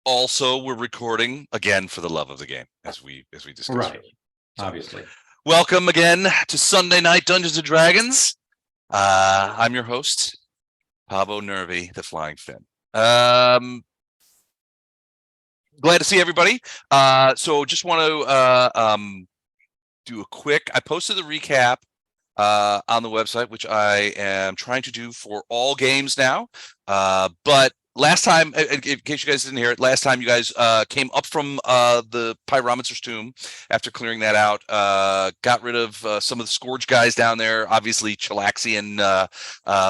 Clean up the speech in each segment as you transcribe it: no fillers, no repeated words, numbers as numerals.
also we're recording again for the love of the game, as we discussed. Right. Obviously. Welcome again to Sunday Night Dungeons and Dragons. I'm your host, Pavo Nervy, the Flying Finn. Glad to see everybody. So just want to do a quick. I posted the recap on the website, which I am trying to do for all games now. But last time, in case you guys didn't hear it, last time you guys came up from the Pyromancer's tomb after clearing that out, got rid of some of the Scourge guys down there, obviously Chilaxian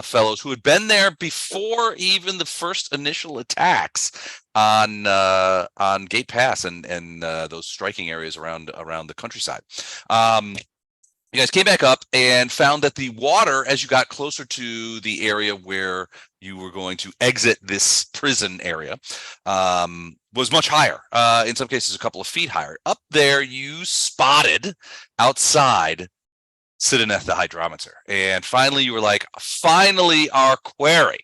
fellows who had been there before even the first initial attacks on Gate Pass and those striking areas around the countryside. You guys came back up and found that the water, as you got closer to the area where you were going to exit this prison area, was much higher. In some cases, a couple of feet higher. Up there, you spotted outside Sidoneth the Hydromancer. And finally, you were like, finally, our quarry.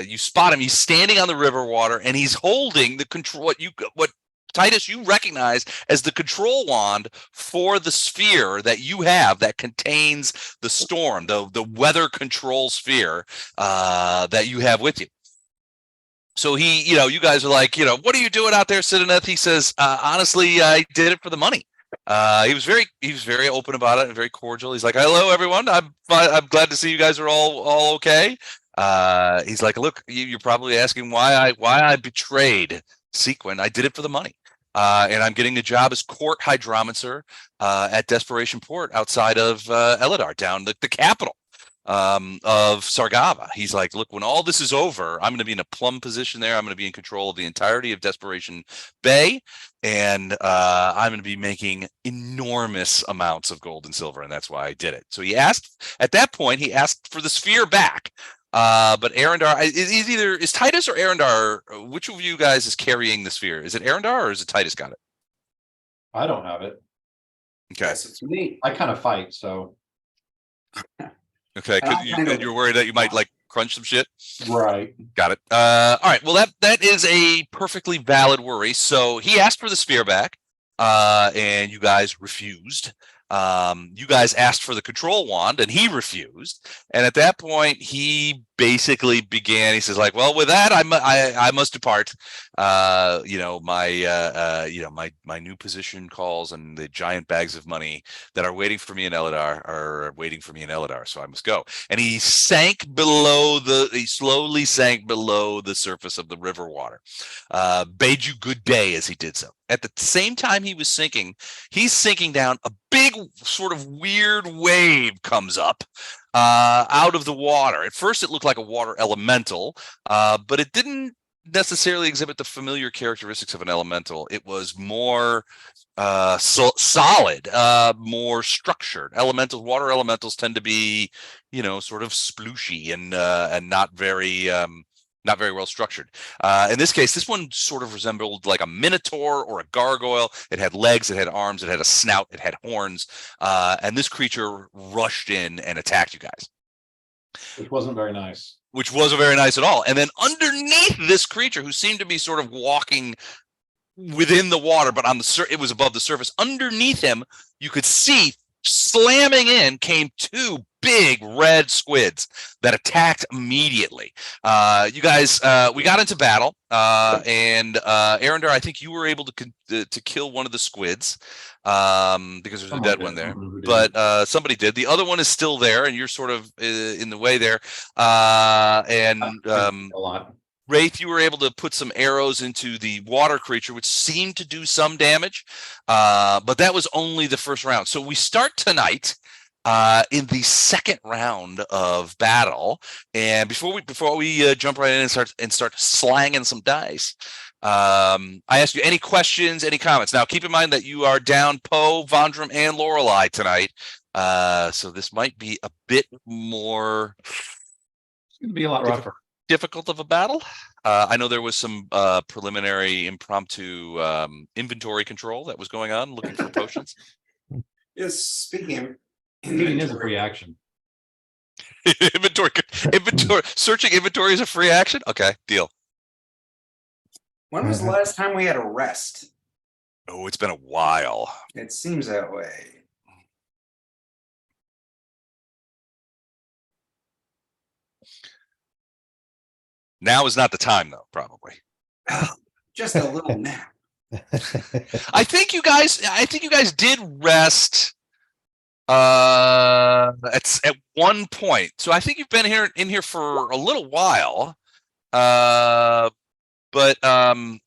You spot him. He's standing on the river water, and he's holding the control. What Titus, you recognize as the control wand for the sphere that you have that contains the storm, the weather control sphere that you have with you. So he, you guys are like, what are you doing out there, Sidoneth? He says, honestly, I did it for the money. He was very open about it and very cordial. He's like, hello, everyone. I'm glad to see you guys are all okay. He's like, look, you're probably asking why I betrayed Sequin. I did it for the money. And I'm getting the job as court hydromancer at Desperation Port outside of Eladar, down the capital of Sargava. He's like, look, when all this is over, I'm going to be in a plum position there. I'm going to be in control of the entirety of Desperation Bay, and I'm going to be making enormous amounts of gold and silver, and that's why I did it. So at that point, he asked for the sphere back. But Arendar is Titus or Arendar. Which of you guys is carrying the sphere? Is it Arendar or is it Titus got it? I don't have it. Okay, Yes, it's me. I kind of fight, so. Okay, you're worried that you might like crunch some shit. Right. Got it. All right. Well, that is a perfectly valid worry. So he asked for the sphere back, and you guys refused. You guys asked for the control wand and he refused. And at that point, he basically began. He says, like, well, with that, I must depart. My new position calls, and the giant bags of money that are waiting for me in Eladar are waiting for me in Eladar. So I must go. And he slowly sank below the surface of the river water. Bade you good day as he did so. At the same time he was sinking, he's sinking down. A big sort of weird wave comes up out of the water. At first it looked like a water elemental, but it didn't necessarily exhibit the familiar characteristics of an elemental. It was more solid, more structured. Water elementals tend to be, sort of splooshy and not very well structured. In this case, this one sort of resembled like a minotaur or a gargoyle. It had legs, it had arms, it had a snout, it had horns, and this creature rushed in and attacked you guys. Which wasn't very nice. Which wasn't very nice at all. And then underneath this creature, who seemed to be sort of walking within the water, but it was above the surface. Underneath him, you could see slamming in came two big red squids that attacked immediately. You guys, we got into battle, and Arendar, I think you were able to kill one of the squids because there's a dead one there. But somebody did. The other one is still there, and you're sort of in the way there. And a lot. Wraith, you were able to put some arrows into the water creature, which seemed to do some damage, but that was only the first round. So we start tonight in the second round of battle, and before we jump right in and start slanging some dice, I ask you any questions, any comments. Now, keep in mind that you are down Poe, Vondram, and Lorelei tonight, so this might be a bit more. It's going to be a lot rougher. Difficult of a battle. I know there was some preliminary impromptu inventory control that was going on, looking for potions. Yes, speaking of Eating is a free action. inventory searching inventory is a free action. Okay, deal. When was the last time we had a rest? Oh, it's been a while. It seems that way. Now is not the time, though, probably. Just a little nap. I think you guys did rest at one point. So I think you've been in here for a little while. But I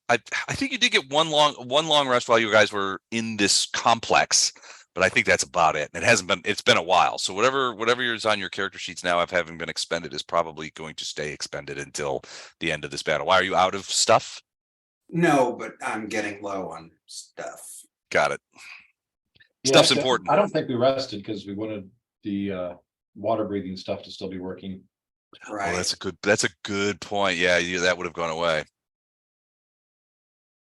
think you did get one long rest while you guys were in this complex, but I think that's about it. It's been a while. So whatever is on your character sheets now, having been expended, is probably going to stay expended until the end of this battle. Why are you out of stuff? No, but I'm getting low on stuff. Got it. Yeah, Stuff's important. I don't think we rested because we wanted the water breathing stuff to still be working. Right. Oh, that's a good point. Yeah, that would have gone away.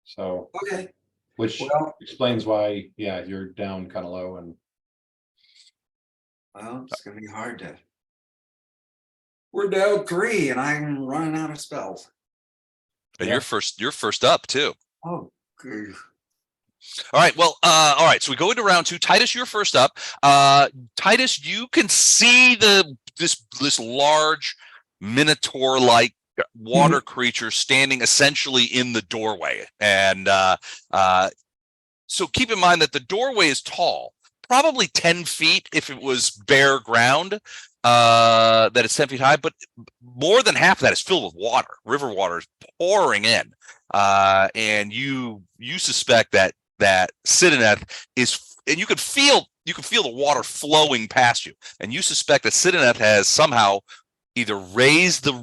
So, Okay. which explains why, yeah, you're down kind of low. And well, it's gonna be hard to. We're down 3, and I'm running out of spells. And Yeah. you're first up too. Oh, good. All right. Well, all right. So we go into round 2. Titus, you're first up. Titus, you can see this large minotaur-like water creature standing essentially in the doorway, and so keep in mind that the doorway is tall, probably 10 feet if it was bare ground. That it's 10 feet high, but more than half of that is filled with water. River water is pouring in, and you suspect that Sidoneth is, and you could feel the water flowing past you, and you suspect that Sidoneth has somehow either raised the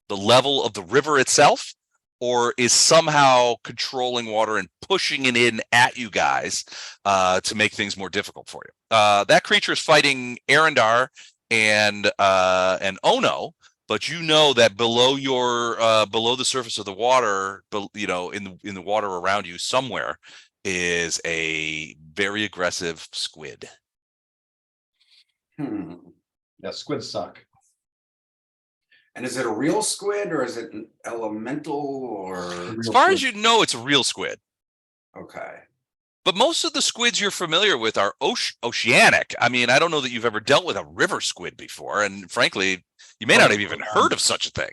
level of the river itself, or is somehow controlling water and pushing it in at you guys to make things more difficult for you. That creature is fighting Arendar and Ono, but you know that below the surface of the water, in the water around you somewhere, is a very aggressive squid. yeah, squids suck. And is it a real squid, or is it an elemental, or? As far as you know, it's a real squid. Okay. But most of the squids you're familiar with are oceanic. I mean, I don't know that you've ever dealt with a river squid before, and frankly, you may not have even heard of such a thing.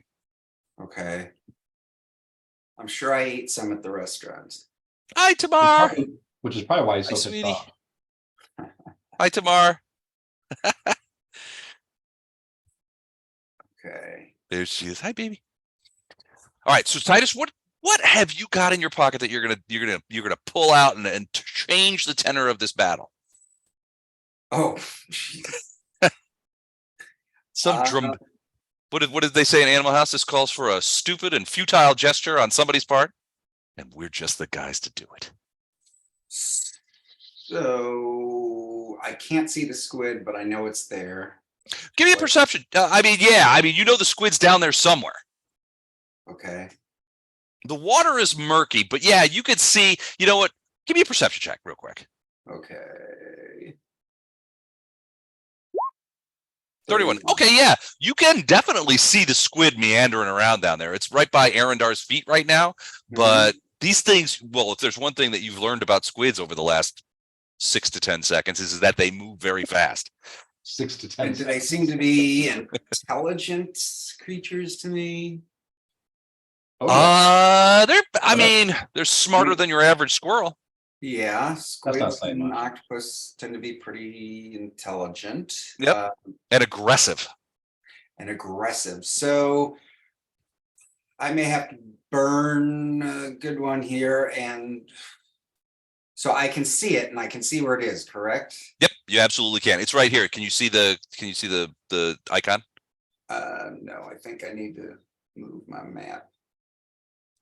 Okay. I'm sure I ate some at the restaurant. Hi, Tamar. Which is probably why he's so Hi, pissed sweetie. off. Hi, Tamar. Okay. There she is. Hi, baby. All right, so Titus, what have you got in your pocket that you're gonna pull out and change the tenor of this battle? Oh, What did they say in Animal House? This calls for a stupid and futile gesture on somebody's part, and we're just the guys to do it. so I can't see the squid, but I know it's there. Give me a perception. You know the squid's down there somewhere. Okay. The water is murky, but yeah, you could see. You know what? Give me a perception check real quick. Okay. 31. Okay, yeah, you can definitely see the squid meandering around down there. It's right by Arendar's feet right now, but these things, well, if there's one thing that you've learned about squids over the last 6 to 10 seconds is that they move very fast. 6 to 10. And do they seem to be intelligent creatures to me? Oh, yeah. They're smarter than your average squirrel. Yeah, not squids saying and much. octopus tend to be pretty intelligent. Yep. And aggressive. So I may have to burn a good one here, and so I can see it and I can see where it is, correct? Yep, you absolutely can. It's right here. Can you see the icon? No, I think I need to move my map.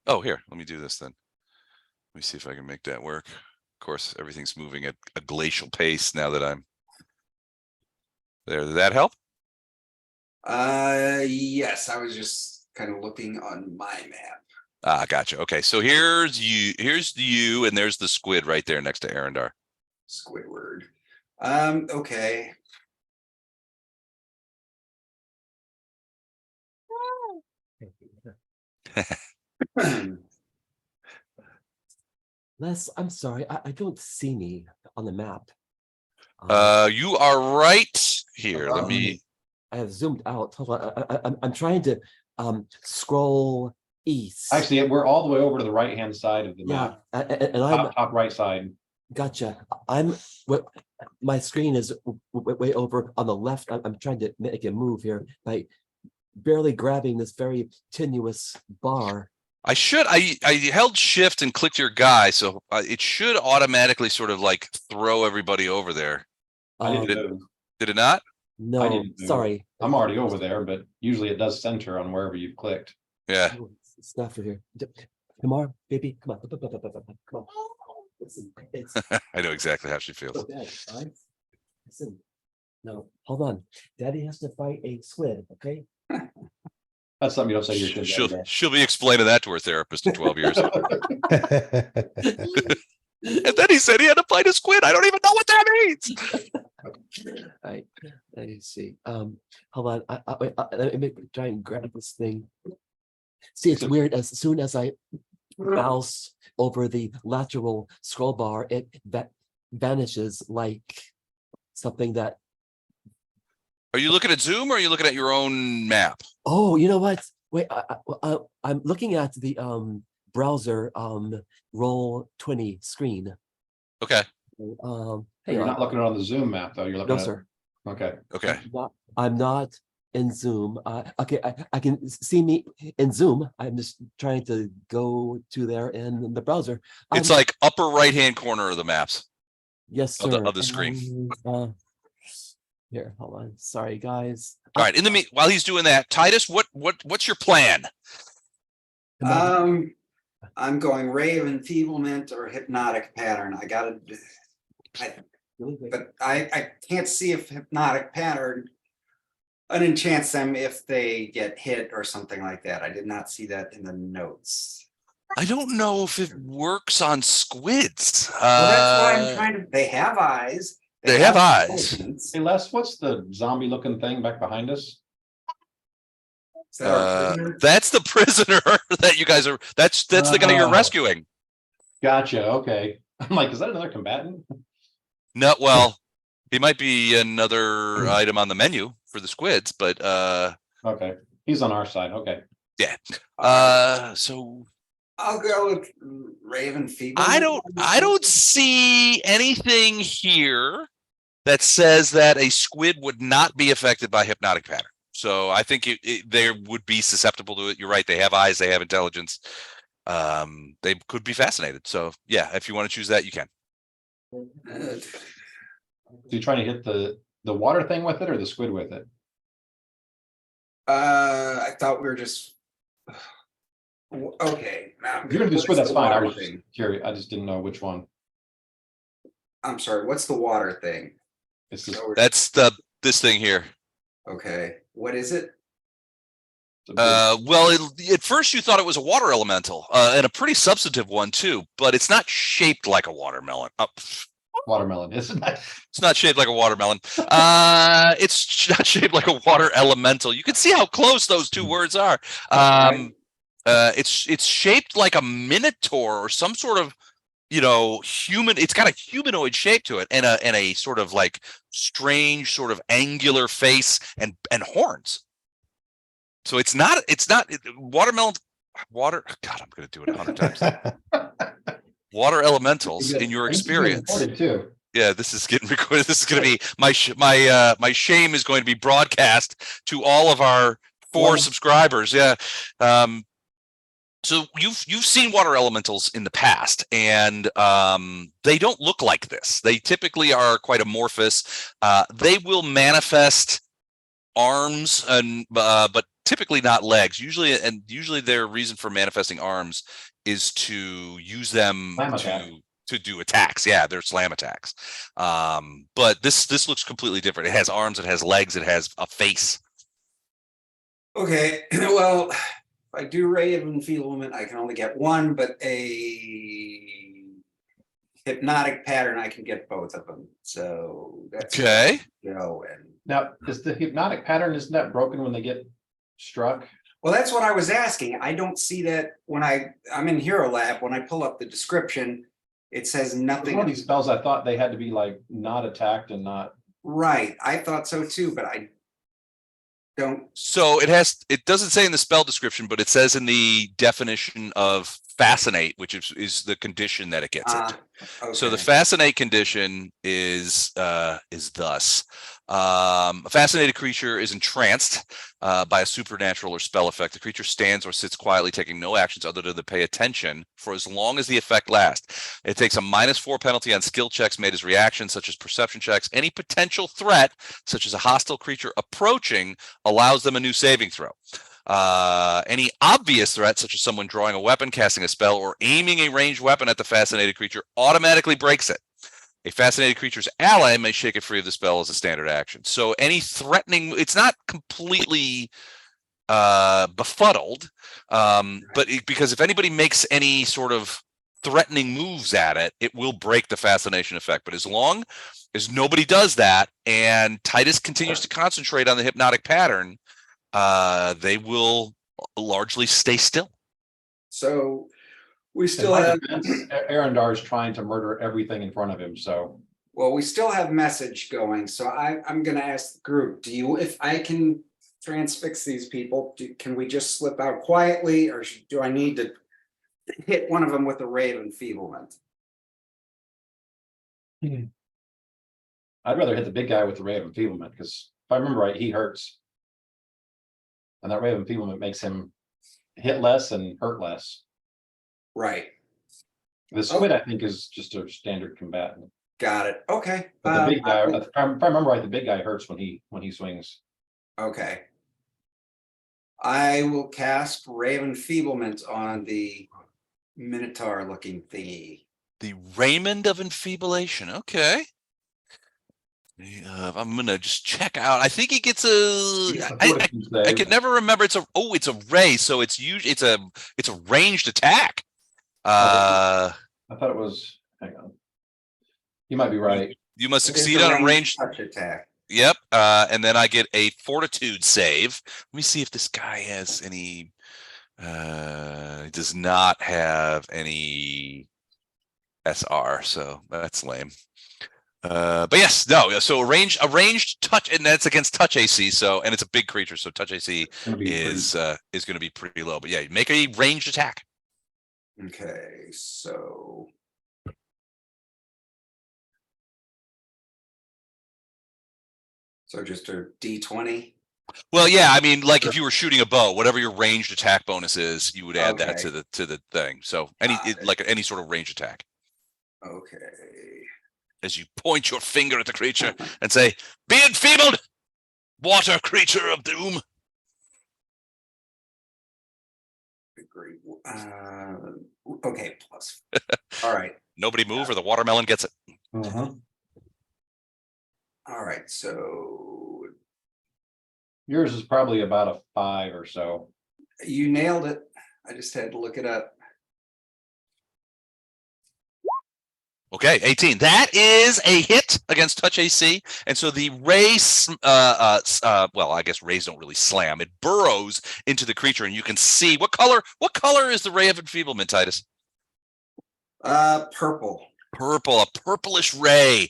Oh, here, let me do this then. Let me see if I can make that work. Of course, everything's moving at a glacial pace now that I'm there. Did that help? Yes, I was just kind of looking on my map. Ah, gotcha. Okay, so here's you, and there's the squid right there next to Arendar. Squidward. Okay. Les, I'm sorry, I don't see me on the map. You are right here. Let me. I have zoomed out. Hold on. I'm trying to scroll east. Actually, we're all the way over to the right-hand side of the yeah, map, and I'm top right side. gotcha. My screen is way over on the left. I'm trying to make a move here by barely grabbing this very tenuous bar. I held shift and clicked your guy, so it should automatically sort of like throw everybody over there. I didn't move. Did it not? No, didn't move. sorry. I'm already over there, but usually it does center on wherever you've clicked. Yeah. Oh, it's not for here. Come on, baby. Come on. Come on. It's I know exactly how she feels. so bad, right? Listen, no, hold on. Daddy has to fight a squid, okay? That's something you don't say to your kids. She'll be explaining that to her therapist in 12 years. And then he said he had to fight a squid. I don't even know what that means. I see. Hold on. Let me try and grab this thing. See, it's weird. As soon as I mouse over the lateral scroll bar, it vanishes like something that. Are you looking at Zoom or are you looking at your own map? Oh, you know what? Wait, I'm looking at the browser Roll20 screen. Okay. Hang You're on. not looking on the Zoom map though. You're looking No, at. sir. Okay. Okay. I'm not in Zoom. Okay, I can see me in Zoom. I'm just trying to go to there in the browser. It's like upper right-hand corner of the maps. Yes, of sir. the screen. Here, hold on. Sorry, guys. All right. While he's doing that, Titus, what's your plan? I'm going ray of enfeeblement or hypnotic pattern. But I can't see if hypnotic pattern unenchants them if they get hit or something like that. I did not see that in the notes. I don't know if it works on squids. Well, that's why I'm trying to. They have eyes. They have eyes. Hey Les, what's the zombie looking thing back behind us? That's the prisoner that you guys are. That's the guy you're rescuing. Gotcha. Okay. I'm like, is that another combatant? No, well, he might be another item on the menu for the squids, but okay, he's on our side. Okay. Yeah. So I'll go with Raven Feeble. I don't see anything here that says that a squid would not be affected by hypnotic pattern. So I think they would be susceptible to it. You're right. They have eyes. They have intelligence. They could be fascinated. So yeah, if you want to choose that, you can. So you trying to hit the water thing with it or the squid with it? I thought we were just okay. If you're gonna do squid, that's fine. I was just curious. I just didn't know which one. I'm sorry. What's the water thing? It's just, That's this thing here. Okay. What is it? Well, at first you thought it was a water elemental, and a pretty substantive one too, but it's not shaped like a watermelon. watermelon, isn't it? It's not shaped like a watermelon. It's not shaped like a water elemental. You can see how close those two words are. It's shaped like a minotaur or some sort of, human. It's got a humanoid shape to it, and a sort of like strange sort of angular face and horns. So it's not watermelon. God, I'm going to do it 100 times. Water elementals in your experience. Too. Yeah, this is getting recorded. This is going to be my shame is going to be broadcast to all of our 4 subscribers. Yeah. So you've seen water elementals in the past, and they don't look like this. They typically are quite amorphous. They will manifest arms and but typically not legs. Usually their reason for manifesting arms is to use them to do attacks. Yeah, they're slam attacks. But this looks completely different. It has arms, it has legs, it has a face. Okay, well, if I do ray of enfeeblement, I can only get one, but a hypnotic pattern, I can get both of them. So that's okay. Now, is the hypnotic pattern, isn't that broken when they get struck? Well, that's what I was asking. I don't see that when I'm in Hero Lab, when I pull up the description, It says One of nothing. these spells, I thought they had to be like not attacked and not. Right, I thought so too, but I don't. So it doesn't say in the spell description, but it says in the definition of fascinate, which is the condition that it gets it. So the Okay. fascinate condition is thus. A fascinated creature is entranced by a supernatural or spell effect. The creature stands or sits quietly, taking no actions other than to pay attention for as long as the effect lasts. It takes a -4 penalty on skill checks made as reactions, such as perception checks. Any potential threat, such as a hostile creature approaching, allows them a new saving throw. Any obvious threat, such as someone drawing a weapon, casting a spell, or aiming a ranged weapon at the fascinated creature, automatically breaks it. A fascinated creature's ally may shake it free of the spell as a standard action. So any threatening, it's not completely befuddled, because if anybody makes any sort of threatening moves at it, it will break the fascination effect. But as long as nobody does that and Titus continues to concentrate on the hypnotic pattern, they will largely stay still. So we In still my have, defense, Arendar is trying to murder everything in front of him, so. well, we still have message going, so I'm gonna ask the group, if I can transfix these people, can we just slip out quietly, or do I need to hit one of them with a ray of enfeeblement? I'd rather hit the big guy with the ray of enfeeblement, because if I remember right, he hurts. And that ray of enfeeblement makes him hit less and hurt less. Right, The squid, I think, is just a standard combatant. got it, okay. But the big guy, if I remember right, the big guy hurts when he swings. Okay. I will cast Ray of Enfeeblement on the Minotaur looking thingy. The Raymond of Enfeeblation. Okay. I'm gonna just check out. I think he gets I could never remember. It's a ray, so it's usually it's a ranged attack. I thought it was. Hang on. You might be right. You must It is succeed on a ranged touch attack. Yep. And then I get a fortitude save. Let me see if this guy has any. He does not have any SR, so that's lame. But yes, no. So a ranged touch, and that's against touch AC. So, and it's a big creature, so touch AC is going to be pretty low. But yeah, make a ranged attack. Okay, so. So just a D20. Well, yeah, I mean, like if you were shooting a bow, whatever your ranged attack bonus is, you would add that to the thing. So like any sort of ranged attack. Okay. As you point your finger at the creature and say, "Be enfeebled, water creature of doom." Agree. Okay, plus. All right. Nobody move, or the watermelon gets it. All right, so Yours is probably about a 5 or so. you nailed it. I just had to look it up. Okay, 18. That is a hit against touch AC, and so the ray, well, I guess rays don't really slam. It burrows into the creature, and you can see what color. What color is the ray of enfeeblement, Titus? Purple. Purple, a purplish ray,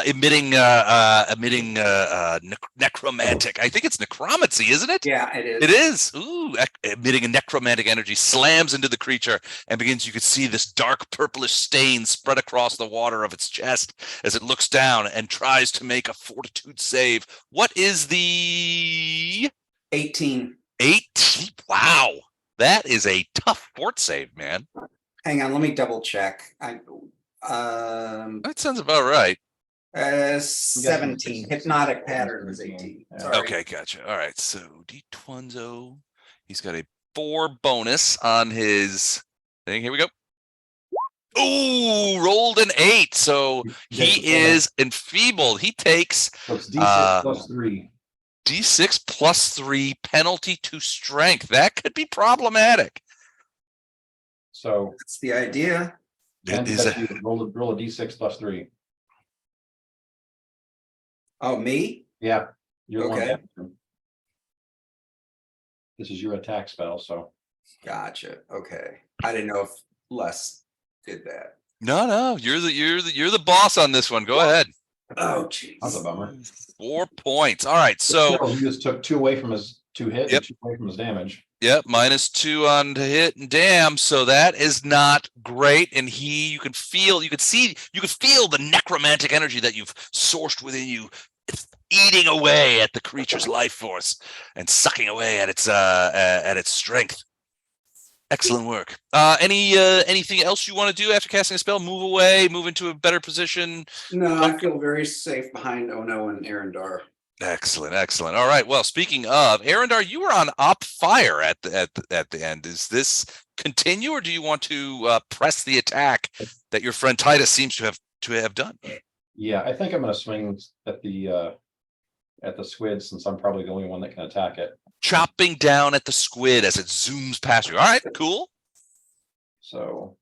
emitting necromantic. I think it's necromancy, isn't it? Yeah, it is. It is. Ooh, emitting a necromantic energy, slams into the creature and begins. You can see this dark purplish stain spread across the water of its chest as it looks down and tries to make a fortitude save. What is the 18? 18? Wow, that is a tough fort save, man. Hang on, let me double check. That sounds about right. 17. Hypnotic pattern was 18. Sorry. Okay, gotcha. All right, so D20. He's got a 4 bonus on his thing. Here we go. Ooh, rolled an 8. So he is enfeebled. He takes So it's D6 plus 3. D6 plus 3 penalty to strength. That could be problematic. So That's the idea. It is roll a D6 plus 3. Oh, me? Yeah, you're the one Okay. that- This is your attack spell, so Gotcha. Okay. I didn't know if Les did that. No, you're the boss on this one. Go ahead. Oh, That's a jeez. bummer. 4 points. All right. So Still, he just took 2 away from his 2 hit Yep. and 2 away from his damage. yep, -2 on to hit and damn. So that is not great. And you can feel the necromantic energy that you've sourced within you. It's eating away at the creature's life force and sucking away at its strength. Excellent work. Anything else you want to do after casting a spell? Move away, move into a better position. No, I feel very safe behind Ono and Arendar. Excellent. All right. Well, speaking of Arendar, you were on op fire at the end. Is this continue, or do you want to press the attack that your friend Titus seems to have done? Yeah, I think I'm gonna swing at the squid, since I'm probably the only one that can attack it. Chopping down at the squid as it zooms past you. All right, cool. So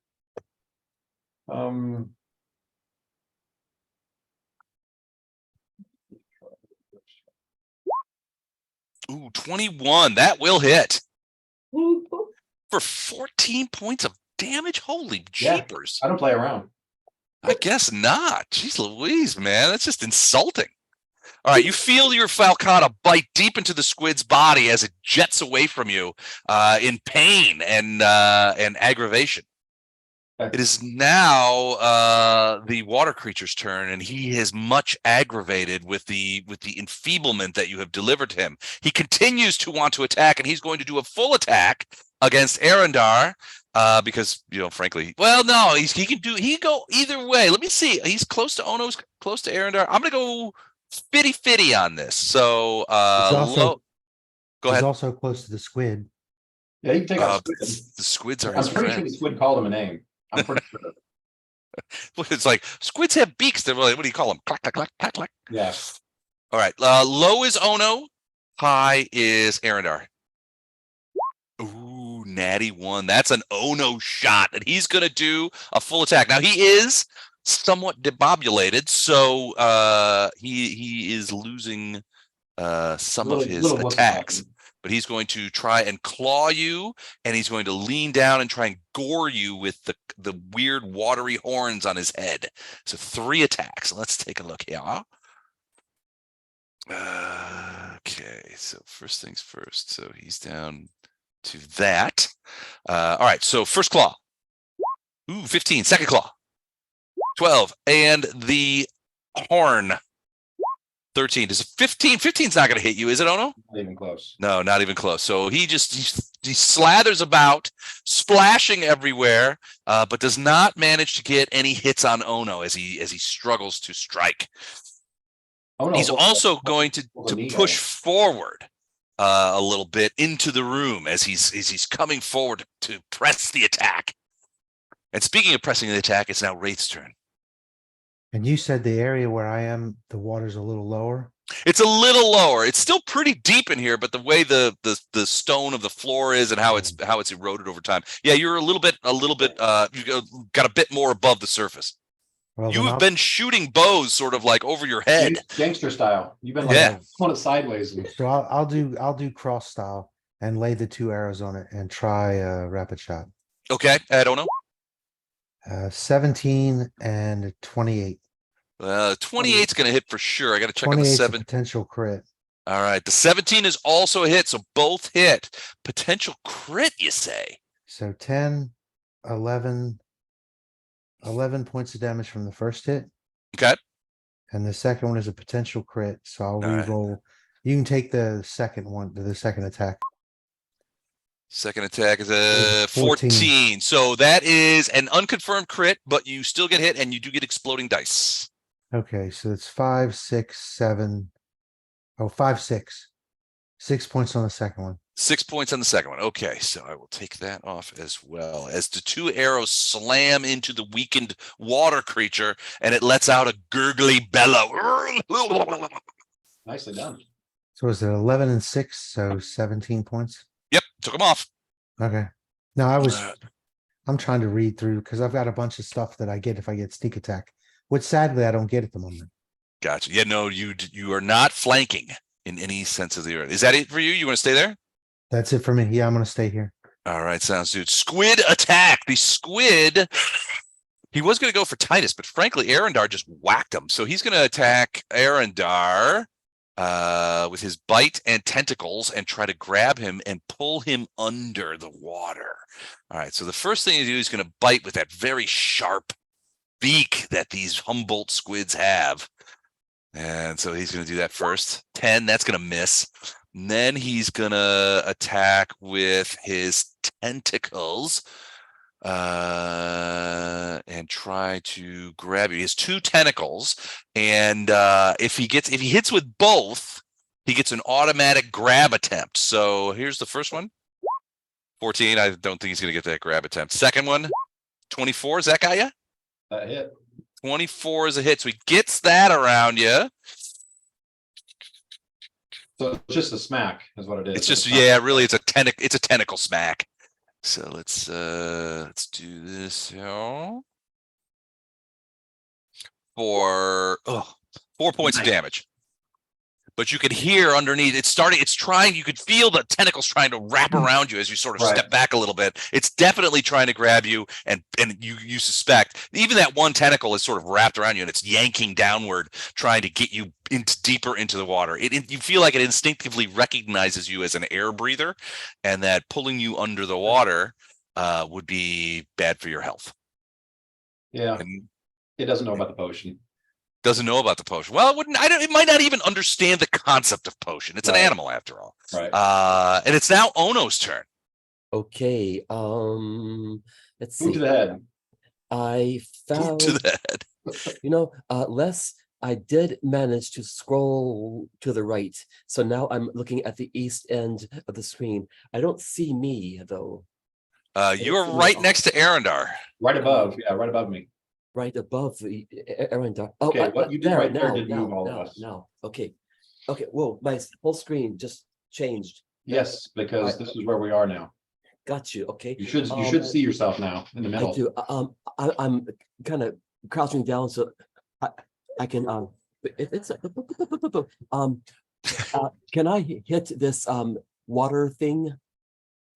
Ooh, 21. That will hit for 14 points of damage. Holy Yeah. jeepers. I don't play around. I guess not. Jeez Louise, man. That's just insulting. All right, you feel your falcata bite deep into the squid's body as it jets away from you in pain and aggravation. It is now the water creature's turn, and he is much aggravated with the enfeeblement that you have delivered to him. He continues to want to attack, and he's going to do a full attack against Arendar. Because frankly, well, no, he can go either way. Let me see. He's close to Ono's, close to Arendar. I'm gonna go fitty on this. So go He's ahead. also close to the squid. Yeah, you can take out squid. The squids are I'm his pretty sure the friends. squid called him a name. I'm pretty sure. It's like squids have beaks. They're like, what do you call them? Clack, clack, clack, clack, clack. Yeah. All right. Low is Ono. High is Arendar. Ooh, natty 1. That's an Ono shot, and he's going to do a full attack. Now, he is somewhat debobulated, so he is losing some of his attacks. But he's going to try and claw you, and he's going to lean down and try and gore you with the weird watery horns on his head. So 3 attacks. Let's take a look here. Okay, so first things first. So he's down to that. All right, so first claw. Ooh, 15. Second claw. 12. And the horn. 13. Does 15? 15's not going to hit you, is it, Ono? Not even close. No, not even close. So he slathers about, splashing everywhere, but does not manage to get any hits on Ono as he struggles to strike. Oh, no, He's also going to push forward a little bit into the room as he's coming forward to press the attack. And speaking of pressing the attack, it's now Wraith's turn. And you said the area where I am, the water's a little lower. It's a little lower. It's still pretty deep in here, but the way the stone of the floor is and how it's eroded over time. Yeah, you're a little bit. You got a bit more above the surface. Well, You've been shooting bows sort of like over your head. Gangster style. You've been like Yeah. pulling it sideways. So I'll do cross style and lay the 2 arrows on it and try a rapid shot. Okay, I don't know. 17 and 28. 28's going to hit for sure. I got to check on the 28 's a 7. potential crit. All right, the 17 is also a hit, so both hit. Potential crit, you say? So 10, 11 points of damage from the first hit. Okay. And the second one is a potential crit. So I'll All right. re-roll. You can take the second one, the second attack. Second attack is a 14. 14. So that is an unconfirmed crit, but you still get hit and you do get exploding dice. Okay, so it's 5, 6, 7. Oh, 5, 6. 6 points on the second one. 6 points on the second one. Okay, so I will take that off as well as the 2 arrows slam into the weakened water creature and it lets out a gurgly bellow. Nicely done. So is it 11 and 6? So 17 points. Yep, took him off. Okay. No, I'm trying to read through because I've got a bunch of stuff that I get if I get sneak attack, which sadly I don't get at the moment. Gotcha. Yeah, no, you are not flanking in any sense of the word. Is that it for you? You want to stay there? That's it for me. Yeah, I'm going to stay here. All right, sounds good. Squid attack. The squid, He was going to go for Titus, but frankly, Arendar just whacked him. So he's going to attack Arendar with his bite and tentacles and try to grab him and pull him under the water. All right, so the first thing to do is going to bite with that very sharp beak that these Humboldt squids have. And so he's going to do that first. 10, that's going to miss. And then he's going to attack with his tentacles and try to grab you. He has 2 tentacles, and if he hits with both, he gets an automatic grab attempt. So here's the first one. 14. I don't think he's going to get that grab attempt. Second one, 24. Is that got you? That hit. 24 is a hit, so he gets that around you. So it's just a smack is what it is. It's just, yeah, really, it's a tentacle smack. So let's do this here. For 4 points of damage. But you could hear underneath, you could feel the tentacles trying to wrap around you as you sort of step back a little bit. It's definitely trying to grab you, and you suspect even that one tentacle is sort of wrapped around you and it's yanking downward, trying to get you deeper into the water. You feel like it instinctively recognizes you as an air breather, and that pulling you under the water would be bad for your health. Yeah. And It doesn't know about the potion. doesn't know about the potion. Well, it might not even understand the concept of potion. It's an animal after all. Right. And it's now Ono's turn. Okay, let's Move to see. the head. I found, To the head. Les, I did manage to scroll to the right. So now I'm looking at the east end of the screen. I don't see me though. You're right next to Arendar. Right above. Yeah, right above me. Right above the Arendar. Oh, Okay, what you did right there now, did move all of now, us. now. Okay. Okay. Whoa, my whole screen just changed. Yes, because this is where we are now. Got you. Okay. You should see yourself now in the I middle. do. I'm kind of crouching down so I can it's can I hit this water thing?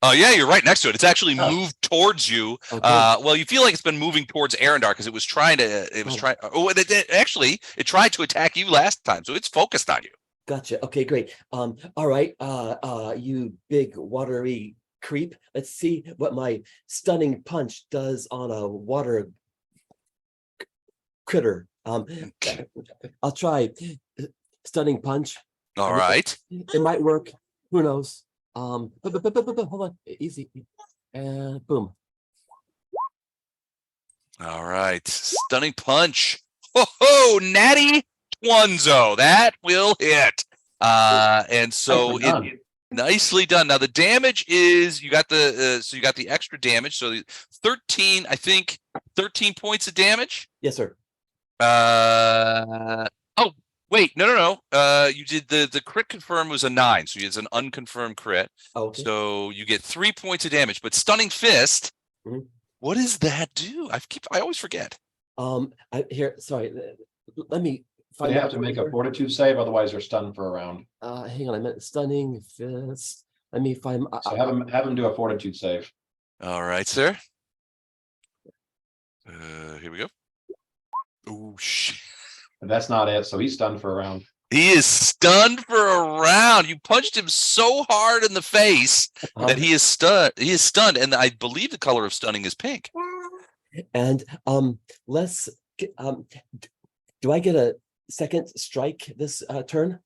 Oh yeah, you're right next to it. It's actually Oh. moved towards you. Okay. Well, you feel like it's been moving towards Arendar because it was trying to. It tried to attack you last time, so it's focused on you. Gotcha. Okay, great. All right, you big watery creep. Let's see what my stunning punch does on a water critter. I'll try stunning punch. All right. It might work. Who knows? Hold on. Easy. And boom. All right. Stunning punch. Ho, natty Twonzo. That will hit. And so nicely done. Now the damage is you got the extra damage. So 13, I think 13 points of damage. Yes, sir. Oh wait, no. You did the crit confirm was a 9, so it's an unconfirmed crit. Okay. So you get 3 points of damage. But stunning fist, Mhm. what does that do? I always forget. Sorry. Let me find They out. have to make a fortitude save, otherwise they're stunned for a round. Hang on, I meant stunning fist. Let me find. So have them do a fortitude save. All right, sir. Here we go. Oh shit. But that's not it. So he's stunned for a round. He is stunned for a round. You punched him so hard in the face that he is stunned. He is stunned, and I believe the color of stunning is pink. And let's. Do I get a second strike this turn?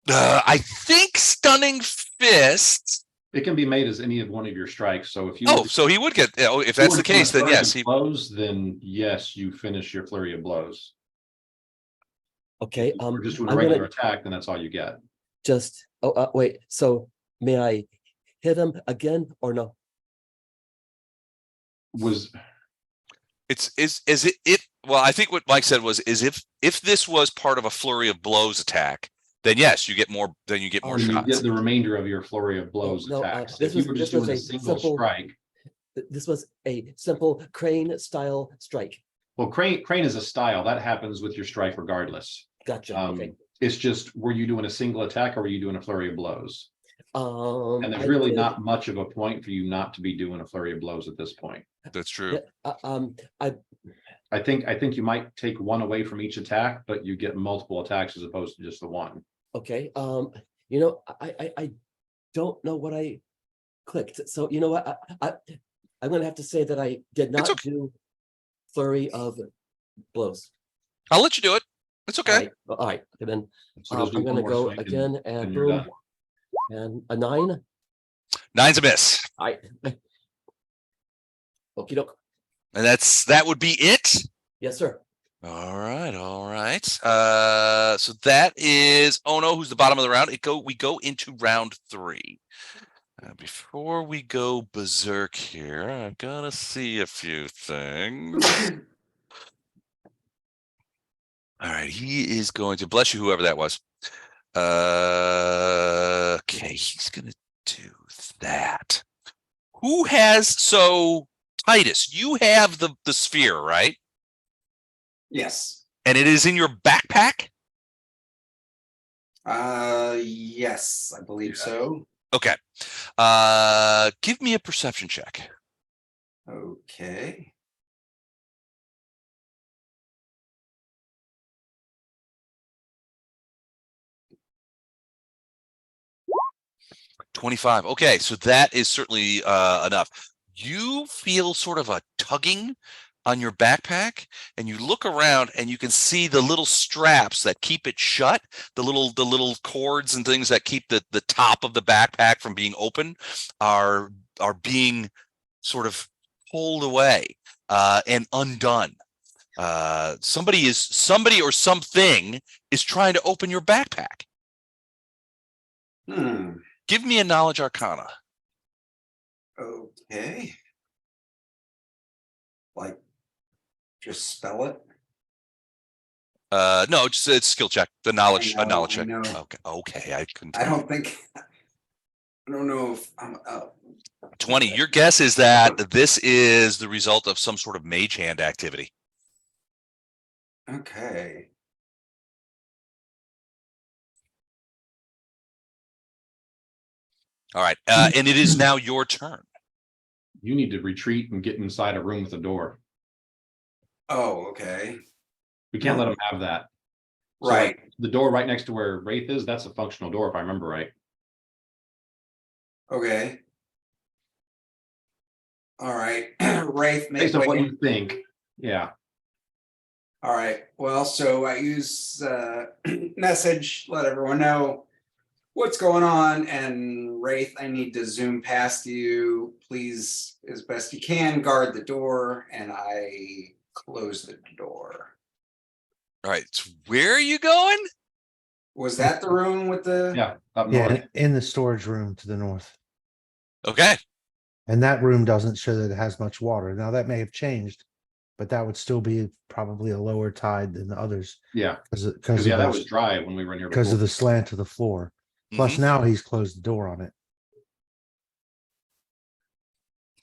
I think stunning fist. It can be made as any of one of your strikes. So if you So he would get. If that's the case, then yes. blows. Then yes, you finish your flurry of blows. Okay. If you're just doing a I'm regular gonna attack, then that's all you get. just. Wait. So may I hit him again or no? Is it? Well, I think what Mike said was if this was part of a flurry of blows attack, then yes, you get more. Then you get more You shots. get the remainder of your flurry of blows No, attacks. this If you were was just doing a a single simple- strike. This was a simple crane style strike. Well, crane is a style that happens with your strike regardless. Gotcha. Okay. It's just, were you doing a single attack or were you doing a flurry of blows? And there's I really did- not much of a point for you not to be doing a flurry of blows at this point. That's true. I think you might take one away from each attack, but you get multiple attacks as opposed to just the one. Okay, you know, I don't know what I clicked, so you know what, I'm gonna have to say that I did not okay. do flurry of blows. I'll let you do it. It's okay. All right, and then So just do I'm one gonna more go swing again and and you're boom, done. and a 9. 9's a miss. I Okey doke. And that would be it. Yes, sir. All right, all right. So that is Ono, who's the bottom of the round. We go into round 3. Before we go berserk here, I'm gonna see a few things. All right, he is going to bless you, whoever that was. Okay, he's gonna do that. Who has Titus? You have the sphere, right? Yes. And it is in your backpack. Yes, I believe so. Okay. Give me a perception check. Okay. $25. Okay, so that is certainly enough. You feel sort of a tugging on your backpack, and you look around and you can see the little straps that keep it shut, the little cords and things that keep the top of the backpack from being open are being sort of pulled away and undone. Somebody or something is trying to open your backpack. Give me a knowledge arcana. Okay. Like, just spell it. No, just it's skill check. A knowledge I check. know. Okay. I couldn't. I don't know if I'm up. 20. Your guess is that this is the result of some sort of mage hand activity. Okay. All right, and it is now your turn. You need to retreat and get inside a room with a door. Oh, okay. We can't let them have that. So, Right. like, the door right next to where Wraith is, that's a functional door, if I remember right. Okay. All right. Wraith, Based on what you think. Yeah. All right. Well, so I use message, let everyone know what's going on. And Wraith, I need to zoom past you. Please, as best you can, guard the door. And I close the door. All right, so where are you going? Was that the room with the? Yeah. Up north. Yeah, in the storage room to the north. Okay. And that room doesn't show that it has much water. Now that may have changed, but that would still be probably a lower tide than the others. Yeah. Because Yeah, that was dry when we were in here. because of the slant of the floor. Plus now he's closed the door on it.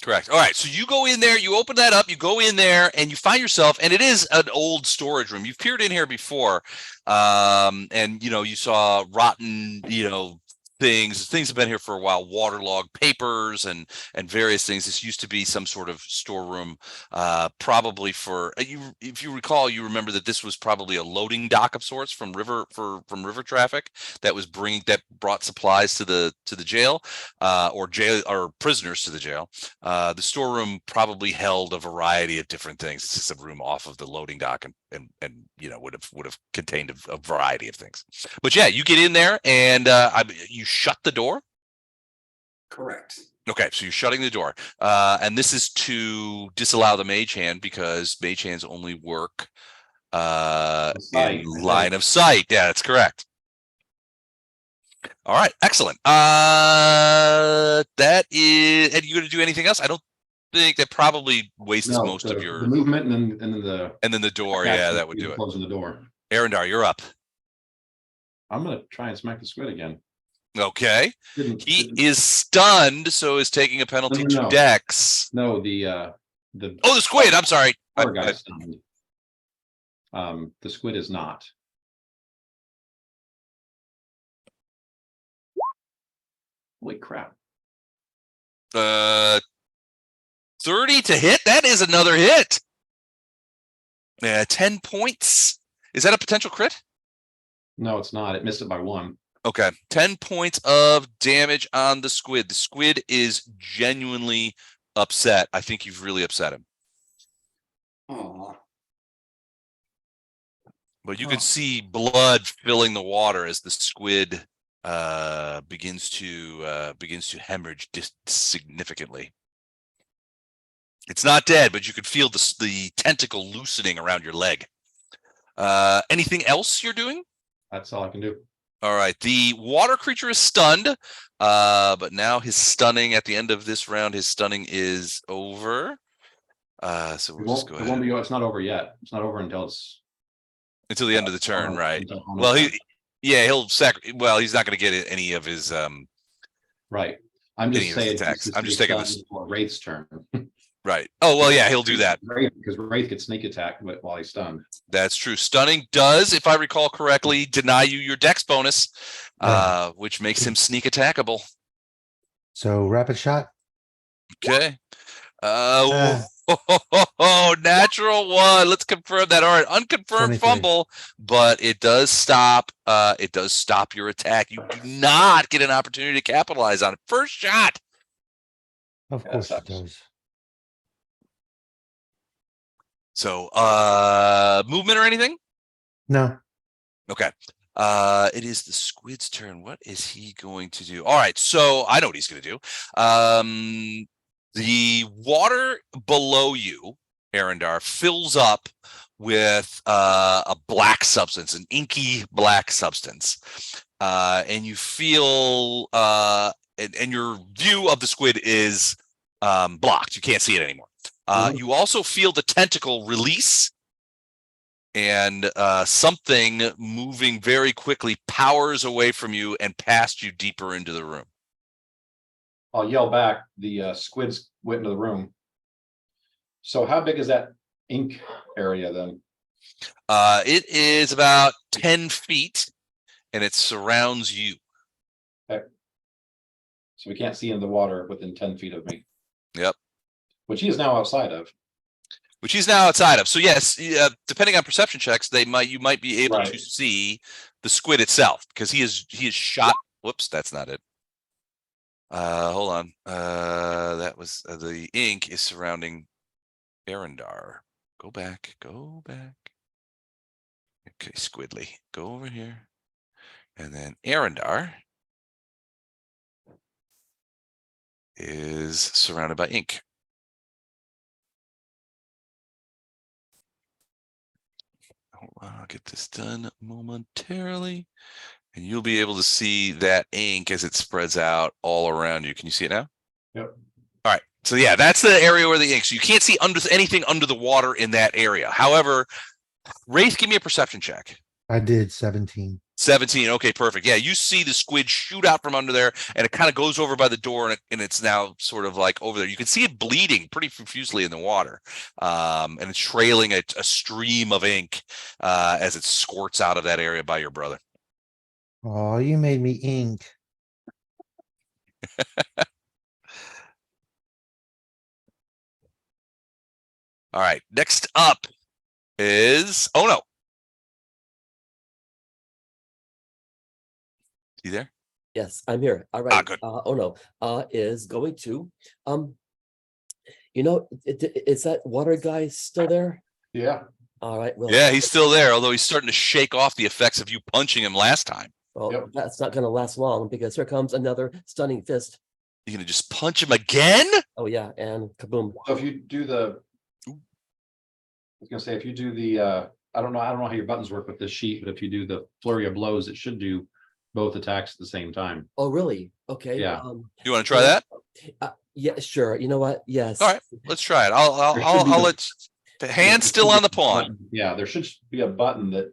Correct. All right. So you go in there, you open that up, you go in there, and you find yourself, and it is an old storage room. You've peered in here before, and you saw rotten, things have been here for a while, waterlogged papers and various things. This used to be some sort of storeroom, probably for if you recall, you remember that this was probably a loading dock of sorts from river traffic that brought supplies to the jail, or prisoners to the jail. The storeroom probably held a variety of different things. It's just a room off of the loading dock and would have contained a variety of things. But yeah, you get in there and you shut the door. Correct. Okay, so you're shutting the door, and this is to disallow the mage hand because mage hands only work in line of sight. Yeah, that's correct. All right, excellent. That is. Are you going to do anything else? I don't think that probably wastes most of your the movement and then the door. Yeah, that would do it. Closing the door. Arendar, you're up. I'm gonna try and smack the squid again. Okay. He is stunned, so is taking a penalty to Dex. No, the squid. I'm sorry. Poor guy's stunned. The squid is not. Holy crap. 30 to hit. That is another hit. 10 points. Is that a potential crit? No, it's not. It missed it by 1. Okay, 10 points of damage on the squid. The squid is genuinely upset. I think you've really upset him. Oh, But you can see blood filling the water as the squid begins to hemorrhage significantly. It's not dead, but you could feel the tentacle loosening around your leg. Anything else you're doing? That's all I can do. All right. The water creature is stunned, but now his stunning at the end of this round, his stunning is over. So we'll just go It ahead won't be. It's not over yet. It's not over until it's until the end of the turn, right? until Well, turn. he's not going to get any of his Right. I'm any just of his saying. attacks. I'm just taking this. For Wraith's turn. Right. Oh well, yeah, he'll do that. Because Wraith gets sneak attack while he's stunned. That's true. Stunning does, if I recall correctly, deny you your dex bonus, Yeah. which makes him sneak attackable. So rapid shot. Okay. Ah. Natural 1. Let's confirm that. All right, unconfirmed 23. fumble, but it does stop. It does stop your attack. You do not get an opportunity to capitalize on it. First shot. Of Yeah, course it sucks. does. So, movement or anything? No. Okay. It is the squid's turn. What is he going to do? All right, so I know what he's going to do. The water below you, Arendar, fills up with a black substance, an inky black substance, and you feel and your view of the squid is blocked. You can't see it anymore. You also feel the tentacle release, and something moving very quickly powers away from you and past you deeper into the room. I'll yell back. The squids went into the room. So how big is that ink area then? It is about 10 feet, and it surrounds you. Okay. So we can't see into the water within 10 feet of me. Yep. Which he is now outside of. Which he's now outside of. So yes, depending on perception checks, you might be able to Right. see the squid itself, because he is shot. Whoops, that's not it. Hold on. That was the ink is surrounding Arendar. Go back. Okay, Squidly, go over here, and then Arendar is surrounded by ink. I'll get this done momentarily, and you'll be able to see that ink as it spreads out all around you. Can you see it now? Yep. All right. So yeah, that's the area where the ink. So you can't see anything under the water in that area. However, Wraith, give me a perception check. I did 17. 17. Okay, perfect. Yeah, you see the squid shoot out from under there, and it kind of goes over by the door, and it's now sort of like over there. You can see it bleeding pretty profusely in the water, and it's trailing a stream of ink as it squirts out of that area by your brother. Oh, you made me ink. All right, next up is no. You there? Yes, I'm here. All right. Good. Is going to, is that water guy still there? Yeah. All right. Well, Yeah, he's still there, although he's starting to shake off the effects of you punching him last time. well, Yep. that's not going to last long because here comes another stunning fist. You're gonna just punch him again? Oh yeah, and kaboom. So if you do I was gonna say, if you do the I don't know how your buttons work with this sheet, but if you do the flurry of blows, it should do both attacks at the same time. Oh really? Okay. Yeah. You want to try that? Yeah, sure. You know what? Yes. All right, let's try it. I'll let the hand's still on the pawn. Yeah, there should be a button that.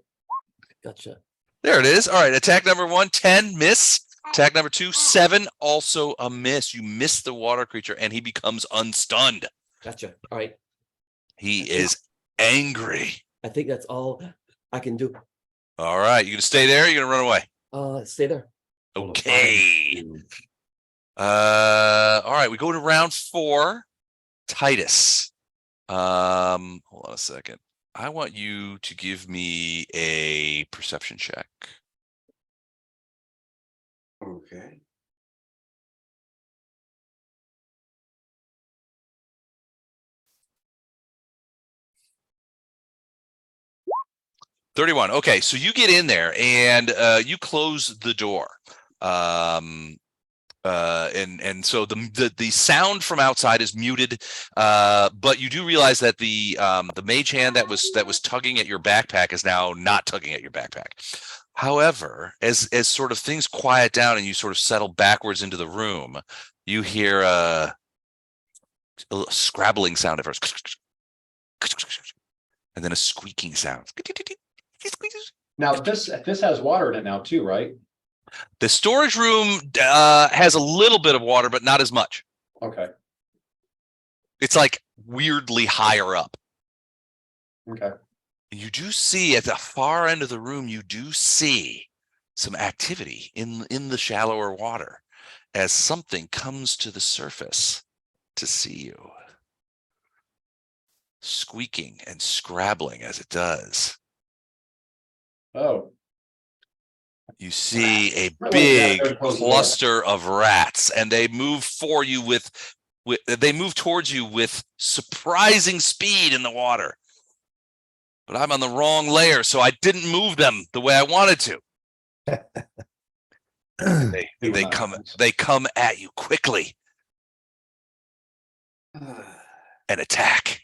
Gotcha. There it is. All right, attack number 1, 10, miss. Attack number 2, 7, also a miss. You miss the water creature, and he becomes unstunned. Gotcha. All right. He is angry. I think that's all I can do. All right, you gonna stay there? Or you gonna run away? Stay there. Okay. All right, we go to round 4. Titus. Hold on a second. I want you to give me a perception check. Okay. $31. Okay, so you get in there and you close the door. And so the sound from outside is muted, but you do realize that the mage hand that was tugging at your backpack is now not tugging at your backpack. However, as sort of things quiet down and you sort of settle backwards into the room, you hear a little scrabbling sound at first, and then a squeaking sound. Now this has water in it now too, right? The storage room has a little bit of water, but not as much. Okay. It's like weirdly higher up. Okay. You do see at the far end of the room, you do see some activity in the shallower water as something comes to the surface to see you. Squeaking and scrabbling as it does. Oh. You see a Might wanna big grab those cluster of rats, and they move for you they move towards you with surprising speed in the water. But I'm on the wrong layer, so I didn't move them the way I wanted to. They come at you quickly and attack.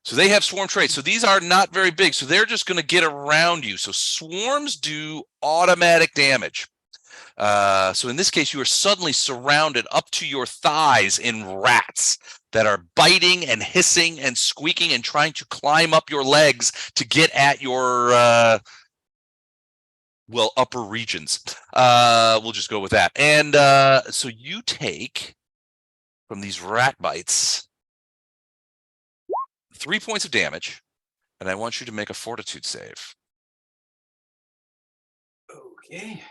So they have swarm traits. So these are not very big. So they're just going to get around you. So swarms do automatic damage. So in this case, you are suddenly surrounded up to your thighs in rats that are biting and hissing and squeaking and trying to climb up your legs to get at your upper regions. We'll just go with that. And so you take from these rat bites 3 points of damage, and I want you to make a fortitude save. Okay.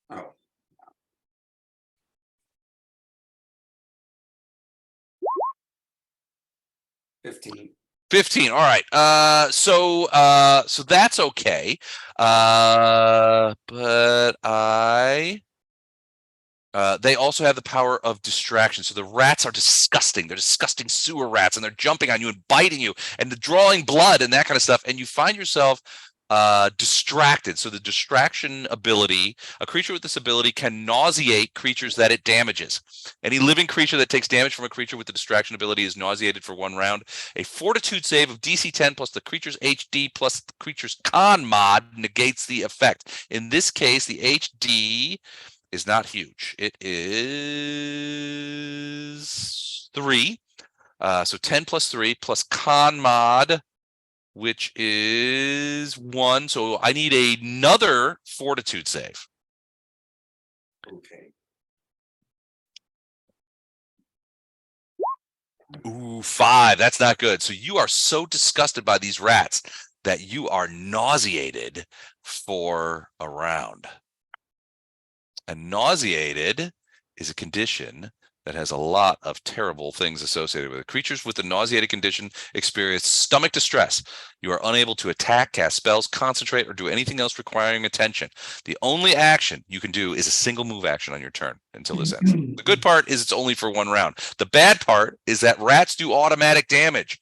Oh. 15. All right. So that's okay. But they also have the power of distraction. So the rats are disgusting. They're disgusting sewer rats, and they're jumping on you and biting you and drawing blood and that kind of stuff. And you find yourself distracted. So the distraction ability, a creature with this ability can nauseate creatures that it damages. Any living creature that takes damage from a creature with the distraction ability is nauseated for 1 round. A fortitude save of DC 10 plus the creature's HD plus the creature's con mod negates the effect. In this case, the HD is not huge. It is 3. So 10 plus 3 plus con mod, which is 1. So I need another fortitude save. Okay. Ooh, 5. That's not good. So you are so disgusted by these rats that you are nauseated for a round. And nauseated is a condition that has a lot of terrible things associated with it. Creatures with the nauseated condition experience stomach distress. You are unable to attack, cast spells, concentrate, or do anything else requiring attention. The only action you can do is a single move action on your turn until this ends. The good part is it's only for 1 round. The bad part is that rats do automatic damage.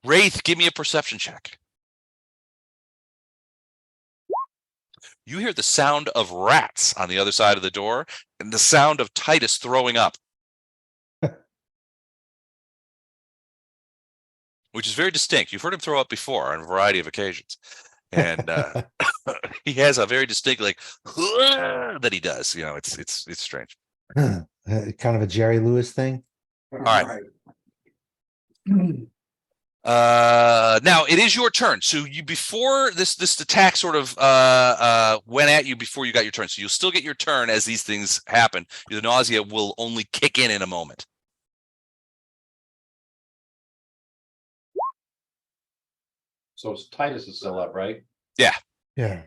Wraith, give me a perception check. You hear the sound of rats on the other side of the door and the sound of Titus throwing up. Which is very distinct. You've heard him throw up before on a variety of occasions. And he has a very distinct that he does. You know, it's strange. Kind of a Jerry Lewis thing. All right. Now it is your turn. So you before this attack sort of went at you before you got your turn. So you'll still get your turn as these things happen. The nausea will only kick in a moment. So Titus is still up, right? Yeah. Yeah.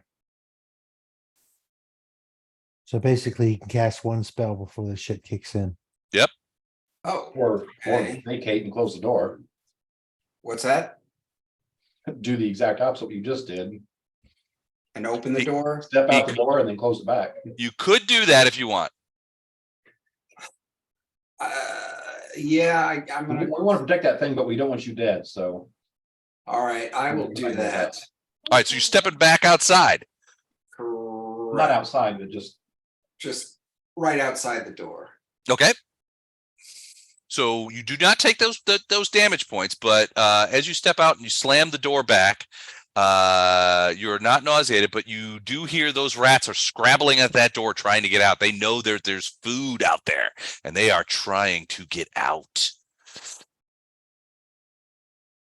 So basically, you can cast one spell before the shit kicks in. Oh, Or Okay. vacate and close the door. what's that? Do the exact opposite what you just did. And open the door? Step out the door and then close it back. You could do that if you want. Yeah, I'm We gonna, want to protect that thing, but we don't want you dead, so. all right, I will do that. All right, so you're stepping back outside. Not Correct. outside, but Just right outside the door. Okay. So you do not take those damage points, but as you step out and you slam the door back, you're not nauseated, but you do hear those rats are scrabbling at that door trying to get out. They know there's food out there, and they are trying to get out.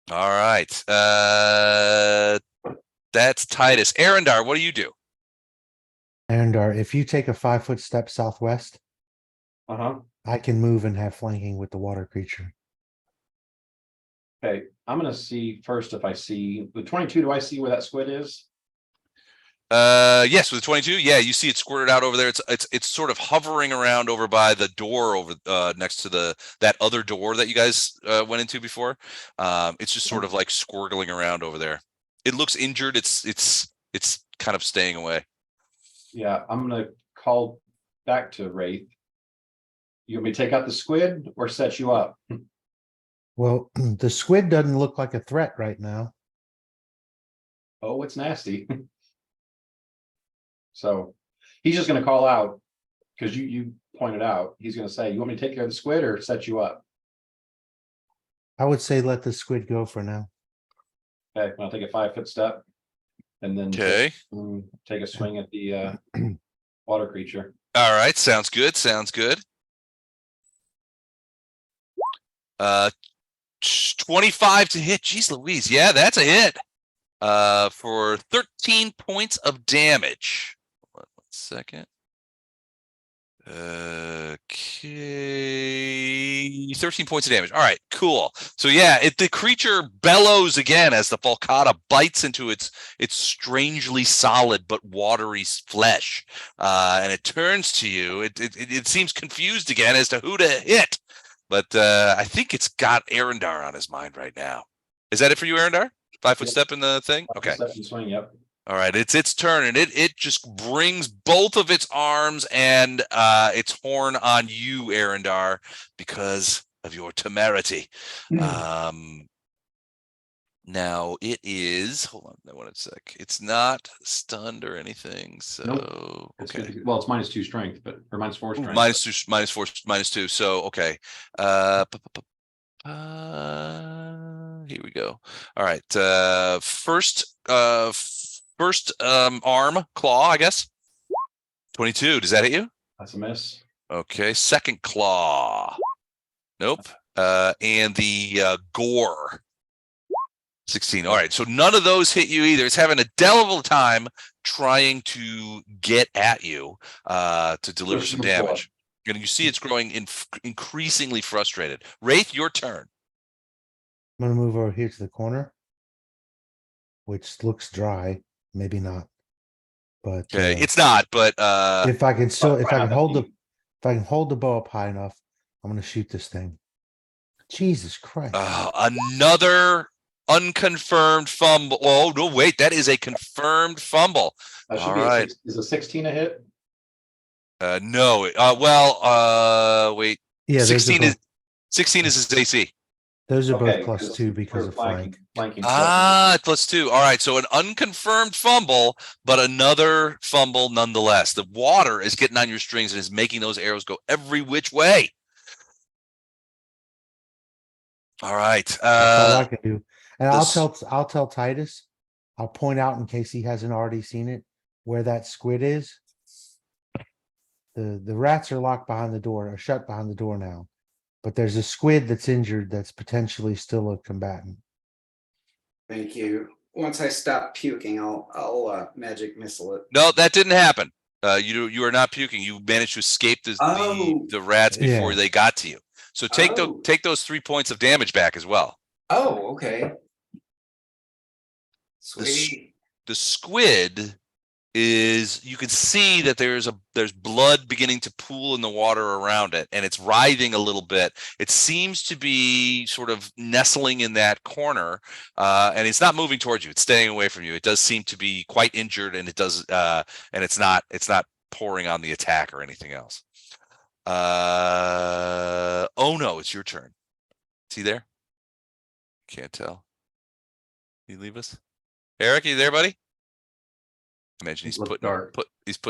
All right. That's Titus. Arendar, what do you do? And if you take a 5-foot step southwest, Uh-huh. I can move and have flanking with the water creature. Okay, I'm gonna see first if I see the 22. Do I see where that squid is? Yes, with the 22. Yeah, you see it squirted out over there. It's sort of hovering around over by the door over next to that other door that you guys went into before. It's just sort of like squirgling around over there. It looks injured. It's kind of staying away. Yeah, I'm gonna call back to Wraith. You want me to take out the squid or set you up? Well, the squid doesn't look like a threat right now. Oh, it's nasty. So he's just gonna call out because you pointed out, he's gonna say, you want me to take care of the squid or set you up? I would say let the squid go for now. Okay, I'll take a 5-foot step and then Okay. take a swing at the water creature. All right. Sounds good. Sounds good. 25 to hit. Jeez Louise. Yeah, that's a hit. For 13 points of damage. One second. Okay. 13 points of damage. All right, cool. So yeah, the creature bellows again as the Volcata bites into its strangely solid but watery flesh. And it turns to you. It seems confused again as to who to hit. But I think it's got Arendar on his mind right now. Is that it for you, Arendar? 5-foot Yep. step in the thing? Okay. Step and swing, yep. All right, it's its turn, and it just brings both of its arms and its horn on you, Arendar, because of your temerity. Now it is. Hold on, one sec. It's not stunned or anything. So Nope. okay. Well, it's -2 strength, but or -4 strength. -4, -2. So okay. Here we go. All right. First arm claw, I guess. 22. Does that hit you? That's a miss. Okay. Second claw. Nope. And the gore. 16. All right. So none of those hit you either. It's having a devil time trying to get at you to deliver some damage. And you see it's growing increasingly frustrated. Wraith, your turn. I'm gonna move over here to the corner, which looks dry, maybe not. But Okay, it's not, but if I can still, if I can hold the, Deep. if I can hold the bow up high enough, I'm gonna shoot this thing. Jesus Christ! another unconfirmed fumble. Oh no, wait, that is a confirmed fumble. That should All be right. is a 16 a hit? No. Wait. Yeah, 16 is his AC. those are Okay, both +2 because of flank. Flanking. +2. All right, so an unconfirmed fumble, but another fumble nonetheless. The water is getting on your strings and is making those arrows go every which way. All right. That's all I can do. And I'll tell Titus, I'll point out in case he hasn't already seen it, where that squid is. The rats are locked behind the door, are shut behind the door now. But there's a squid that's injured that's potentially still a combatant. Thank you. Once I stop puking, I'll magic missile it. No, that didn't happen. You are not puking. You managed to escape the rats before they got to you. So take those 3 points of damage back as well. Oh, okay. Sweet. The squid is you can see that there's blood beginning to pool in the water around it, and it's writhing a little bit. It seems to be sort of nestling in that corner, and it's not moving towards you. It's staying away from you. It does seem to be quite injured, and it's not pouring on the attack or anything else. Oh no, it's your turn. Is he there? Can't tell. You leave us, Eric? Are you there, buddy? I imagine he's putting the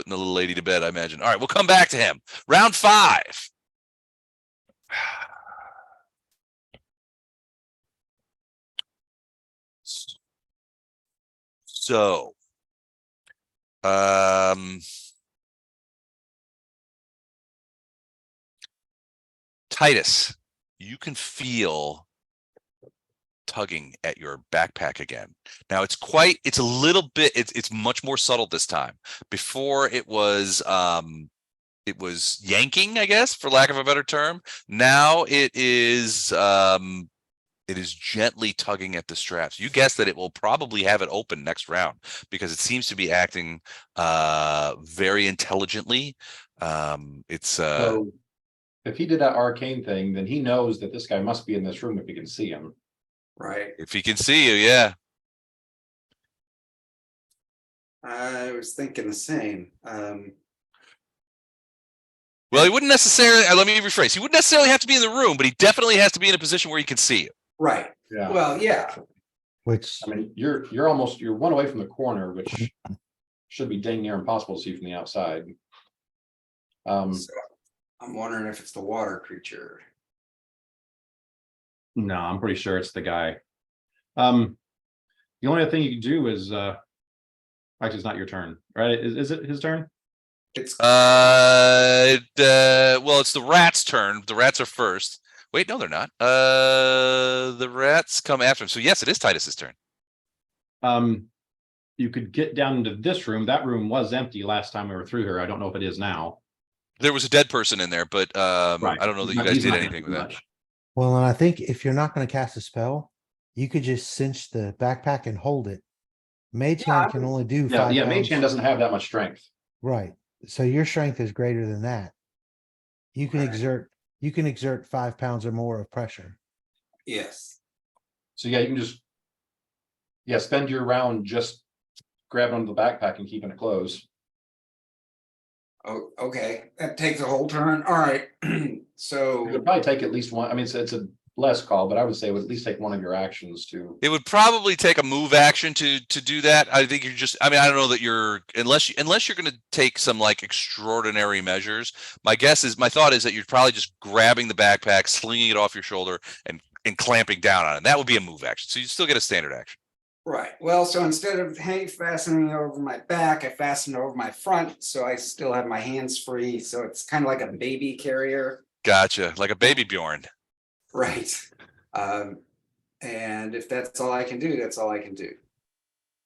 little lady to bed, I imagine. All right, we'll come back to him. Round 5. So, Titus, you can feel tugging at your backpack again. Now it's a little bit, it's much more subtle this time. Before it was yanking, I guess, for lack of a better term. Now it is gently tugging at the straps. You guess that it will probably have it open next round because it seems to be acting very intelligently. So if he did that arcane thing, then he knows that this guy must be in this room if he can see him. Right. If he can see you, yeah. I was thinking the same. Well, he wouldn't necessarily, let me rephrase. He wouldn't necessarily have to be in the room, but he definitely has to be in a position where he can see you. Right. Yeah. Well, yeah. Which, I mean, you're one away from the corner, which should be dang near impossible to see from the outside. So I'm wondering if it's the water creature. No, I'm pretty sure it's the guy. The only other thing you can do is actually it's not your turn, right? Is it his turn? It's Well, it's the rat's turn. The rats are first. Wait, no, they're not. The rats come after him. So yes, it is Titus's turn. You could get down into this room. That room was empty last time we were through here. I don't know if it is now. There was a dead person in there, but Right. I don't know that you He's guys did not anything with gonna that. do much. well, and I think if you're not gonna cast a spell, you could just cinch the backpack and hold it. Mage hand can only do Yeah, 5 yeah. Mage hand pounds. doesn't have that much strength. Right, so your strength is greater than that. You can Right. exert 5 pounds or more of pressure. yes. So yeah, you can just spend your round just grabbing onto the backpack and keeping it closed. Oh, okay. That takes a whole turn. All right. It So would probably take at least one. I mean, it's a less call, but I would say it would at least take one of your actions to. It would probably take a move action to do that. I think I mean, I don't know that unless you're going to take some like extraordinary measures. My thought is that you're probably just grabbing the backpack, slinging it off your shoulder, and clamping down on it. That would be a move action. So you still get a standard action. right. Well, so instead of fastening over my back, I fasten it over my front, so I still have my hands free. So it's kind of like a baby carrier. Gotcha, like a baby Bjorn. Right. And if that's all I can do, that's all I can do.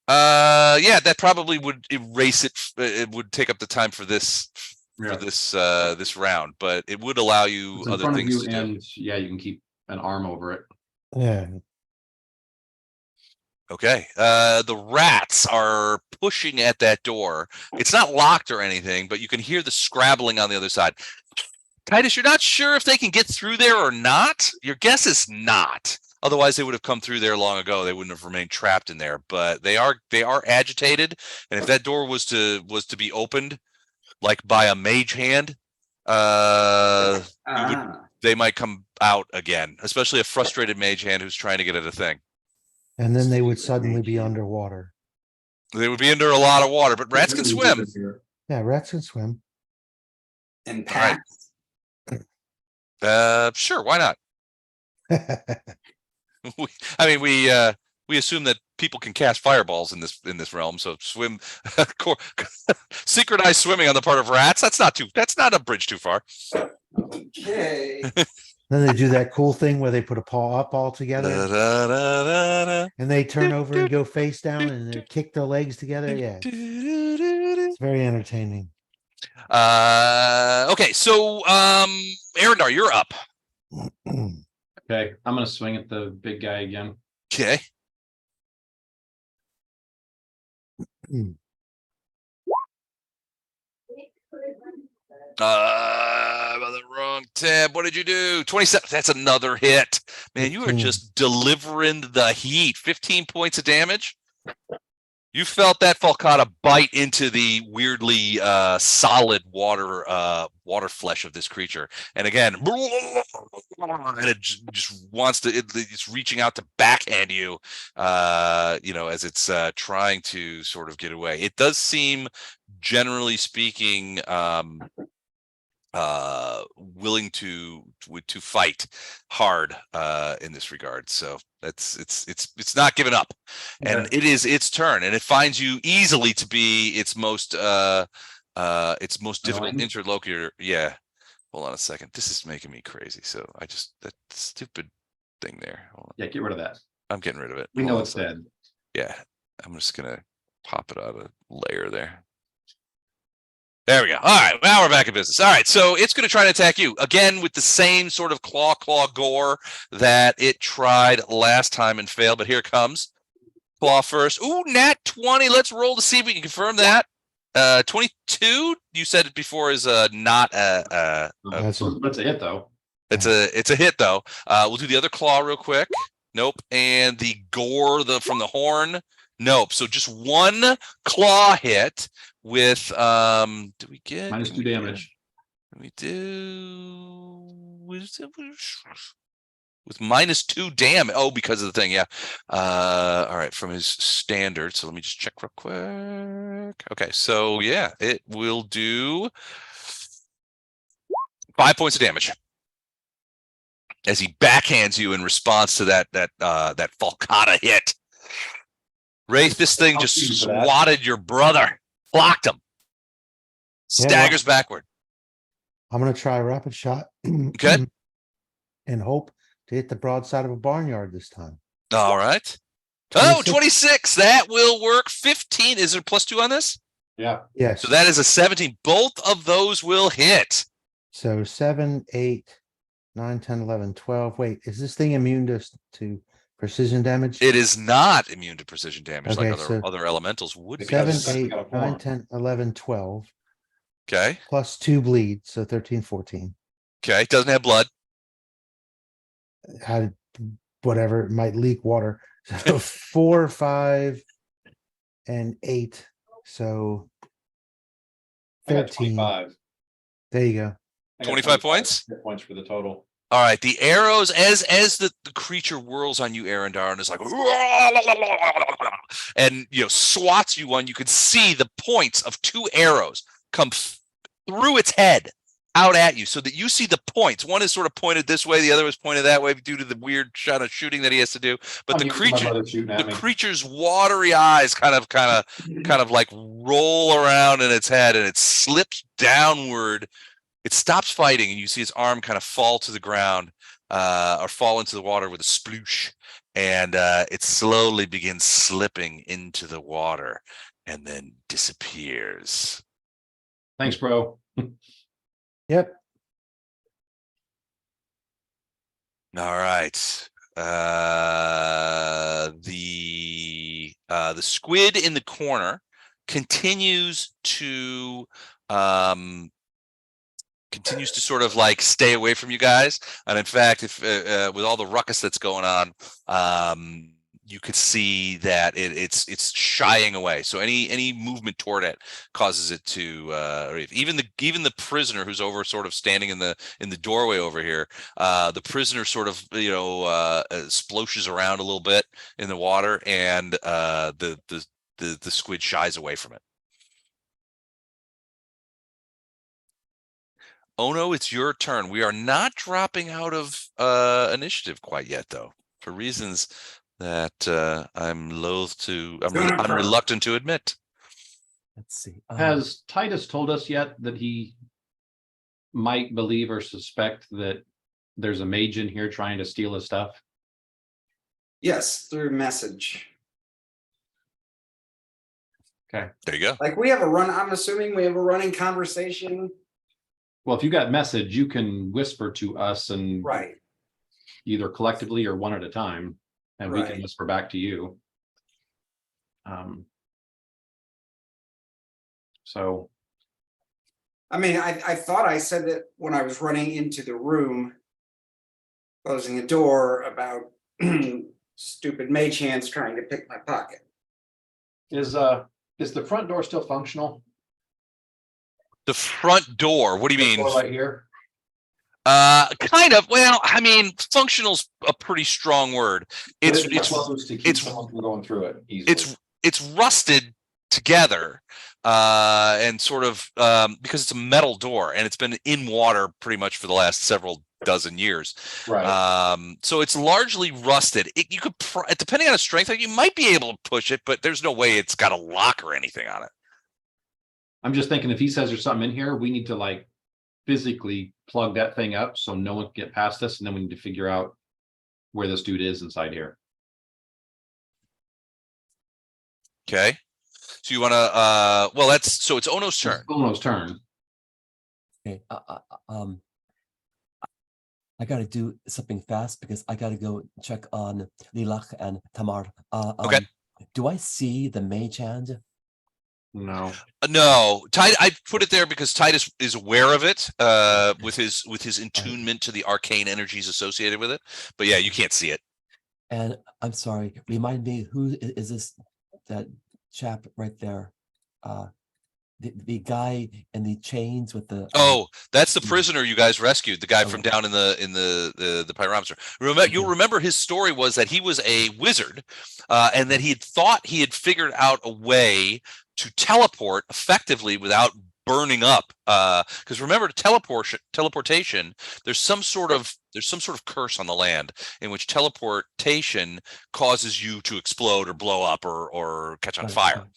Yeah, that probably would erase it. It would take up the time for this this round, but it would allow you It's in other front of things you, to do. and yeah, you can keep an arm over it. Yeah, Okay. The rats are pushing at that door. It's not locked or anything, but you can hear the scrabbling on the other side. Titus, you're not sure if they can get through there or not. Your guess is not. Otherwise, they would have come through there long ago. They wouldn't have remained trapped in there. But they are agitated, and if that door was to be opened, like by a mage hand, they might come out again. Especially a frustrated mage hand who's trying to get at a thing. and then they would suddenly be underwater. They would be under a lot of water, but rats can swim. Yeah, rats can swim. And All right. Sure, why not? We assume that people can cast fireballs in this realm, so swim synchronized swimming on the part of rats, that's not a bridge too far. Okay. Then they do that cool thing where they put a paw up all together and they turn over and go face down and they kick their legs together. Yeah, it's very entertaining. Okay, so Arendar, you're up. Okay, I'm gonna swing at the big guy again. Okay. I'm on the wrong tab. What did you do? 27. That's another hit. Man, you are 15. just delivering the heat. 15 points of damage. You felt that falcata bite into the weirdly solid water flesh of this creature, and again, and it just wants to. It's reaching out to backhand you, as it's trying to sort of get away. It does seem, generally speaking, willing to fight hard in this regard. So it's not giving up, and Okay. it is its turn, and it finds you easily to be its most difficult Annoying. interlocutor. Yeah, hold on a second. This is making me crazy. So that stupid thing there. Hold on. Yeah, get rid of that. I'm getting rid of it. We Hold know on a it's second. dead. Yeah, I'm just gonna pop it out of layer there. There we go. All right, now we're back in business. All right, so it's going to try to attack you again with the same sort of claw gore that it tried last time and failed. But here it comes. Claw first. Ooh, nat 20. Let's roll to see if we can confirm that. 22. You said it before is not That's a- That's a hit though. it's a hit though. We'll do the other claw real quick. Nope. And the gore from the horn. Nope. So just one claw hit with do we get -2 damage. we do with -2 damage. Oh, because of the thing, yeah. All right, from his standard. So let me just check real quick. Okay, so yeah, it will do 5 points of damage as he backhands you in response to that falcata hit. Wraith, this thing I'll just see you for that. swatted your brother, blocked him, staggers backward. I'm gonna try a rapid shot. Okay. And hope to hit the broadside of a barnyard this time. All right. Oh, 26. 26. That will work. 15. Is there +2 on this? Yeah. Yes. So that is a 17. Both of those will hit. So 7, 8, 9, 10, 11, 12. Wait, is this thing immune to precision damage? It is not immune to precision damage Okay, like so other elementals would be. 7, Because- 8, got a 9, form. 10, 11, 12. Okay. Plus 2 bleed, so 13, 14. Okay. Doesn't have blood. Had whatever, it might leak water. So 4, 5, and 8. So I got 13. 25. There you go. I got 25 points? hit points for the total. All right. The arrows, as the creature whirls on you, Arendar, and is like, and swats you one. You can see the points of 2 arrows come through its head out at you, so that you see the points. One is sort of pointed this way, the other is pointed that way due to the weird shot of shooting that he has to do. But I'm the used to my creature, brother shooting at the me. creature's watery eyes kind of like roll around in its head, and it slips downward. It stops fighting, and you see its arm kind of fall to the ground, or fall into the water with a sploosh, and it slowly begins slipping into the water and then disappears. Thanks, bro. Yep. All right. The squid in the corner continues to sort of like stay away from you guys. And in fact, if with all the ruckus that's going on, you could see that it's shying away. So any movement toward it causes it to, or even the prisoner who's over sort of standing in the doorway over here, the prisoner sort of splooshes around a little bit in the water, and the squid shies away from it. Oh no, it's your turn. We are not dropping out of initiative quite yet, though, for reasons that I'm reluctant to admit. Let's see. Has Titus told us yet that he might believe or suspect that there's a mage in here trying to steal his stuff? Yes, through message. There you go. Like I'm assuming we have a running conversation. Well, if you got message, you can whisper to us and Right. either collectively or one at a time, and we can Right. whisper back to you. So I mean, I thought I said that when I was running into the room, closing the door about stupid mage hands trying to pick my pocket. Is the front door still functional? The front door, what do you This mean? door right here? Kind of. Well, I mean, functional's a pretty strong word. It's closed to keep it's- someone from going through it easily. it's rusted together, and sort of because it's a metal door and it's been in water pretty much for the last several dozen years. Right. So it's largely rusted. You could, depending on the strength, you might be able to push it, but there's no way it's got a lock or anything on it. I'm just thinking if he says there's something in here, we need to like physically plug that thing up so no one can get past us, and then we need to figure out where this dude is inside here. Okay. So you want to, well, so it's Ono's turn. It's Ono's turn. Okay, I gotta do something fast because I gotta go check on Lilach and Tamar. Okay. Do I see the mage hand? No. No, I put it there because Titus is aware of it, with his attunement to the arcane energies associated with it. But yeah, you can't see it. And I'm sorry, remind me, who is this, that chap right there? The guy in the chains with the Oh, that's the prisoner you guys rescued, the guy from down in the pyromancer. You'll remember his story was that he was a wizard, and that he had thought he had figured out a way to teleport effectively without burning up. Because remember, teleportation, there's some sort of curse on the land in which teleportation causes you to explode or blow up or catch on fire.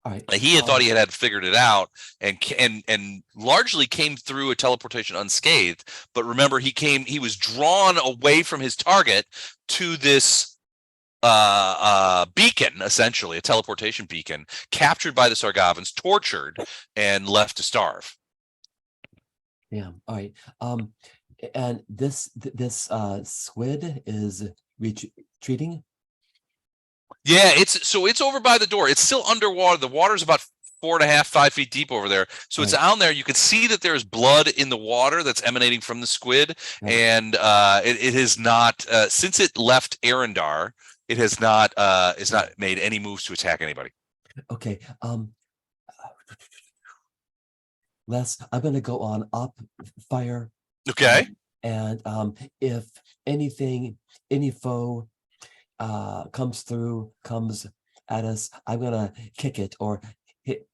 All right. He had thought he had figured it out and largely came through a teleportation unscathed. But remember, he was drawn away from his target to this beacon, essentially a teleportation beacon, captured by the Sargavans, tortured, and left to starve. Yeah. All right. And this squid is retreating. Yeah, it's over by the door. It's still underwater. The water's about 4.5, 5 feet deep over there. So it's down there. You can see that there's blood in the water that's emanating from the squid. Right. And it has not, since it left Arendar, it has not made any moves to attack anybody. Okay. Les, I'm gonna go on up fire. Okay. And if anything, any foe comes at us, I'm gonna kick it or hit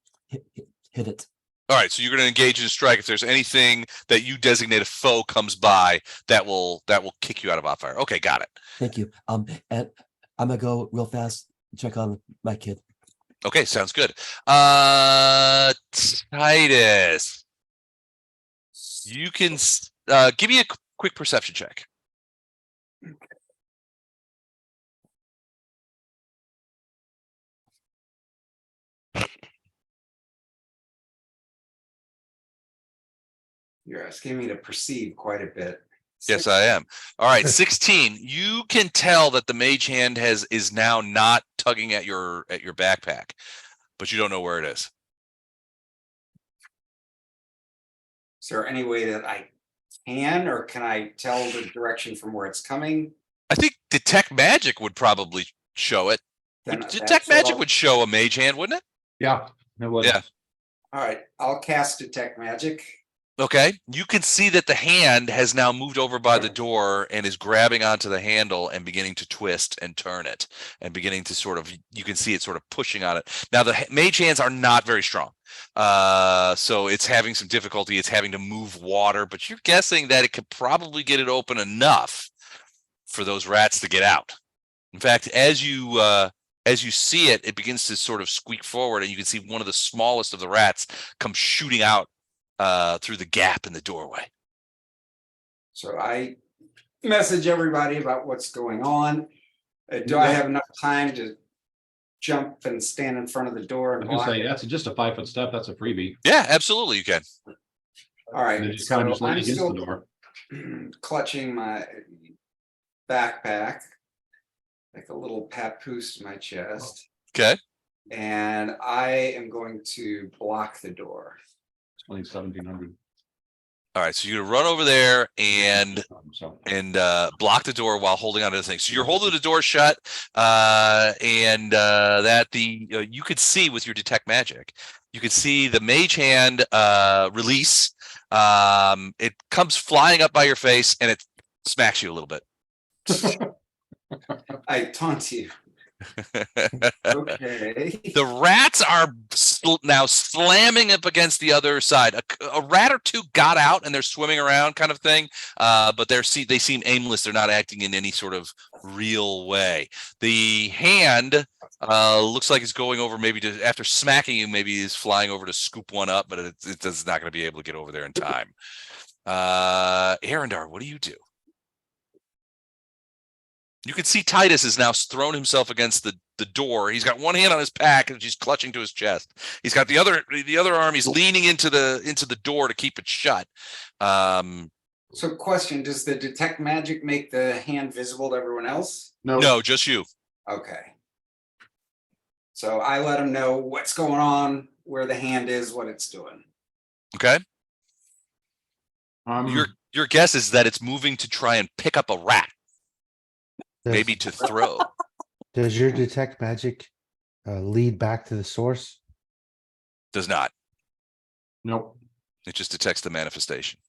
it. All right, so you're going to engage in a strike. If there's anything that you designate a foe comes by, that will kick you out of fire. Okay, got it. Thank you. And I'm gonna go real fast, check on my kid. Okay, sounds good. Titus, you can give me a quick perception check. You're asking me to perceive quite a bit. Yes, I am. All right, 16. You can tell that the mage hand is now not tugging at your backpack, but you don't know where it is. Is there any way that I can, or can I tell the direction from where it's coming? I think detect magic would probably show it. Detect magic would show a mage hand, wouldn't it? Yeah, it would. Yeah. All right, I'll cast detect magic. Okay, you can see that the hand has now moved over by the door and is grabbing onto the handle and beginning to twist and turn it and beginning to sort of, you can see it sort of pushing on it. Now the mage hands are not very strong. So it's having some difficulty. It's having to move water, but you're guessing that it could probably get it open enough for those rats to get out. In fact, as you see it, it begins to sort of squeak forward and you can see one of the smallest of the rats come shooting out through the gap in the doorway. So I message everybody about what's going on. Do I have enough time to jump and stand in front of the door and block? That's just a 5-foot step. That's a freebie. Yeah, absolutely, you can. All right, Just kind of just lean against the door. Clutching my backpack like a little papoose to my chest. Okay. And I am going to block the door. I think 1700. All right, so you're gonna run over there and So block the door while holding onto the thing. So you're holding the door shut, and that you could see with your detect magic, you could see the mage hand release. It comes flying up by your face and it smacks you a little bit. I taunt you. Okay. The rats are now slamming up against the other side. A rat or two got out and they're swimming around, kind of thing. But they seem aimless. They're not acting in any sort of real way. The hand looks like it's going over, maybe after smacking you, maybe is flying over to scoop one up, but it's not going to be able to get over there in time. Arendar, what do you do? You can see Titus has now thrown himself against the door. He's got one hand on his pack and he's clutching to his chest. He's got the other arm. He's leaning into the door to keep it shut. So question, does the detect magic make the hand visible to everyone else? No, just you. Okay. So I let them know what's going on, where the hand is, what it's doing. Okay. Your guess is that it's moving to try and pick up a rat. Maybe to throw. Does your detect magic lead back to the source? Does not. Nope. It just detects the manifestation.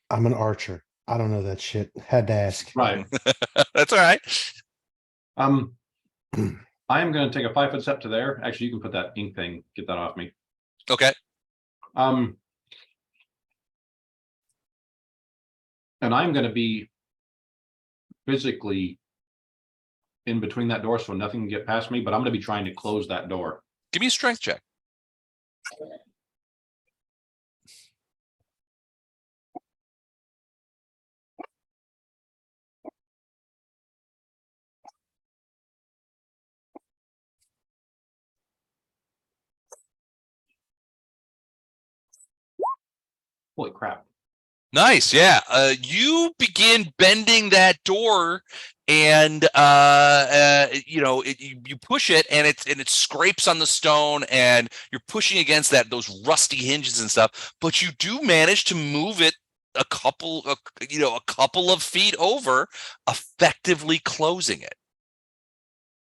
I'm an archer. I don't know that shit. Had to ask. Right. That's all right. I am going to take a 5-foot step to there. Actually, you can put that ink thing. Get that off me. Okay. And I'm going to be physically in between that door so nothing can get past me, but I'm going to be trying to close that door. Give me a strength check. Holy crap. Nice, yeah. You begin bending that door, and you push it, and it scrapes on the stone, and you're pushing against those rusty hinges and stuff. But you do manage to move it a couple of feet over, effectively closing it.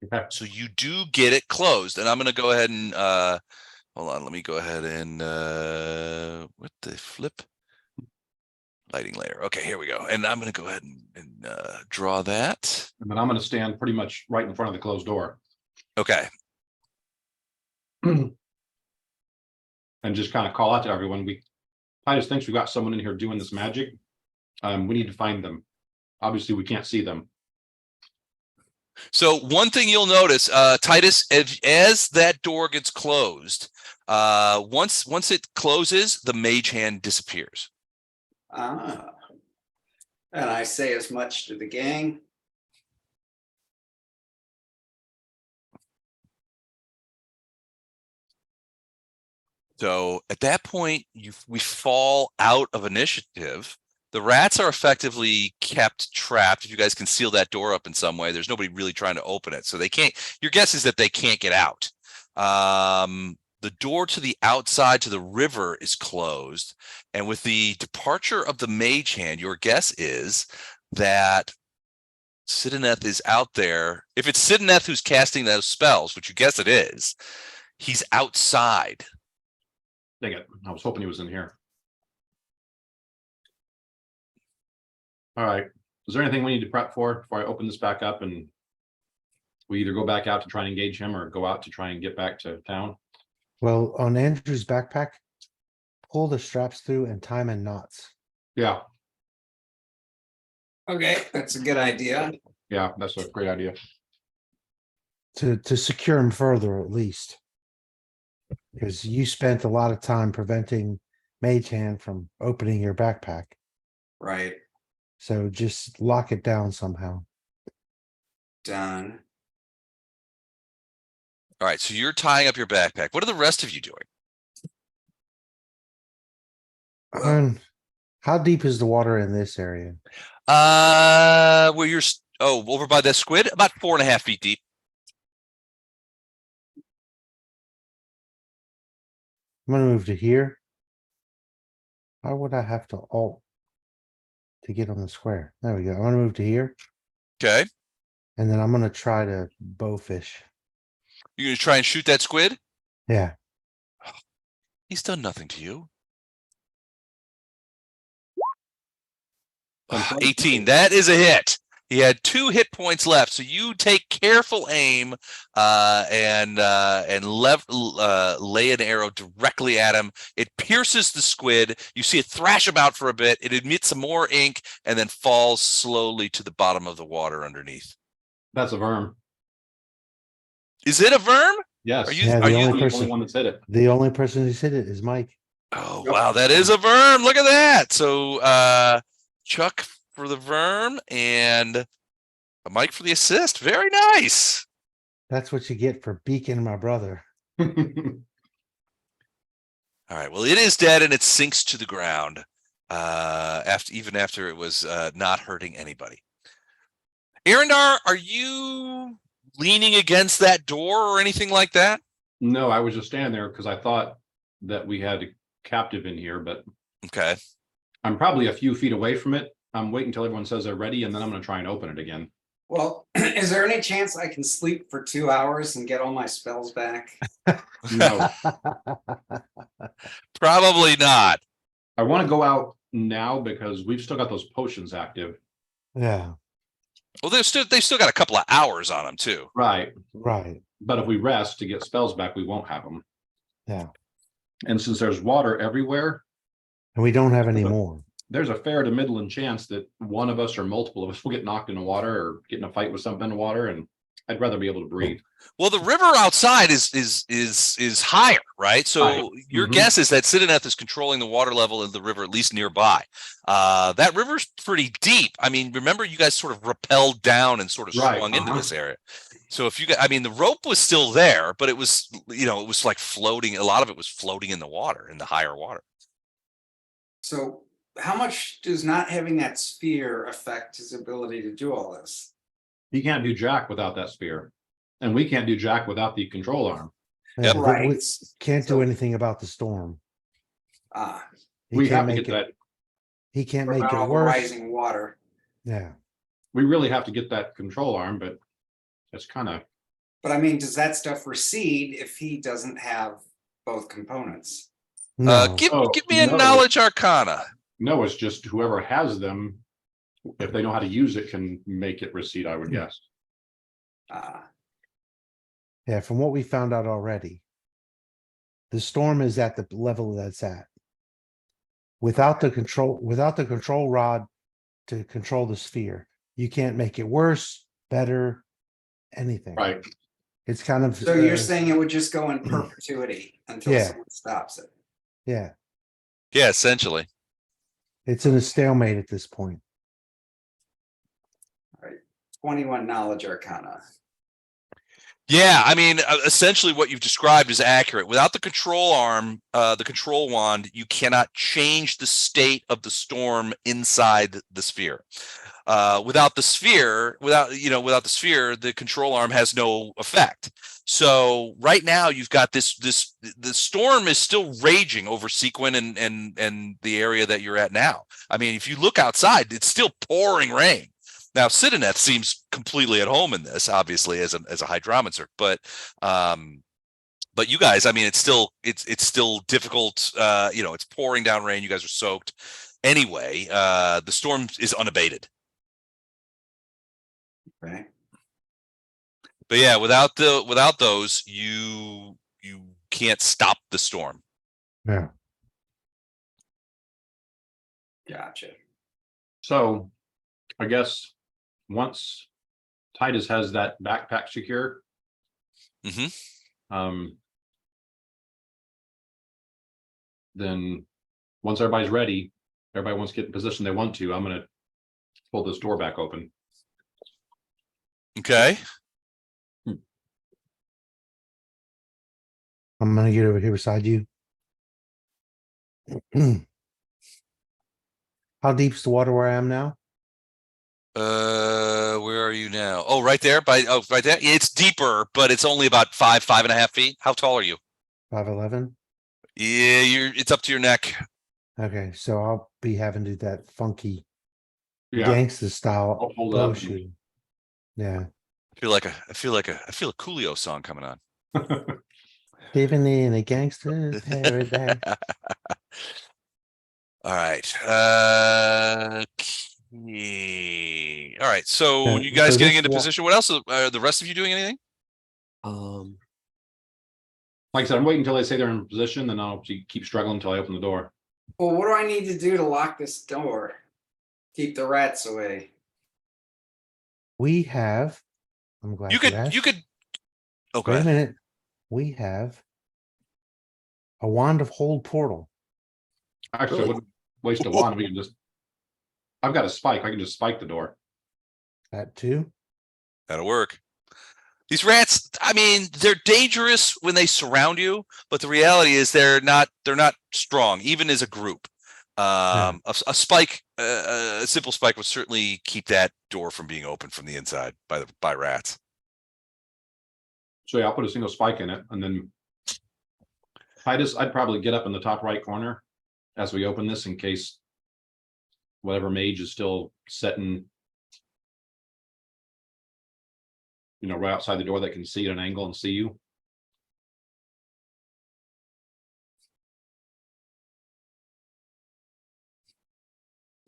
Okay. So you do get it closed, and I'm going to go ahead and hold on. Let me go ahead and what the flip. Lighting layer. Okay, here we go. And I'm going to go ahead and draw that. And then I'm going to stand pretty much right in front of the closed door. Okay. And just kind of call out to everyone. Titus thinks we've got someone in here doing this magic. We need to find them. Obviously, we can't see them. So one thing you'll notice, Titus, as that door gets closed, once it closes, the mage hand disappears. And I say as much to the gang. So at that point, we fall out of initiative. The rats are effectively kept trapped. If you guys can seal that door up in some way, there's nobody really trying to open it. So they can't, your guess is that they can't get out. The door to the outside to the river is closed. And with the departure of the mage hand, your guess is that Sidoneth is out there. If it's Sidoneth who's casting those spells, which you guess it is, he's outside. Dang it. I was hoping he was in here. All right. Is there anything we need to prep for before I open this back up and we either go back out to try and engage him or go out to try and get back to town? Well, on Andrew's backpack, pull the straps through and tie them in knots. Yeah. Okay, that's a good idea. Yeah, that's a great idea. To secure him further, at least. Because you spent a lot of time preventing Mage Hand from opening your backpack. Right, So just lock it down somehow. done. All right, so you're tying up your backpack. What are the rest of you doing? How deep is the water in this area? Where you're over by the squid, about 4.5 feet deep. I'm gonna move to here. Why would I have to alt to get on the square? There we go. I'm gonna move to here, Okay. and then I'm gonna try to bowfish. You're gonna try and shoot that squid? Yeah, He's done nothing to you. Unfortunately- 18. That is a hit. He had 2 hit points left, so you take careful aim and lay an arrow directly at him. It pierces the squid. You see it thrash about for a bit. It emits some more ink and then falls slowly to the bottom of the water underneath. That's a worm. Is it a worm? Yes. Are you? Yeah, are the you? only person- one that's hit it. the only person who's hit it is Mike. Oh Yep. wow, that is a worm. Look at that. So Chuck for the worm and a Mike for the assist. Very nice. That's what you get for beaking my brother. All right. Well, it is dead and it sinks to the ground. After it was not hurting anybody. Arendar, are you leaning against that door or anything like that? No, I was just standing there because I thought that we had a captive in here, but Okay. I'm probably a few feet away from it. I'm waiting until everyone says they're ready, and then I'm gonna try and open it again. Well, is there any chance I can sleep for 2 hours and get all my spells back? No, Probably not. I want to go out now because we've still got those potions active. Yeah, Well, they've still got a couple of hours on them too. Right, right. but if we rest to get spells back, we won't have them. Yeah. And since there's water everywhere, And we don't have any more. there's a fair to middling chance that one of us or multiple of us will get knocked in the water or get in a fight with something in the water, and I'd rather be able to breathe. Well, the river outside is higher, right? So Right. your Mhm. guess is that Sidoneth is controlling the water level of the river, at least nearby. That river's pretty deep. I mean, remember you guys sort of rappelled down and sort of Right, swung into uh-huh. this area. So if you got, I mean, the rope was still there, but it was, it was like floating. A lot of it was floating in the water, in the higher water. So how much does not having that sphere affect his ability to do all this? He can't do jack without that spear, and we can't do jack without the control arm. Yeah, but we Right. can't do So- anything about the storm. Ah, He We can't have to make get it, that. he can't what make about it all the worse. rising water? Yeah, We really have to get that control arm, but it's kind of, But I mean, does that stuff recede if he doesn't have both components? no, Give Oh, me a no. knowledge arcana. no, it's just whoever has them, if they know how to use it, can make it recede, I would guess. Ah, yeah, from what we found out already. The storm is at the level that's at. Without the control rod to control the sphere, you can't make it worse, better, anything. Right, It's kind of. so you're saying it would just go in perpetuity until Yeah. someone stops it? Yeah, Yeah, essentially. it's in a stalemate at this point. 21 knowledge arcana. Yeah, I mean, essentially what you've described is accurate. Without the control arm, the control wand, you cannot change the state of the storm inside the sphere. Without the sphere, the control arm has no effect. So right now you've got the storm is still raging over Sequin and the area that you're at now. I mean, if you look outside, it's still pouring rain. Now, Sidoneth seems completely at home in this, obviously, as a hydromancer, but you guys, I mean, it's still difficult. It's pouring down rain. You guys are soaked. Anyway, the storm is unabated. Okay. But yeah, without those, you can't stop the storm. Yeah, Gotcha. so I guess once Titus has that backpack secure. Mhm. Then once everybody's ready, everybody wants to get in position they want to, I'm gonna pull this door back open. Okay. I'm gonna get over here beside you. How deep's the water where I am now? Where are you now? Oh, right there. Right there. It's deeper, but it's only about 5.5 feet. How tall are you? 5'11"? Yeah, it's up to your neck. Okay, so I'll be having to do that funky Yeah, gangster style I'll hold it bow up. shooting. Yeah. I feel a Coolio song coming on. Living in a gangster's paradise. All right. All right. So Yeah, you guys so getting this into wall- position? What else? Are the rest of you doing anything? Like I said, I'm waiting until they say they're in position, then I'll keep struggling until I open the door. Well, what do I need to do to lock this door? Keep the rats away. We have, I'm glad You you could. You asked. could. Oh, go Wait a ahead. minute. We have a wand of hold portal. Actually, I Really? wouldn't waste a wand. We can just. I've got a spike. I can just spike the door. That too. That'll work. These rats, I mean, they're dangerous when they surround you, but the reality is they're not strong, even as a group. A spike, a simple spike would certainly keep that door from being open from the inside by rats. So yeah, I'll put a single spike in it, and then I'd probably get up in the top right corner as we open this in case whatever mage is still setting, right outside the door that can see at an angle and see you.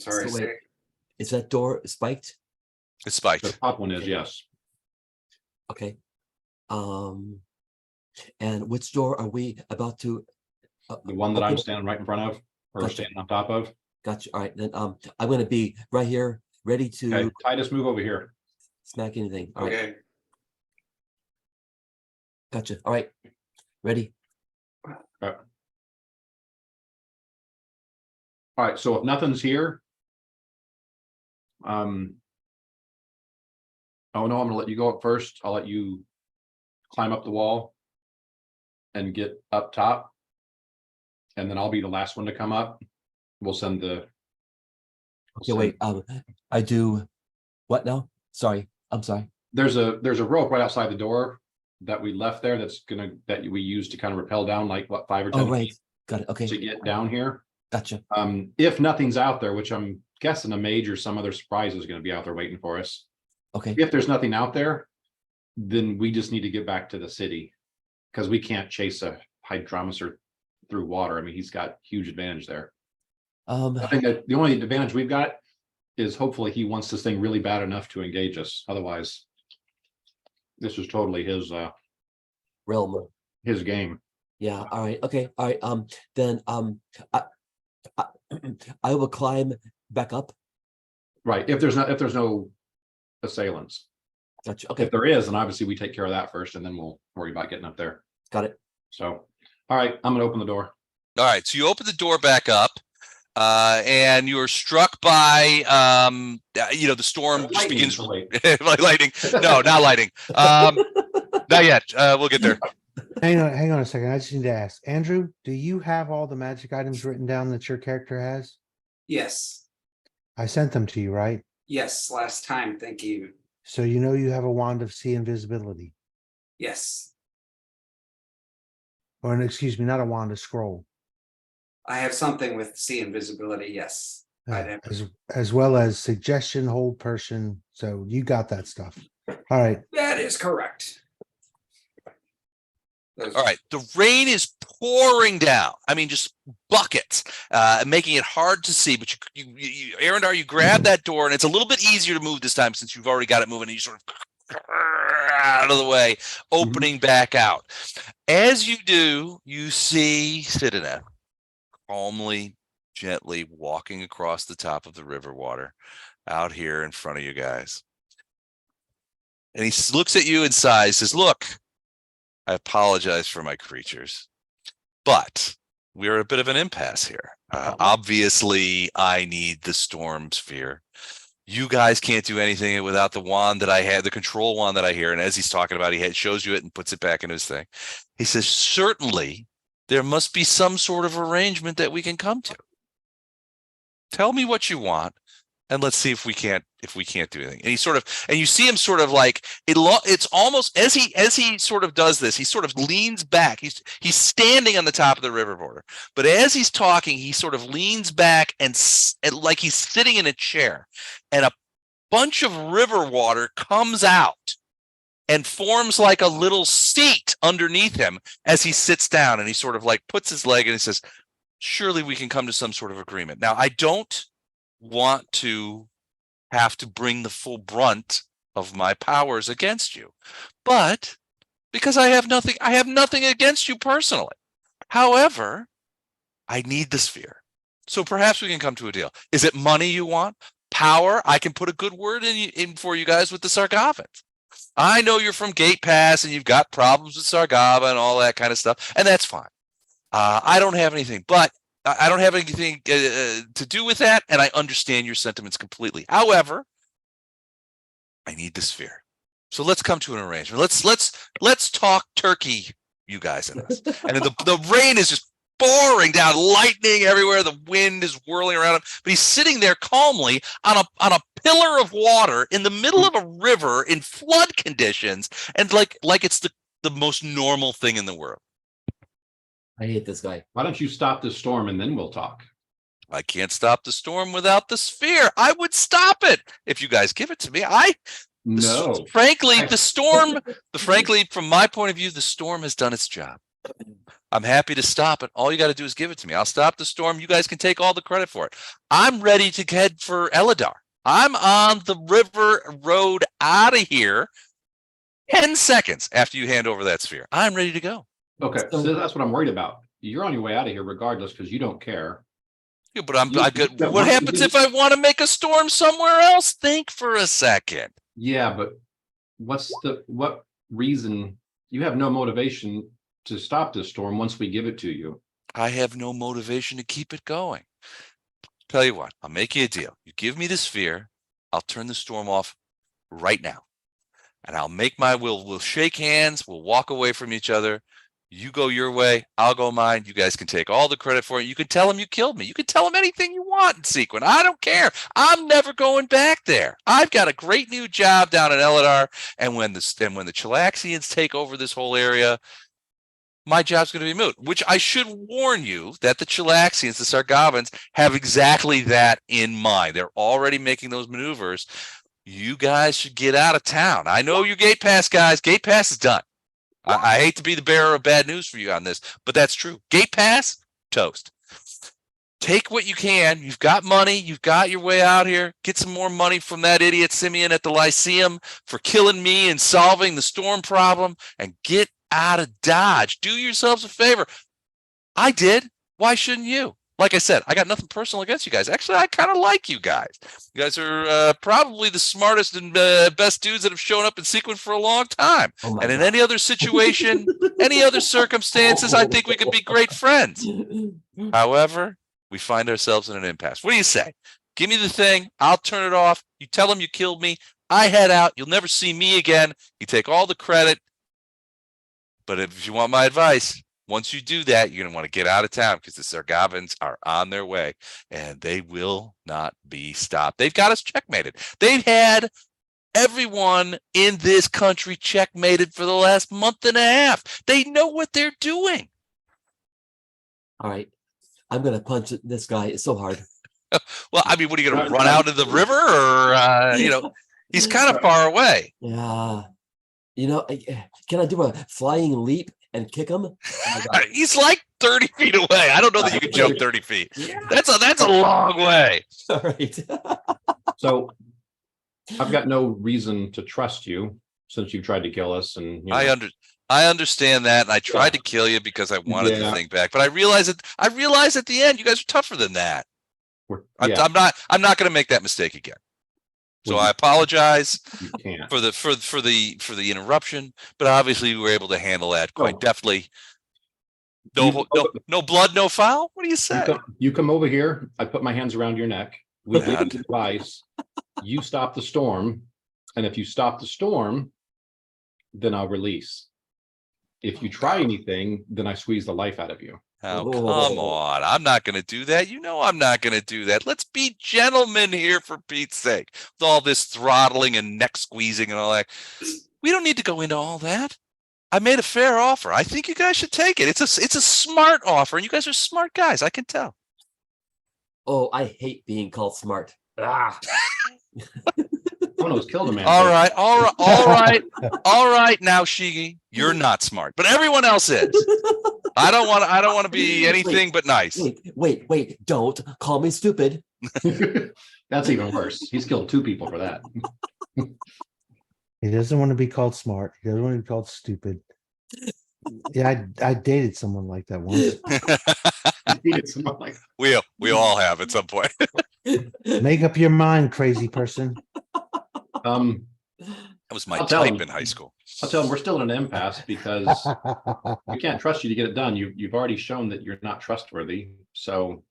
Sorry, So wait. say- Is that door spiked? It's The spiked. top one is, Okay. yes. Okay. And which door are we about to? The one that I'm open? standing right in front of, or Gotcha. standing on top of. Gotcha. All right, then I'm gonna be right here, ready to Okay, Titus, move over here. smack anything. All right, Okay, gotcha. All right, ready. All right, so if nothing's here. Oh no, I'm gonna let you go up first. I'll let you climb up the wall and get up top. And then I'll be the last one to come up. We'll send the. Okay, wait. I do what now? Sorry, I'm sorry. There's a rope right outside the door that we left there that we use to kind of rappel down like what 5 or 10 Oh, right. feet Got it. Okay, to get down here. gotcha. If nothing's out there, which I'm guessing a mage or some other surprise is gonna be out there waiting for us. Okay, If there's nothing out there, then we just need to get back to the city. Because we can't chase a Hydromancer through water. I mean, he's got huge advantage there. I think that the only advantage we've got is hopefully he wants this thing really bad enough to engage us. Otherwise, this is totally his realm. game. Yeah. All right. Okay. All right. Then I will climb back up. Right. If there's no assailants. Gotcha. Okay, If there is, then obviously we take care of that first and then we'll worry about getting up there. got it. So, all right, I'm gonna open the door. All right. So you open the door back up, and you are struck by, the storm just Lightning, begins. so wait. Like lightning. No, not lightning. Not yet. We'll get there. Hang on a second. I just need to ask. Andrew, do you have all the magic items written down that your character has? yes, I sent them to you, right? yes, last time, thank you. So you know you have a wand of see invisibility. Yes, Or excuse me, not a wand, a scroll. I have something with see invisibility, yes. I do. As well as suggestion, hold person. So you got that stuff. All right. That is correct. All right. The rain is pouring down. I mean, just buckets, making it hard to see. But you Arendar, you grab that door, and it's a little bit easier to move this time since you've already got it moving. And you sort of out of the way, opening back out. As you do, you see Sidoneth calmly, gently walking across the top of the river water out here in front of you guys. And he looks at you and sighs, says, "Look, I apologize for my creatures, but we're at a bit of an impasse here. Obviously, I need the storm sphere. You guys can't do anything without the wand that I had, the control wand that I hear." And as he's talking about, shows you it and puts it back in his thing. He says, "Certainly, there must be some sort of arrangement that we can come to. Tell me what you want, and let's see if we can't do anything. And you see him sort of like it's almost as he sort of does this, he sort of leans back. He's standing on the top of the river border, but as he's talking, he sort of leans back and like he's sitting in a chair, and a bunch of river water comes out and forms like a little seat underneath him as he sits down, and he sort of like puts his leg and he says, surely we can come to some sort of agreement. Now, I don't want to have to bring the full brunt of my powers against you, but because I have nothing against you personally. However, I need the sphere. So perhaps we can come to a deal. Is it money you want? Power? I can put a good word in for you guys with the Sargovans. I know you're from Gate Pass and you've got problems with Sargava and all that kind of stuff, and that's fine. I don't have anything, but I don't have anything to do with that, and I understand your sentiments completely. However, I need the sphere, so let's come to an arrangement. Let's talk turkey, you guys, in this. And the rain is just pouring down, lightning everywhere. The wind is whirling around him, but he's sitting there calmly on a pillar of water in the middle of a river in flood conditions, and like it's the most normal thing in the world. I hate this guy. Why don't you stop this storm and then we'll talk? I can't stop the storm without the sphere. I would stop it if you guys give it to me. No. Frankly, from my point of view, the storm has done its job. I'm happy to stop it. All you got to do is give it to me. I'll stop the storm. You guys can take all the credit for it. I'm ready to head for Eladar. I'm on the river road out of here 10 seconds after you hand over that sphere. I'm ready to go. Okay, so that's what I'm worried about. You're on your way out of here regardless because you don't care. Yeah, but what happens if I want to make a storm somewhere else? Think for a second. Yeah, but what reason? You have no motivation to stop this storm once we give it to you. I have no motivation to keep it going. Tell you what, I'll make you a deal. You give me the sphere, I'll turn the storm off right now. And we'll shake hands, we'll walk away from each other. You go your way, I'll go mine. You guys can take all the credit for it. You can tell him you killed me. You can tell him anything you want in Sequin. I don't care. I'm never going back there. I've got a great new job down in Eladar, and when the Chilaxians take over this whole area, my job's going to be moot. Which I should warn you that the Chilaxians, the Sargovans, have exactly that in mind. They're already making those maneuvers. You guys should get out of town. I know you Gate Pass guys. Gate Pass is done. I hate to be the bearer of bad news for you on this, but that's true. Gate Pass, toast. Take what you can. You've got money. You've got your way out here. Get some more money from that idiot Simeon at the Lyceum for killing me and solving the storm problem, and get out of Dodge. Do yourselves a favor. I did. Why shouldn't you? Like I said, I got nothing personal against you guys. Actually, I kind of like you guys. You guys are probably the smartest and best dudes that have shown up in Sequin for a long time. And in any other situation, any other circumstances, I think we could be great friends. However, we find ourselves in an impasse. What do you say? Give me the thing. I'll turn it off. You tell them you killed me. I head out. You'll never see me again. You take all the credit. But if you want my advice, once you do that, you're going to want to get out of town because the Sargovans are on their way and they will not be stopped. They've got us checkmated. They've had everyone in this country checkmated for the last month and a half. They know what they're doing. All right. I'm going to punch this guy. It's so hard. Well, I mean, what are you going to run out of the river or, he's kind of far away. Yeah. Can I do a flying leap and kick him? Oh, he's like 30 feet away. I don't know that you can jump 30 feet. Yeah. That's a long way. All right. So I've got no reason to trust you since you tried to kill us. And I understand that. And I tried to kill you because I wanted the thing back. But I realized at the end, you guys are tougher than that. I'm not going to make that mistake again. So I apologize for the interruption, but obviously we were able to handle that quite deftly. No blood, no foul. What do you say? You come over here. I put my hands around your neck. We give advice. You stop the storm, and if you stop the storm, then I'll release. If you try anything, then I squeeze the life out of you. Now, come on. I'm not going to do that. You know I'm not going to do that. Let's be gentlemen here for Pete's sake. With all this throttling and neck squeezing and all that. We don't need to go into all that. I made a fair offer. I think you guys should take it. It's a smart offer, and you guys are smart guys. I can tell. Oh, I hate being called smart. Ah. Someone was killed a man. All right. Now, Shigi, you're not smart, but everyone else is. I don't want to be anything but nice. Wait, don't call me stupid. That's even worse. He's killed 2 people for that. He doesn't want to be called smart. He doesn't want to be called stupid. Yeah, I dated someone like that once. We all have at some point. Make up your mind, crazy person. That was my type in high school. I'll tell him we're still in an impasse because we can't trust you to get it done. You've already shown that you're not trustworthy. So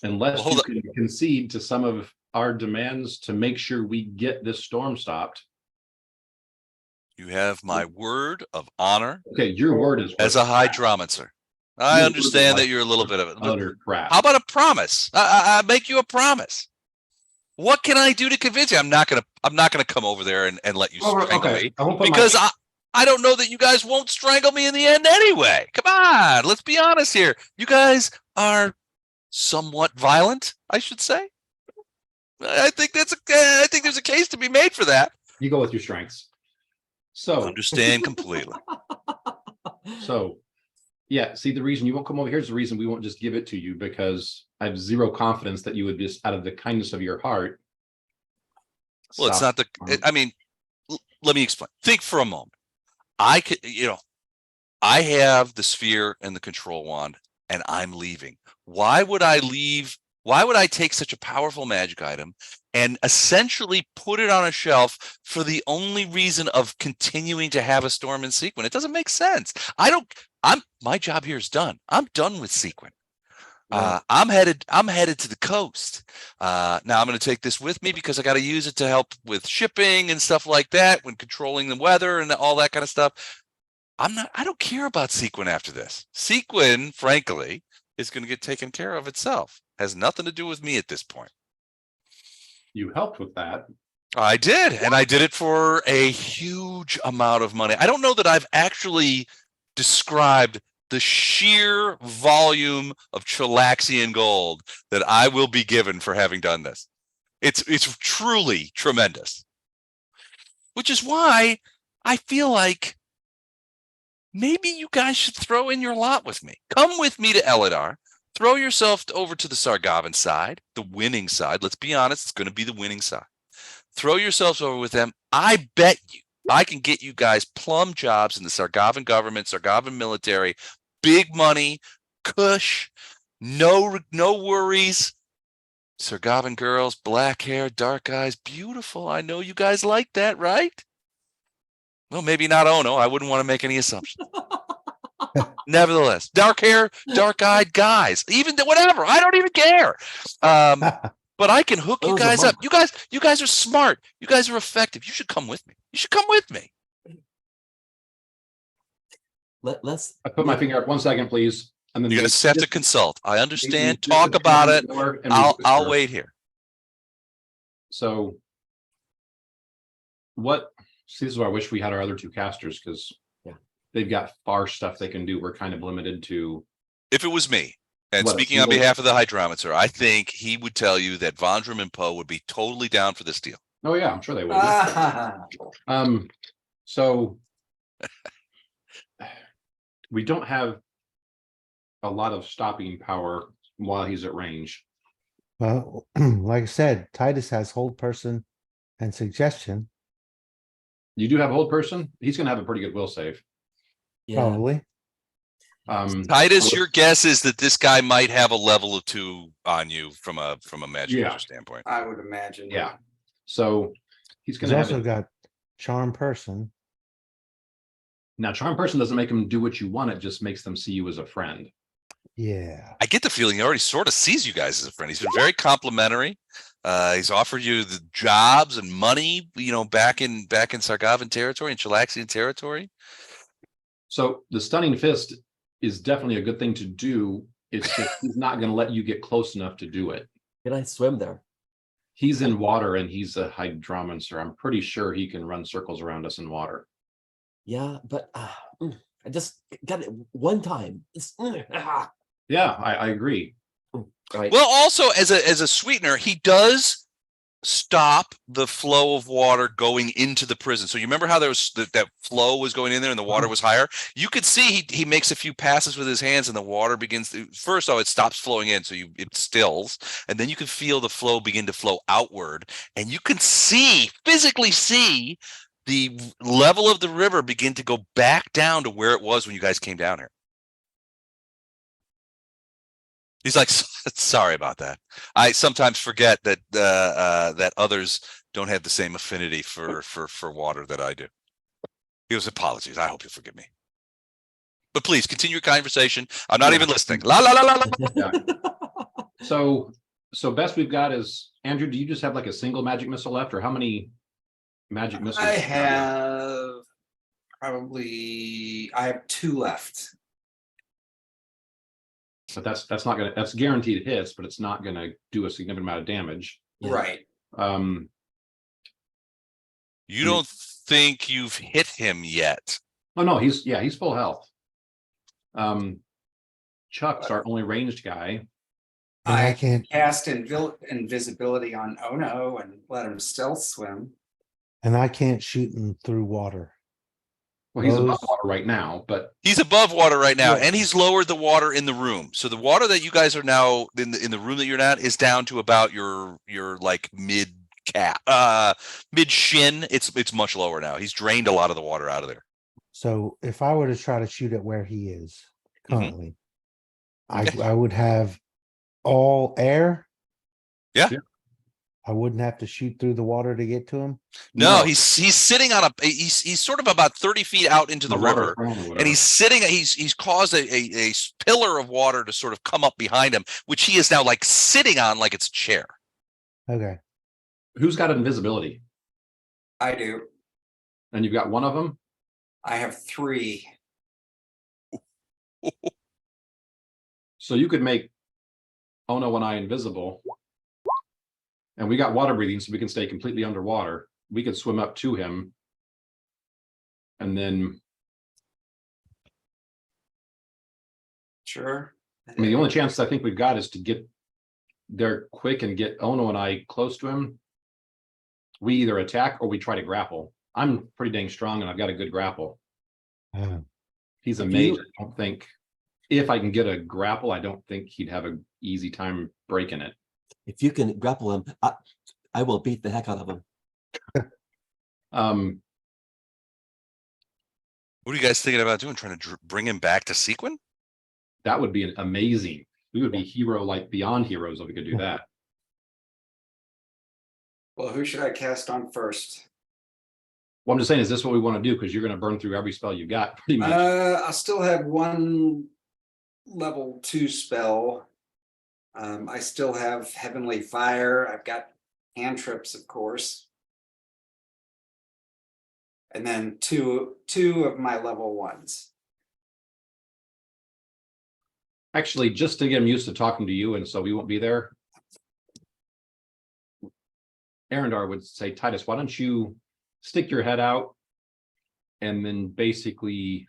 unless you can concede to some of our demands to make sure we get this storm stopped. You have my word of honor. Okay, your word is as a hydromancer. I understand that you're a little bit of it. Utter crap. How about a promise? I make you a promise. What can I do to convince you? I'm not gonna come over there and let you strangle me because I don't know that you guys won't strangle me in the end anyway. Come on, let's be honest here. You guys are somewhat violent, I should say. I think there's a case to be made for that. You go with your strengths. So understand completely. So yeah, see, the reason you won't come over here is the reason we won't just give it to you, because I have zero confidence that you would just, out of the kindness of your heart. Well, it's not I mean, let me explain. Think for a moment. I have the sphere and the control wand, and I'm leaving. Why would I leave? Why would I take such a powerful magic item and essentially put it on a shelf for the only reason of continuing to have a storm in Sequin? It doesn't make sense. My job here is done. I'm done with Sequin. I'm headed to the coast. Now I'm going to take this with me because I got to use it to help with shipping and stuff like that when controlling the weather and all that kind of stuff. I don't care about Sequin after this. Sequin, frankly, is going to get taken care of itself. Has nothing to do with me at this point. You helped with that. I did, and I did it for a huge amount of money. I don't know that I've actually described the sheer volume of Chelaxian gold that I will be given for having done this. It's truly tremendous. Which is why I feel like maybe you guys should throw in your lot with me. Come with me to Eladar. Throw yourself over to the Sargavan side, the winning side. Let's be honest, it's going to be the winning side. Throw yourselves over with them. I bet you I can get you guys plum jobs in the Sargavan government, Sargavan military, big money, cush, no worries. Sargavan girls, black hair, dark eyes, beautiful. I know you guys like that, right? Well, maybe not Ono. I wouldn't want to make any assumptions. Nevertheless, dark hair, dark-eyed guys, even whatever. I don't even care. But I can hook you guys up. You guys are smart. You guys are effective. You should come with me. You should come with me. Let's. I put my finger up 1 second, please. And then you're going to have to consult. I understand. Talk about it. I'll wait here. So what? See, this is why I wish we had our other 2 casters, because they've got far stuff they can do. We're kind of limited to. If it was me, and speaking on behalf of the Hydromancer, I think he would tell you that Vondram and Poe would be totally down for this deal. Oh yeah, I'm sure they would. So we don't have a lot of stopping power while he's at range. Well, like I said, Titus has hold person and suggestion. You do have hold person. He's going to have a pretty good will save. Yeah. Probably. Titus, your guess is that this guy might have a level of 2 on you from a magic standpoint. I would imagine. Yeah. So he's going He's to also got charm person. Now, charm person doesn't make them do what you want. It just makes them see you as a friend. Yeah. I get the feeling he already sort of sees you guys as a friend. He's been very complimentary. He's offered you the jobs and money, back in Sargavan territory and Chelaxian territory. So the stunning fist is definitely a good thing to do. It's just he's not going to let you get close enough to do it. Can I swim there? He's in water and he's a hydromancer. I'm pretty sure he can run circles around us in water. Yeah, but I just got it one time. Yeah, I agree. Right. Well, also as a sweetener, he does stop the flow of water going into the prison. So you remember how there was that flow was going in there and the water was higher? You could see he makes a few passes with his hands and the water begins to first it stops flowing in, so it stills, and then you can feel the flow begin to flow outward, and you can physically see the level of the river begin to go back down to where it was when you guys came down here. He's like, sorry about that. I sometimes forget that that others don't have the same affinity for water that I do. He goes, apologies. I hope you'll forgive me. But please continue your conversation. I'm not even listening. La la la la la. Yeah. So best we've got is Andrew. Do you just have like a single magic missile left, or how many magic missiles? I have I have 2 left. But that's guaranteed hits, but it's not gonna do a significant amount of damage. Yeah. Right. You don't think you've hit him yet? Oh no, he's full health. Chuck's our only ranged guy. And I I can't, cast invisibility on Ono and let him stealth swim. and I can't shoot him through water. Well, he's above Those- water right now, but He's above water right now, Yeah. and he's lowered the water in the room. So the water that you guys are now in the room that you're at is down to about your like mid shin. It's much lower now. He's drained a lot of the water out of there. So if I were to try to shoot at where he is currently, Okay. I would have all air. Yeah. Yeah. I wouldn't have to shoot through the water to get to him. No, he's sitting on he's sort of about 30 feet out into the river. And he's sitting, he's caused a pillar of water to sort of come up behind him, which he is now like sitting on like it's a chair. Okay. Who's got invisibility? I do. And you've got one of them. I have 3. So you could make Ono and I invisible. And we got water breathing, so we can stay completely underwater. We could swim up to him. And then, Sure. I mean, the only chance I think we've got is to get there quick and get Ono and I close to him. We either attack or we try to grapple. I'm pretty dang strong and I've got a good grapple. He's a If mage. you- I don't think if I can get a grapple, I don't think he'd have an easy time breaking it. If you can grapple him, I will beat the heck out of him. What are you guys thinking about doing? Trying to bring him back to Sequin? That would be amazing. We would be hero like beyond heroes if we could do that. Well, who should I cast on first? Well, I'm just saying, is this what we want to do? Because you're going to burn through every spell you got pretty much. I still have 1 level 2 spell. I still have Heavenly Fire. I've got cantrips, of course. And then two of my level 1s. Actually, just to get him used to talking to you, and so we won't be there. Arendar would say, Titus, why don't you stick your head out and then basically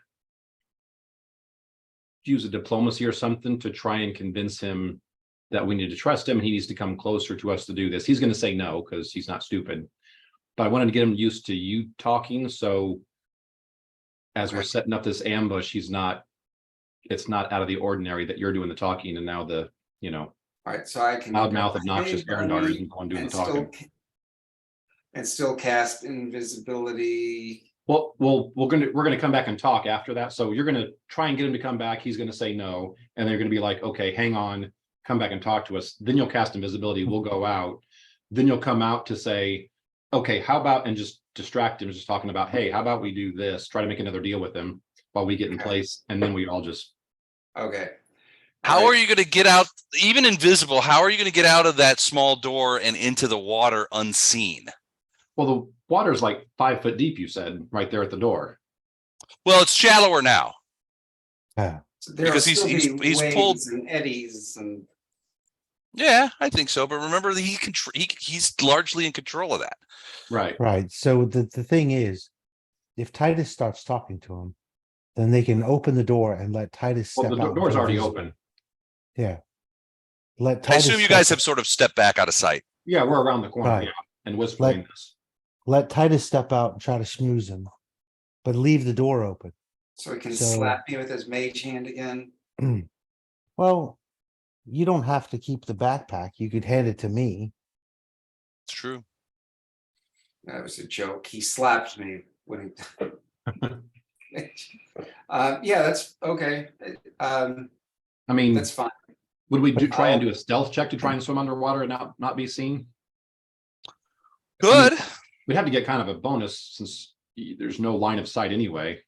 use a diplomacy or something to try and convince him that we need to trust him. He needs to come closer to us to do this. He's going to say no because he's not stupid. But I wanted to get him used to you talking. So as we're setting up this ambush, it's not out of the ordinary that you're doing the talking and now the, All right, so I can loudmouth, obnoxious Arendar isn't going doing the talking. And still cast invisibility. Well, we're gonna come back and talk after that. So you're gonna try and get him to come back. He's gonna say no, and they're gonna be like, okay, hang on, come back and talk to us. Then you'll cast invisibility. We'll go out. Then you'll come out to say, okay, how about, and just distract him, just talking about, hey, how about we do this? Try to make another deal with him while we get in place, and then we all just. Okay. How are you going to get out, even invisible? How are you going to get out of that small door and into the water unseen? Well, the water's like 5 foot deep, you said, right there at the door. Well, it's shallower now. Yeah. So there'll Because still he's be pulled. waves and eddies and Yeah, I think so. But remember that he's largely in control of that. Right. Right, so the thing is, if Titus starts talking to him, then they can open the door and let Titus Well, step the out. door's into already visible. open. Yeah. Let I Titus assume you step guys out- have sort of stepped back out of sight. Yeah, we're around the corner. Right. Yeah, and whispering this. let Titus step out and try to schmooze him, but leave the door open. so he can So- slap me with his mage hand again. Well, you don't have to keep the backpack. You could hand it to me. It's true. That was a joke. He slapped me when he. Yeah, that's okay. I mean, That's fine. would we try and do a stealth check to try and swim underwater and not be seen? Good. We'd have to get kind of a bonus since there's no line of sight anyway.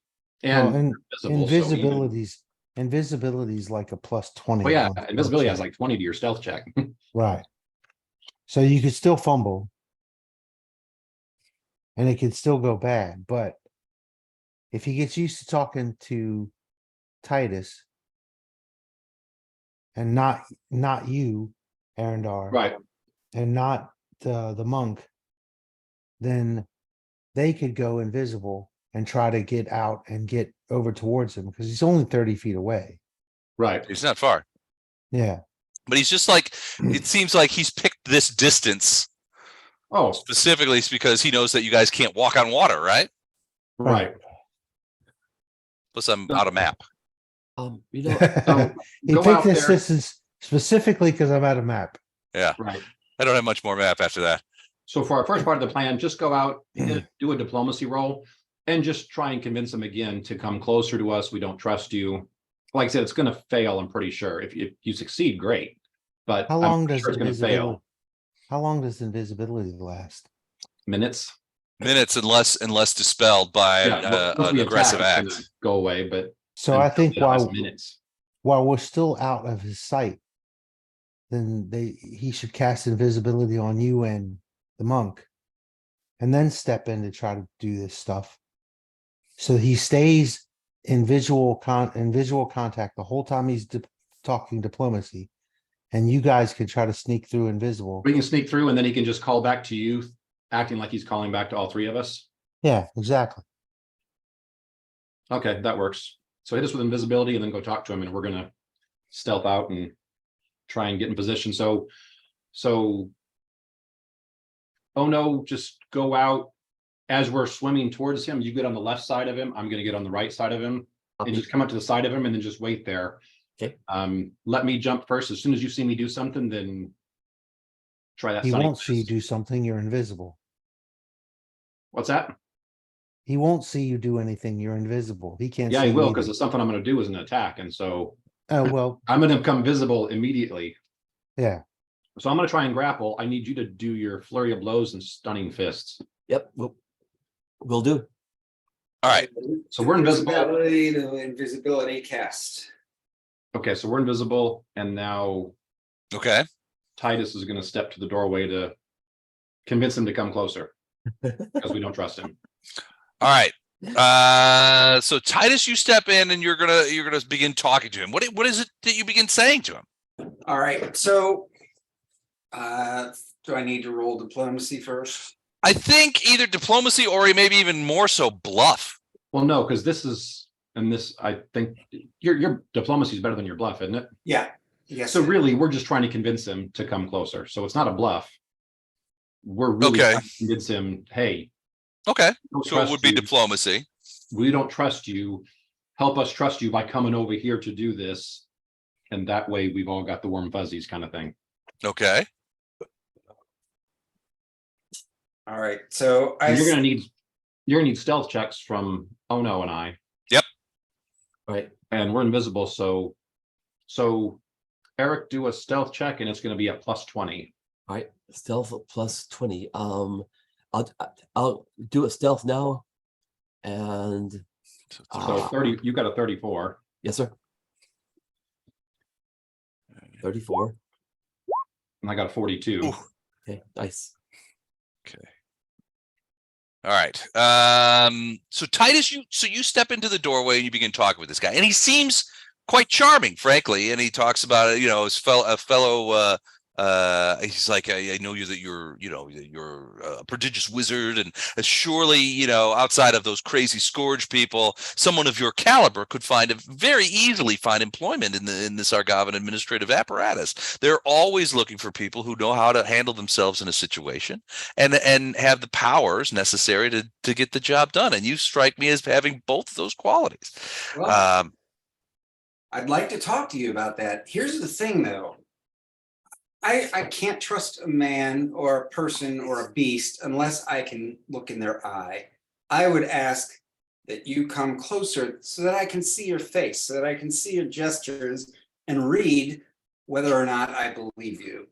Well, And visible, so even- invisibility's like a plus 20. Well, yeah, on stealth invisibility has check. like 20 to your stealth check. Right. So you could still fumble. And it could still go bad, but if he gets used to talking to Titus and not you, Arendar, Right. and not the monk, then they could go invisible and try to get out and get over towards him because he's only 30 feet away. Right. He's not far. Yeah. But he's just like, it seems like he's picked this distance Oh, specifically because he knows that you guys can't walk on water, right? right. Plus, I'm out of map. You know, So He go picked out this there. distance specifically because I'm out of map. Right. I don't have much more map after that. So for our first part of the plan, just go out, do a diplomacy roll, and just try and convince them again to come closer to us. We don't trust you. Like I said, it's going to fail. I'm pretty sure. If you succeed, great. But How I'm long pretty does sure it's going to invisibility? fail. How long does invisibility last? Minutes. Minutes unless dispelled by Yeah, once an we aggressive attack, it's act. gonna go away. But So I think it'll last while minutes. we're still out of his sight, then he should cast invisibility on you and the monk, and then step in to try to do this stuff. So he stays in visual contact the whole time he's talking diplomacy, and you guys can try to sneak through invisible. We can sneak through, and then he can just call back to you, acting like he's calling back to all three of us. Yeah, exactly. Okay, that works. So hit us with invisibility, and then go talk to him, and we're gonna stealth out and try and get in position. So, oh no, just go out as we're swimming towards him. You get on the left side of him. I'm gonna get on the right side of him, and just come up to the side of him, and then just wait there. Okay. Let me jump first. As soon as you see me do something, then try that. He sonic won't see you fist. do something. You're invisible. What's that? He won't see you do anything. You're invisible. He can't. Yeah, see he will, you because either. the something I'm gonna do is an attack, and so Oh well, I'm gonna become visible immediately. yeah. So I'm gonna try and grapple. I need you to do your flurry of blows and stunning fists. yep, we'll do. All right. So we're invisible. Invisibility to invisibility cast. Okay, so we're invisible, and now Okay. Titus is gonna step to the doorway to convince him to come closer, because we don't trust him. All right. So Titus, you step in and you're gonna begin talking to him. What is it that you begin saying to him? All right, so do I need to roll diplomacy first? I think either diplomacy or maybe even more so bluff. Well, no, because this is, and this, I think your diplomacy is better than your bluff, isn't it? Yeah. Yes. So really, we're just trying to convince him to come closer. So it's not a bluff. We're really Okay. trying to convince him, hey, Okay. we don't So it trust would be you. diplomacy. We don't trust you. Help us trust you by coming over here to do this. And that way we've all got the warm fuzzies kind of thing. Okay. All right, so And you're gonna need stealth checks from Ono and I. Right. And we're invisible, so Eric, do a stealth check and it's gonna be at +20. All right, stealth plus 20. I'll do a stealth now, and So 30, you got a 34. yes, sir. 34. And I got a 42. Ooh. Okay, nice. All right. So Titus, you step into the doorway and you begin talking with this guy, and he seems quite charming, frankly. And he talks about it, his fellow he's like, I know you that you're a prodigious wizard, and surely, outside of those crazy scourge people, someone of your caliber could very easily find employment in this Argavan administrative apparatus. They're always looking for people who know how to handle themselves in a situation and have the powers necessary to get the job done. And you strike me as having both of those qualities. Well, I'd like to talk to you about that. Here's the thing, though. I can't trust a man or a person or a beast unless I can look in their eye. I would ask that you come closer so that I can see your face, so that I can see your gestures and read whether or not I believe you.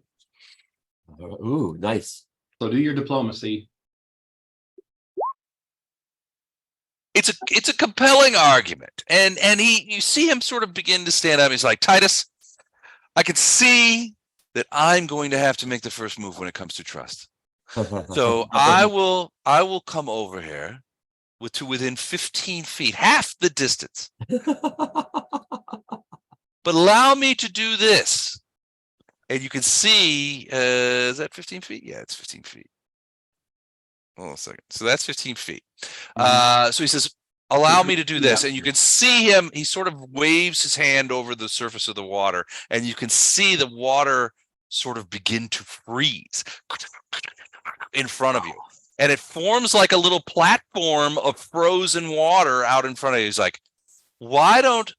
Ooh, nice. So do your diplomacy. It's a compelling argument, and you see him sort of begin to stand up. He's like, Titus, I can see that I'm going to have to make the first move when it comes to trust. So I will come over here to within 15 feet, half the distance. But allow me to do this. And you can see, is that 15 feet? Yeah, it's 15 feet. Hold on a second. So that's 15 feet. So he says, allow me to do this. And you can see him, he sort of waves his hand over the surface of the water, and you can see the water sort of begin to freeze in front of you. And it forms like a little platform of frozen water out in front of you. He's like,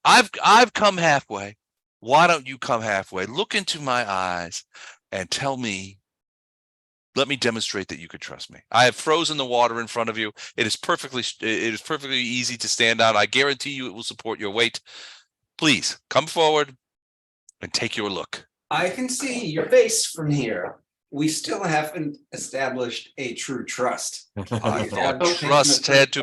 I've come halfway. Why don't you come halfway? Look into my eyes and tell me, let me demonstrate that you could trust me. I have frozen the water in front of you. It is perfectly easy to stand on. I guarantee you it will support your weight. Please come forward and take your look. I can see your face from here. We still haven't established a true trust. I thought trust had to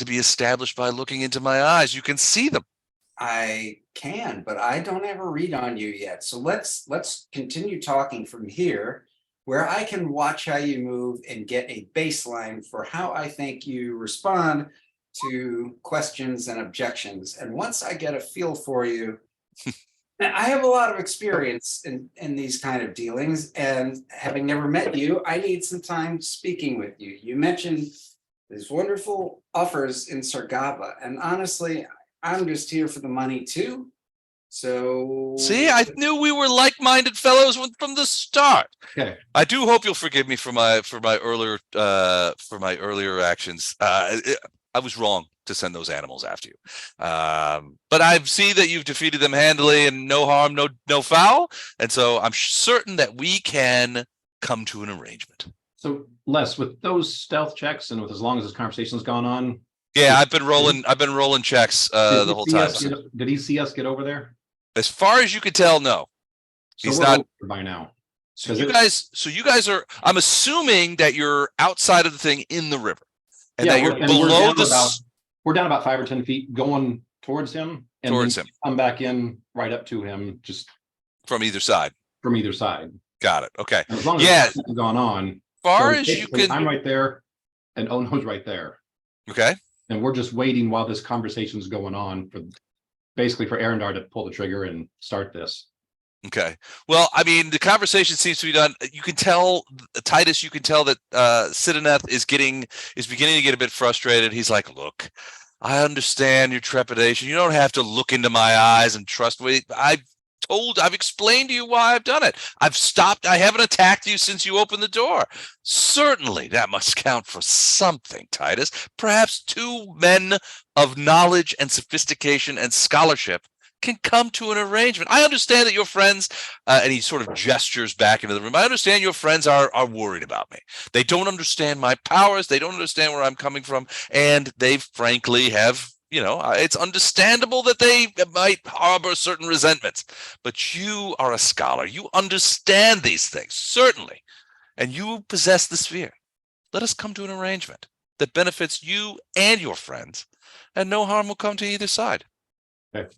be established by looking into my eyes. You can see them. I can, but I don't have a read on you yet. So let's continue talking from here, where I can watch how you move and get a baseline for how I think you respond to questions and objections. And once I get a feel for you, I have a lot of experience in these kind of dealings, and having never met you, I need some time speaking with you. You mentioned these wonderful offers in Sargava, and honestly, I'm just here for the money too. So see, I knew we were like-minded fellows from the start. Okay. I do hope you'll forgive me for my earlier actions. I was wrong to send those animals after you. But I see that you've defeated them handily and no harm, no foul. And so I'm certain that we can come to an arrangement. So Les, with those stealth checks and with as long as this conversation's gone on. Yeah, I've been rolling checks the whole time. Did he see us get over there? As far as you could tell, no. So he's we're not over by now. So you guys are, I'm assuming that you're outside of the thing in the river. And that you're below we're down about 5 or 10 feet going towards him. And come back in right up to him, just from either side. Got it. Okay. And as long as it's gone on. Far as you can. I'm right there and Ono's right there. Okay. And we're just waiting while this conversation's going on for Arendar to pull the trigger and start this. Okay. Well, I mean, the conversation seems to be done. You can tell, Titus, you can tell that Sidoneth is beginning to get a bit frustrated. He's like, look, I understand your trepidation. You don't have to look into my eyes and trust me. I've explained to you why I've done it. I haven't attacked you since you opened the door. Certainly that must count for something, Titus. Perhaps 2 men of knowledge and sophistication and scholarship can come to an arrangement. I understand that your friends, and he sort of gestures back into the room. I understand your friends are worried about me. They don't understand my powers. They don't understand where I'm coming from. And they frankly have, it's understandable that they might harbor certain resentments. But you are a scholar. You understand these things, certainly. And you possess the sphere. Let us come to an arrangement that benefits you and your friends, and no harm will come to either side. Okay.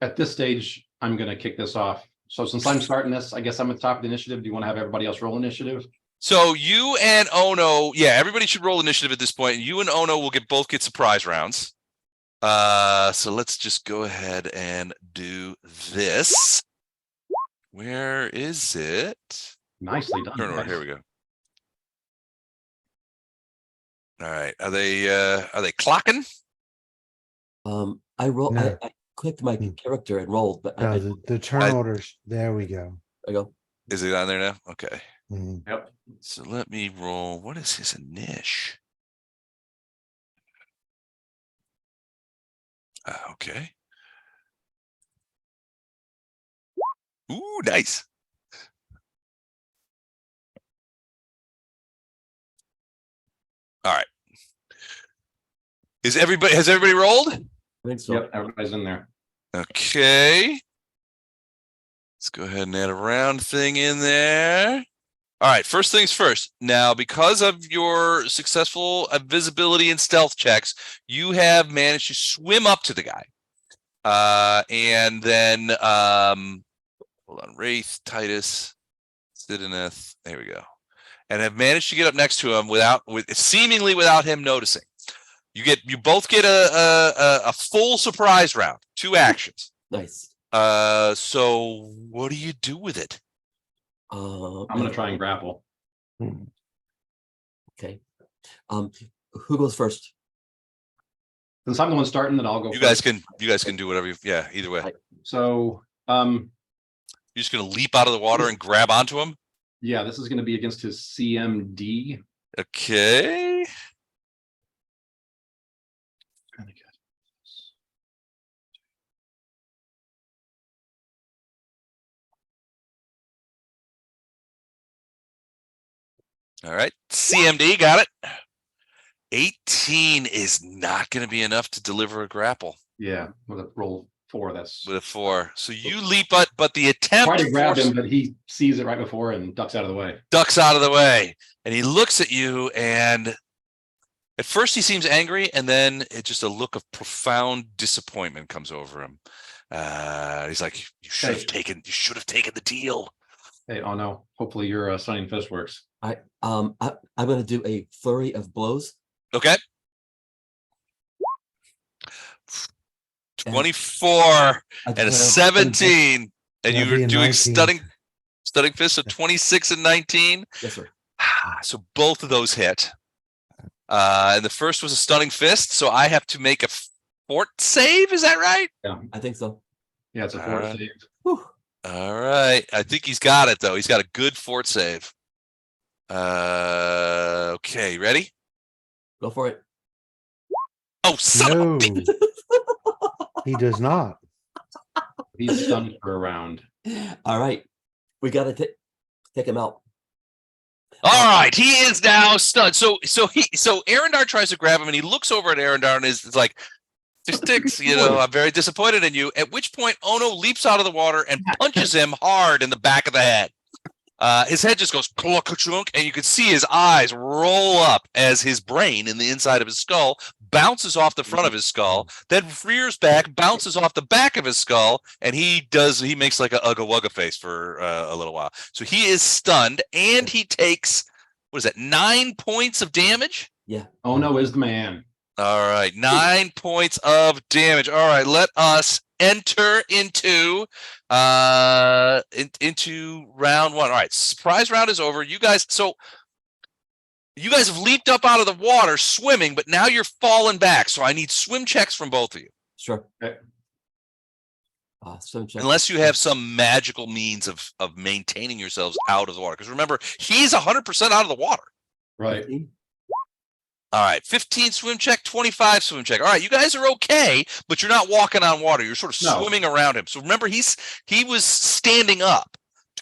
At this stage, I'm going to kick this off. So since I'm starting this, I guess I'm at the top of the initiative. Do you want to have everybody else roll initiative? So you and Ono, everybody should roll initiative at this point. You and Ono will both get surprise rounds. So let's just go ahead and do this. Where is it? Nicely done. Turn over. guys. Here we go. All right. Are they clocking? I roll. No. I clicked my Hmm. character and rolled, but No, I the turn I- orders, there we go. go. Is it on there now? Okay. Mhm. Yep. So let me roll. What is his niche? Okay. Ooh, nice. All right. Has everybody rolled? I think so. Yep. Everybody's in there. Okay. Let's go ahead and add a round thing in there. All right, first things first. Now, because of your successful visibility and stealth checks, you have managed to swim up to the guy. And then hold on, Wraith, Titus, Sidoneth, there we go. And have managed to get up next to him seemingly without him noticing. You both get a full surprise round, 2 actions. Nice. So what do you do with it? I'm gonna try and grapple. Okay. Who goes first? Since I'm the one starting, then I'll go. You first. guys can do whatever yeah, either way. Right. So You're just gonna leap out of the water and grab onto him? yeah, this is gonna be against his CMD. Okay. All right. CMD, got it. 18 is not going to be enough to deliver a grapple Yeah, with a roll 4. That's with a 4. So you leap up, but the attempt try to grab force- him, but he sees it right before and ducks out of the way. ducks out of the way, and he looks at you, and at first he seems angry, and then it just a look of profound disappointment comes over him. He's like, you should have taken the deal. Hey, oh no! Hopefully your stunning fist works. I'm gonna do a flurry of blows. Okay. 24 and a 17, and That'd you be were a doing 19. stunning fist, so 26 and 19. Yes, sir. So both of those hit. And the first was a stunning fist, so I have to make a fort save. Is that right? Yeah, I think so. yeah, it's a All 4 right. save. Whew. All right. I think he's got it though. He's got a good fort save. Okay, ready? Go for it. Oh, son of a No, bitch. he does not. He's stunned for a round. All right. We gotta take him out. All right, he is now stunned. So Arendar tries to grab him, and he looks over at Arendar and is like, "Sticks, I'm very disappointed in you." At which point, Ono leaps out of the water and punches him hard in the back of the head. His head just goes clunk, and you can see his eyes roll up as his brain in the inside of his skull bounces off the front of his skull, then rears back, bounces off the back of his skull, and he makes like a ugga wugga face for a little while. So he is stunned, and he takes, what is that, 9 points of damage? Yeah. Oh no, is the man. All right, 9 points of damage. All right, let us enter into round 1. All right, surprise round is over. You guys have leaped up out of the water swimming, but now you're falling back. So I need swim checks from both of you. Sure. Okay. Swim check. Unless you have some magical means of maintaining yourselves out of the water. Because remember, he's 100% out of the water. Right. 15? All right, 15 swim check, 25 swim check. All right, you guys are okay, but you're not walking on water. You're sort of swimming around him. So remember, he was standing up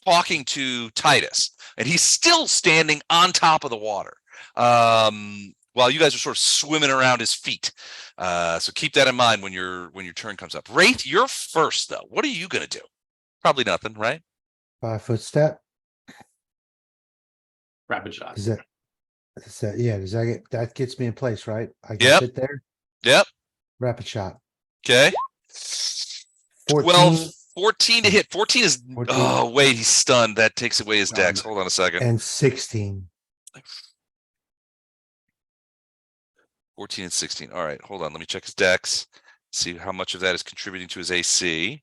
talking to Titus, and he's still standing on top of the water while you guys are sort of swimming around his feet. So keep that in mind when your turn comes up. Wraith, you're first, though. What are you going to do? Probably nothing, right? 5-foot step. Rapid shot. Is that yeah, does that gets me in place, right? I can Yep. sit there. Yep. Rapid shot. Okay. 14 14 to hit. 14 is 14. Oh, wait, he's stunned. That takes away his dex. Hold on a second. and 16. 14 and 16. All right, hold on. Let me check his dex. See how much of that is contributing to his AC.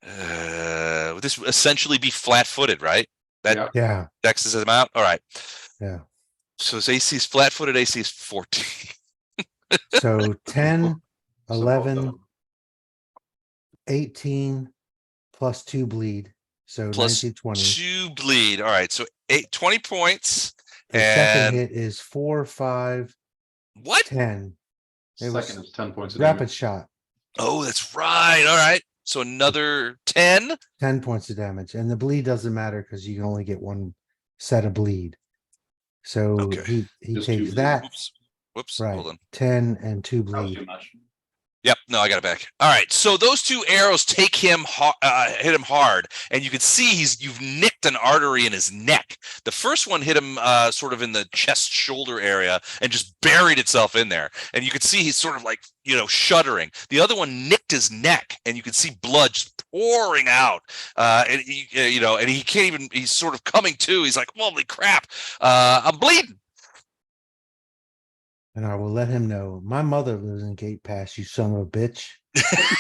Would this essentially be flat-footed, right? That Yeah, Dexes him out. All right. yeah. So his AC is flat-footed. AC is 14. So 10, So both of 11, them. 18 plus 2 bleed. So Plus 19, 20. 2 bleed. All right. So 20 points. The second And hit is 4, 5, what? 10. It was Second is 10 points of rapid damage. shot, Oh, that's right. All right. So another 10. 10 points of damage. And the bleed doesn't matter because you can only get one set of bleed. So Okay. he Just 2 takes bleed. that, Whoops. right? Hold on. 10 and 2 That was bleed. too much. Yep, no, I got it back. All right, so those 2 arrows take him, hit him hard, and you can see you've nicked an artery in his neck. The first one hit him sort of in the chest shoulder area and just buried itself in there, and you could see he's sort of like shuddering. The other one nicked his neck, and you could see blood just pouring out. And he can't even. He's sort of coming to. He's like, "Holy crap, I'm bleeding." And I will let him know my mother lives in Gate Pass, you son of a bitch.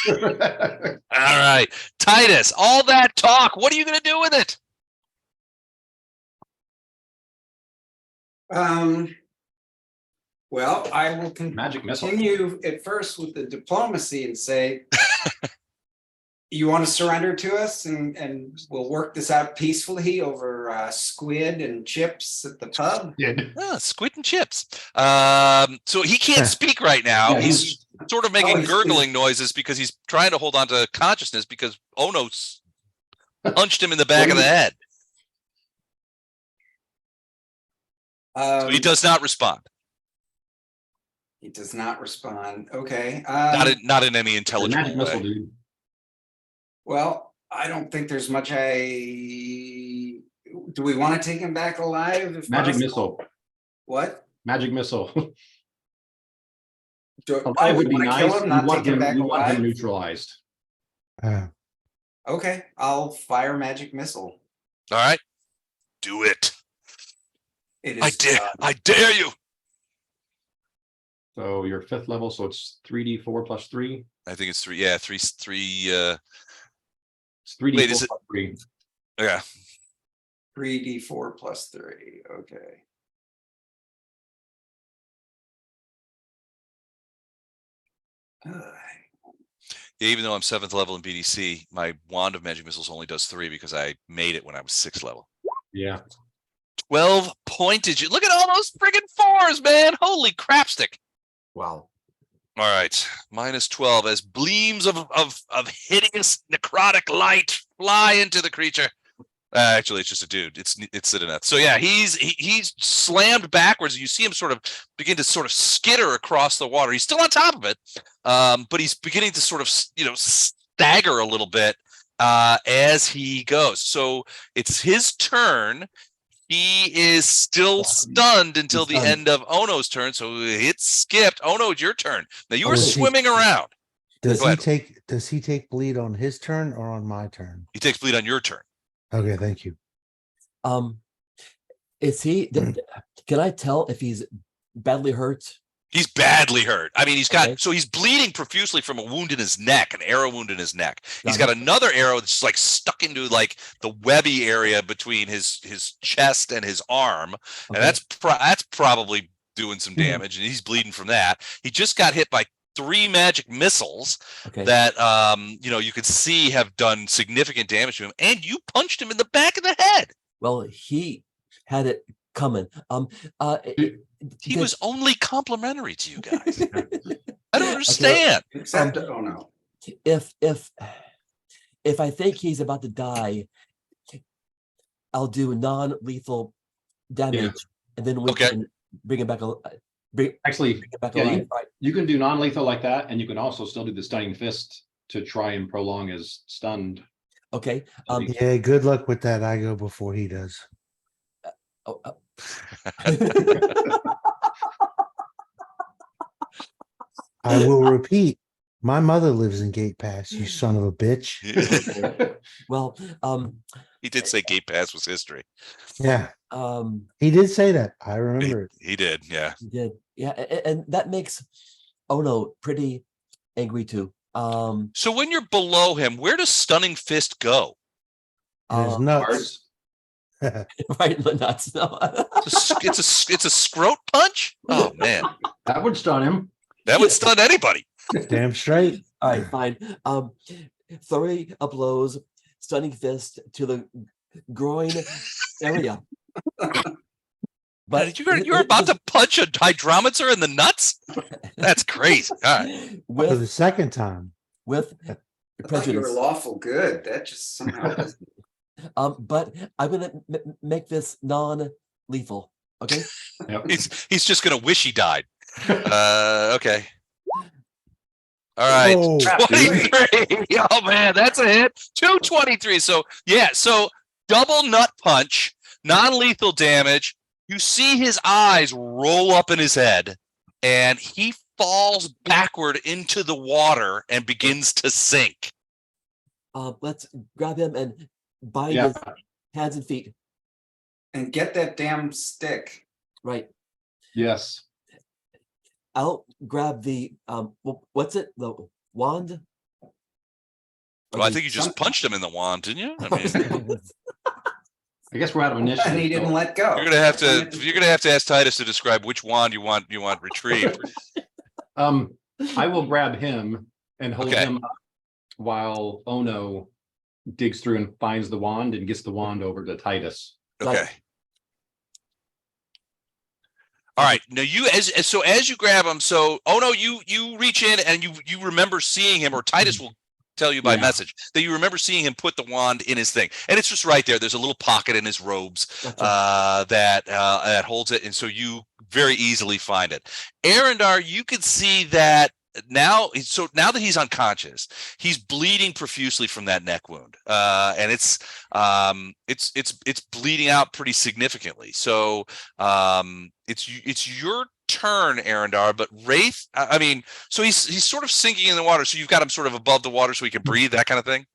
All right, Titus, all that talk, what are you going to do with it? Well, I will Magic missile. continue at first with the diplomacy and say, you want to surrender to us and we'll work this out peacefully over squid and chips at the pub. Squid and chips. So he can't speak right now. Yeah, he's sort of making he's- gurgling noises because he's trying to hold on to consciousness because Ono's punched him in the back of the head. So he does not respond. He does not respond. Okay. Not in any The intelligible magic missile, way. dude. Well, I don't think there's much do we want to take him back alive? If Magic possible? missile. What? Magic missile. I would be wanna nice. kill him, not take him back you want him alive. neutralized. Okay, I'll fire magic missile. All right, do it. It I is dare. done. I dare you. So you're 5th level, so it's 3d4 plus 3. I think it's 3. Yeah, 3. It's 3d4 Wait, is it- plus 3. Yeah. 3d4 plus 3. Okay. Yeah, even though I'm 7th level in BDC, my wand of magic missiles only does 3 because I made it when I was 6th level. Yeah. 12 pointage. Look at all those friggin' 4s, man. Holy crapstick. Wow. All right, minus 12 as gleams of hideous necrotic light fly into the creature. Actually, it's just a dude. It's Sidoneth. So yeah, he's slammed backwards. You see him sort of begin to sort of skitter across the water. He's still on top of it, but he's beginning to sort of stagger a little bit as he goes. So it's his turn. He is still stunned until the end of Ono's turn. So it's skipped. Ono, it's your turn. Now you were swimming around. Does Go he ahead. take bleed on his turn or on my turn? He takes bleed on your turn. Okay, thank you. Is he? Can I tell if he's badly hurt? He's badly hurt. I mean, he's got, Okay. so he's bleeding profusely from a wound in his neck, an arrow wound in his neck. He's Got got another arrow that's like stuck into like the webby area between his chest and his arm. And Okay. that's probably doing some damage. And he's bleeding from that. He just got hit by 3 magic missiles Okay. that, you could see have done significant damage to him. And you punched him in the back of the head. Well, he had it coming. He was only complimentary to you guys. I don't understand. Except Ono. If I think he's about to die, I'll do non-lethal damage, and then we Okay. can bring him back. Actually, Bring him back yeah, alive. Right. you can do non-lethal like that, and you can also still do the stunning fist to try and prolong his stunned. Okay. Yeah, good luck with that. I go before he does. Oh, I will repeat. My mother lives in Gate Pass, you son of a bitch. well, He did say Gate Pass was history. Yeah, he did say that. I remember it. He did, yeah. he did. Yeah, and that makes Ono pretty angry too. So when you're below him, where does Stunning Fist go? His nuts. Ours. Right in the nuts. No. It's a scrote punch. Oh man, That would stun him. that would stun anybody. Damn straight. All right, fine. Flurry of blows, stunning fist to the groin area. But you're about to punch a Hydromancer in the nuts? That's crazy. All right. For the with second time. with I thought you were prejudice. lawful good. That just somehow doesn't. But I'm gonna make this non-lethal. Okay. Yep. He's just gonna wish he died. Okay. All right. Oh, 23. Oh man, that's a hit. 223. So yeah, so double nut punch, non-lethal damage. You see his eyes roll up in his head, and he falls backward into the water and begins to sink. Let's grab him and bind Yeah. his hands and feet. And get that damn stick. Right. Yes. I'll grab the what's it? The wand? Well, I think you just punched him in the wand, didn't you? I mean, I guess we're out of initiative. And he didn't let go. you're gonna have to ask Titus to describe which wand you want retrieved. I will grab him and hold Okay. him up while Ono digs through and finds the wand and gets the wand over to Titus. Okay. All right. Now as you grab him, so no, you reach in and you remember seeing him, or Titus will tell you by Yeah. message that you remember seeing him put the wand in his thing, and it's just right there. There's a little pocket in his robes Gotcha. that holds it, and so you very easily find it. Arendar, you could see that now. So now that he's unconscious, he's bleeding profusely from that neck wound, and it's bleeding out pretty significantly. So it's your turn, Arendar, but Wraith, I mean, so he's sort of sinking in the water. So you've got him sort of above the water so he can breathe, that kind of thing.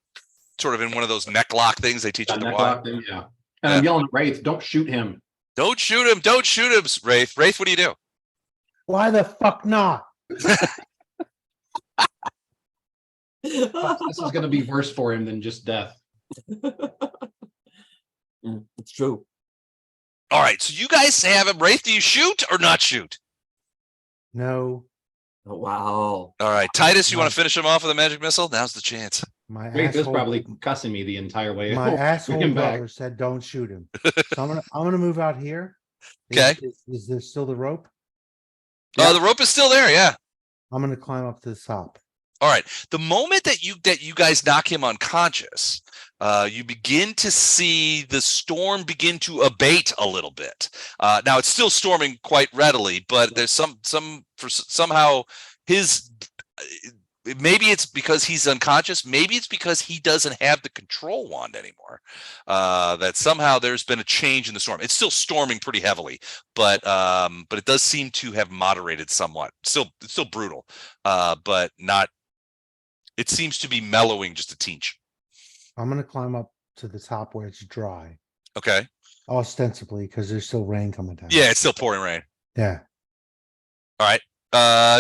Sort of in one of those neck lock things they teach you to watch. Yeah. And I'm yelling at Wraith, don't shoot him. Don't shoot him! Don't shoot him, Wraith. Wraith, what do you do? why the fuck not? This is going to be worse for him than just death. It's true. All right, so you guys have him. Wraith, do you shoot or not shoot? No, Oh, wow. All right, Titus, you want to finish him off with a magic missile? Now's the chance. my Wraith is asshole, probably cussing me the entire way. my Bring asshole him back. brother said, "Don't shoot him." So I'm gonna move out here. Okay. Is there still the rope? The rope is still there, yeah. I'm gonna climb up to the top. All right. The moment that you guys knock him unconscious, you begin to see the storm begin to abate a little bit. Now it's still storming quite readily, but there's somehow his. Maybe it's because he's unconscious. Maybe it's because he doesn't have the control wand anymore. That somehow there's been a change in the storm. It's still storming pretty heavily, but it does seem to have moderated somewhat. It's still brutal, but not. It seems to be mellowing just a tinge. I'm gonna climb up to the top where it's dry, Okay. ostensibly because there's still rain coming down. Yeah, it's still pouring rain. Yeah. All right.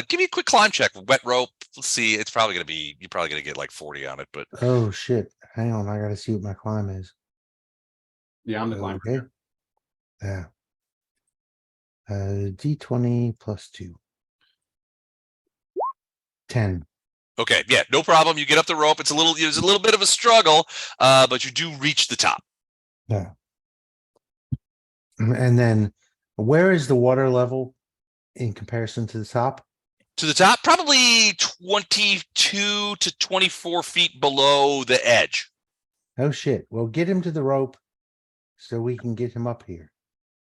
Give me a quick climb check. Wet rope. Let's see. It's probably gonna be. You're probably gonna get like 40 on it, but Oh shit! Hang on, I gotta see what my climb is. Yeah, I'm the climber. Okay. Yeah. D20 plus 2. 10. okay. Yeah, no problem. You get up the rope. There's a little bit of a struggle, but you do reach the top. Yeah. And then where is the water level in comparison to the top? To the top, probably 22 to 24 feet below the edge. Oh shit. Well, get him to the rope so we can get him up here.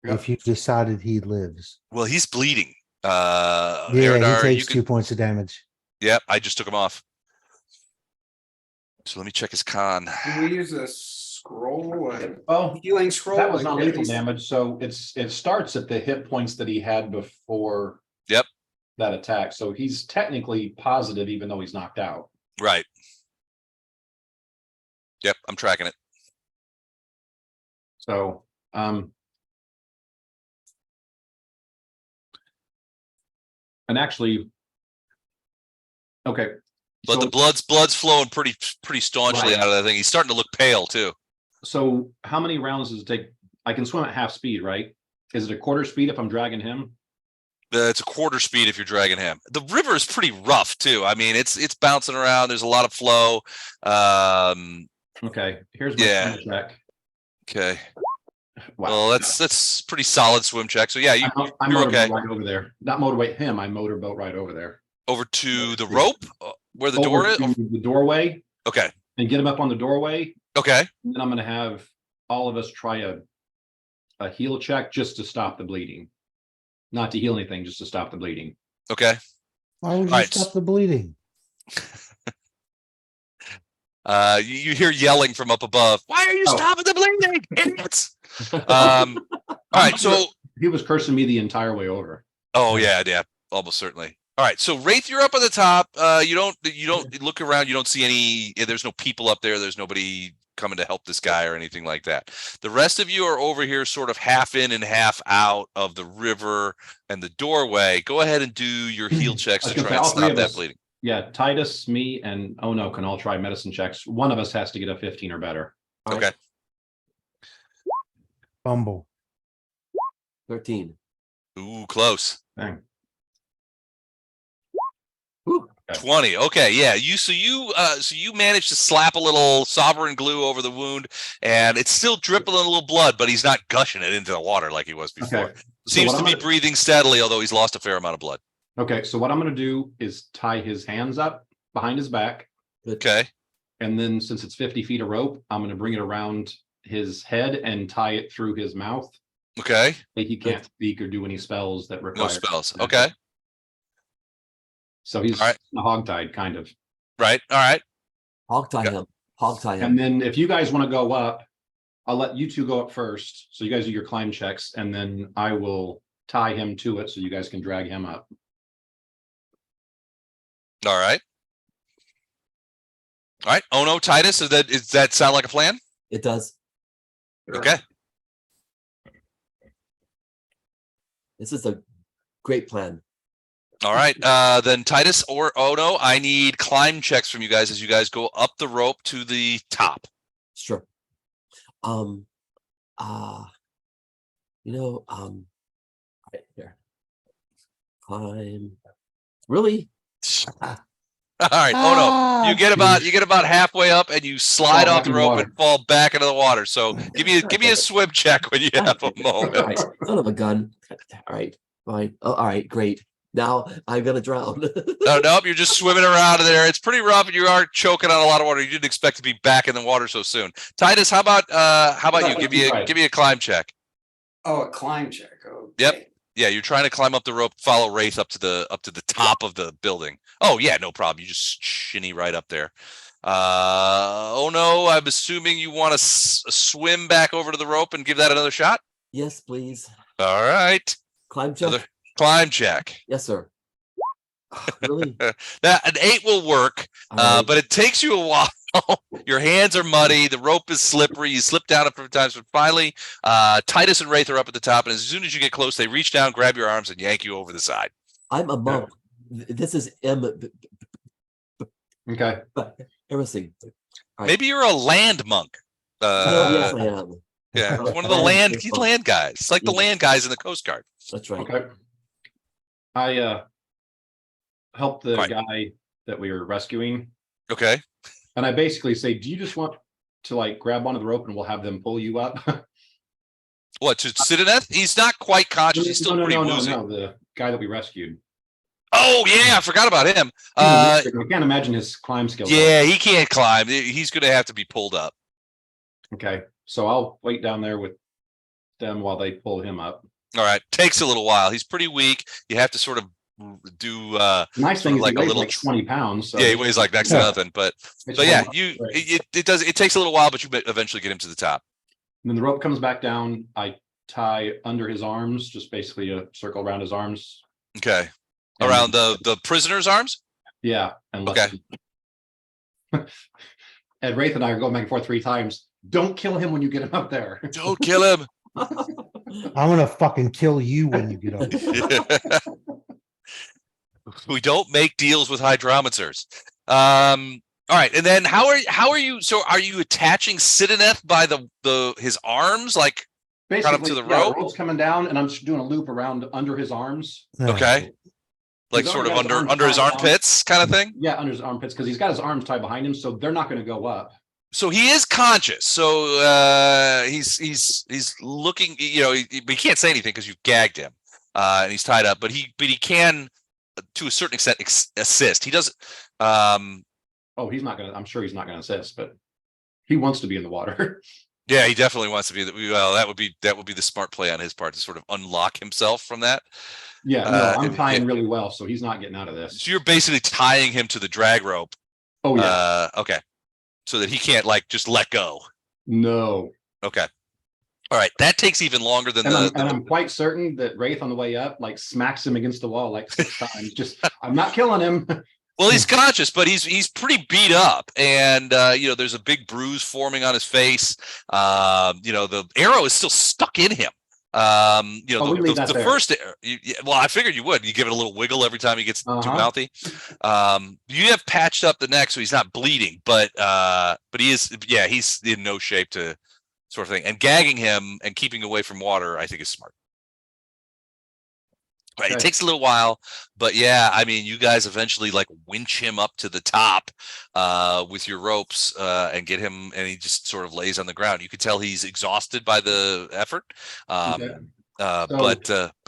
Yep. If you've decided he lives. Well, he's bleeding. Yeah, Arendar, he you takes can- 2 points of damage. Yep, I just took him off. So let me check his con. Can we use a scroll, Oh, healing scroll? that was like not lethal these? damage. So it starts at the hit points that he had before. Yep. That attack. So he's technically positive, even though he's knocked out. Right. Yep, I'm tracking it. So, and actually, okay. But So- the blood's flowing pretty staunchly Right. out of that thing. He's starting to look pale too. So how many rounds does it take? I can swim at half speed, right? Is it a quarter speed if I'm dragging him? It's a quarter speed if you're dragging him. The river is pretty rough too. I mean, it's bouncing around. There's a lot of flow. Okay, here's my Yeah. swim check. Okay. Wow. Well, that's pretty solid swim check. So yeah, I'm you're motorboat okay. right over there. Not motorway him. I motorboat right over there. Over to the rope where the door Over is. to the doorway Okay. and get him up on the doorway. Okay. And then I'm gonna have all of us try a heal check just to stop the bleeding. Not to heal anything, just to stop the bleeding. Okay. Why would you Alright. stop the bleeding? You hear yelling from up above. Why are you Oh. stopping the bleeding, idiots? All right. So He was cursing me the entire way over. oh yeah, almost certainly. All right, so Wraith, you're up at the top. You don't look around. You don't see any. There's no people up there. There's nobody coming to help this guy or anything like that. The rest of you are over here, sort of half in and half out of the river and the doorway. Go ahead and do your heal checks I to was try gonna and say, all three stop of that us- bleeding. Yeah, Titus, me, and oh no, can all try medicine checks. One of us has to get a 15 or better. Okay. Fumble. 13. Ooh, close. Dang. 20. Okay, yeah. So you managed to slap a little sovereign glue over the wound, and it's still dripping a little blood, but he's not gushing it into the water like he was before. Okay. So Seems what to I'm be gonna- breathing steadily, although he's lost a fair amount of blood. Okay, so what I'm gonna do is tie his hands up behind his back. Okay. And then since it's 50 feet of rope, I'm gonna bring it around his head and tie it through his mouth. Okay. He can't speak or do any spells that No require. spells. Okay. So he's All right. hogtied, kind of. Right. All right. Hog tie Okay. him. Hog tie him. And then if you guys want to go up, I'll let you two go up first. So you guys do your climb checks, and then I will tie him to it so you guys can drag him up. All right. All right. Oh no, Titus. Does that sound like a plan? It does. Okay. This is a great plan. All right. Then Titus or Ono, I need climb checks from you guys as you guys go up the rope to the top. Sure. Right here. Climb. Really? All right. Oh no. You get about halfway up and you slide Fall off back the in the rope water. and fall back into the water. So give me a swim check when you have a All moment. right. Son of a gun. All right. Fine. Oh, all right. Great. Now I'm gonna drown. No, nope, you're just swimming around in there. It's pretty rough and you are choking on a lot of water. You didn't expect to be back in the water so soon. Titus, how about you? Give me a climb check. Oh, a climb check. Okay. Yep. Yeah, you're trying to climb up the rope, follow Wraith up to the top of the building. Oh yeah, no problem. You just shinny right up there. Oh no, I'm assuming you want to swim back over to the rope and give that another shot. Yes, please. All right, Climb check. another climb check. Yes, sir. Really? That an 8 will work, All right. but it takes you a while. Your hands are muddy. The rope is slippery. You slip down a few times, but finally, Titus and Wraith are up at the top. And as soon as you get close, they reach down, grab your arms, and yank you over the side. I'm a monk. This is Okay. everything. Right. Maybe you're a land monk. Yes, I am. Yeah, Oh, one of the land he's monk. land guys. It's like the Yeah. land guys in the Coast Guard. That's right. Okay. I helped the Right. guy that we were rescuing, Okay. and I basically say, "Do you just want to like grab onto the rope and we'll have them pull you up?" What, to Sidoneth? He's not quite conscious. He's still pretty woozy. no, the guy that we rescued. Oh yeah, I forgot about him. I can't imagine his climb skills. Yeah, he can't climb. He's gonna have to be pulled up. Okay, so I'll wait down there with them while they pull him up. All right. Takes a little while. He's pretty weak. You have to sort of do Nice thing is like he a weighs little like 20 pounds. So yeah, he weighs like next to Yeah. nothing. But it's yeah, fun. you Right. it takes a little while, but you eventually get him to the top. Then the rope comes back down. I tie under his arms, just basically a circle around his arms. Okay. And Around then- the prisoner's arms? Yeah. And Okay. Ed Wraith and I are going back and forth 3 times. Don't kill him when you get him up there. Don't kill him. I'm gonna fucking kill you when you get up. We don't make deals with hydromancers. All right, and then how are you? So are you attaching Sidoneth by his arms, like Basically, up to the yeah, rope? rope's coming down, and I'm just doing a loop around under his arms. Okay, like He's sort already of got his arms under his tied down. armpits, kind of thing. Yeah, under his armpits, because he's got his arms tied behind him, so they're not going to go up. So he is conscious. So he's looking. You know, he can't say anything because you've gagged him, and he's tied up. But he can, to a certain extent, assist. He doesn't. Oh, he's not gonna. I'm sure he's not gonna assist, but he wants to be in the water. Yeah, he definitely wants to be. Well, that would be the smart play on his part to sort of unlock himself from that. Yeah, no, I'm tying really well, so he's not getting out of this. So you're basically tying him to the drag rope. Oh yeah. Okay. So that he can't like just let go. No. Okay. All right. That takes even longer than I'm quite certain that Wraith on the way up like smacks him against the wall like 6 times. Just I'm not killing him. Well, he's conscious, but he's pretty beat up, and there's a big bruise forming on his face. The arrow is still stuck in him. The first well, I figured you would. You give it a little wiggle every time he gets too mouthy. You have patched up the neck, so he's not bleeding, but he is. Yeah, he's in no shape to sort of thing. And gagging him and keeping away from water, I think, is smart. Right, it takes a little while, but yeah, I mean, you guys eventually like winch him up to the top with your ropes and get him, and he just sort of lays on the ground. You could tell he's exhausted by the effort, but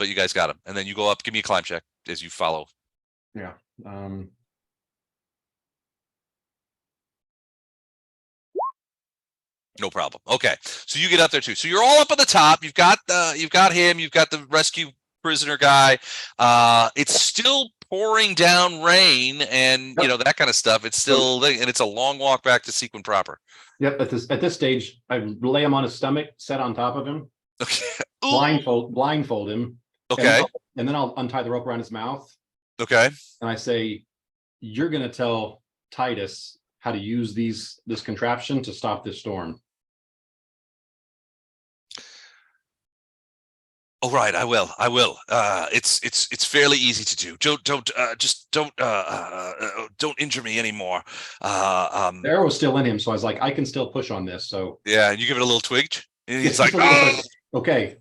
you guys got him, and then you go up. Give me a climb check as you follow. Yeah. No problem. Okay, so you get up there too. So you're all up on the top. You've got him. You've got the rescue prisoner guy. It's still pouring down rain and that kind of stuff. It's still, and it's a long walk back to Sequin proper. Yep. At this stage, I lay him on his stomach, set on top of him, okay, blindfold him. Okay, and then I'll untie the rope around his mouth. Okay, and I say, "You're gonna tell Titus how to use this contraption to stop this storm." All right, I will. It's fairly easy to do. Don't injure me anymore. The arrow was still in him, so I was like, I can still push on this. So yeah, and you give it a little twig, and he's like, okay,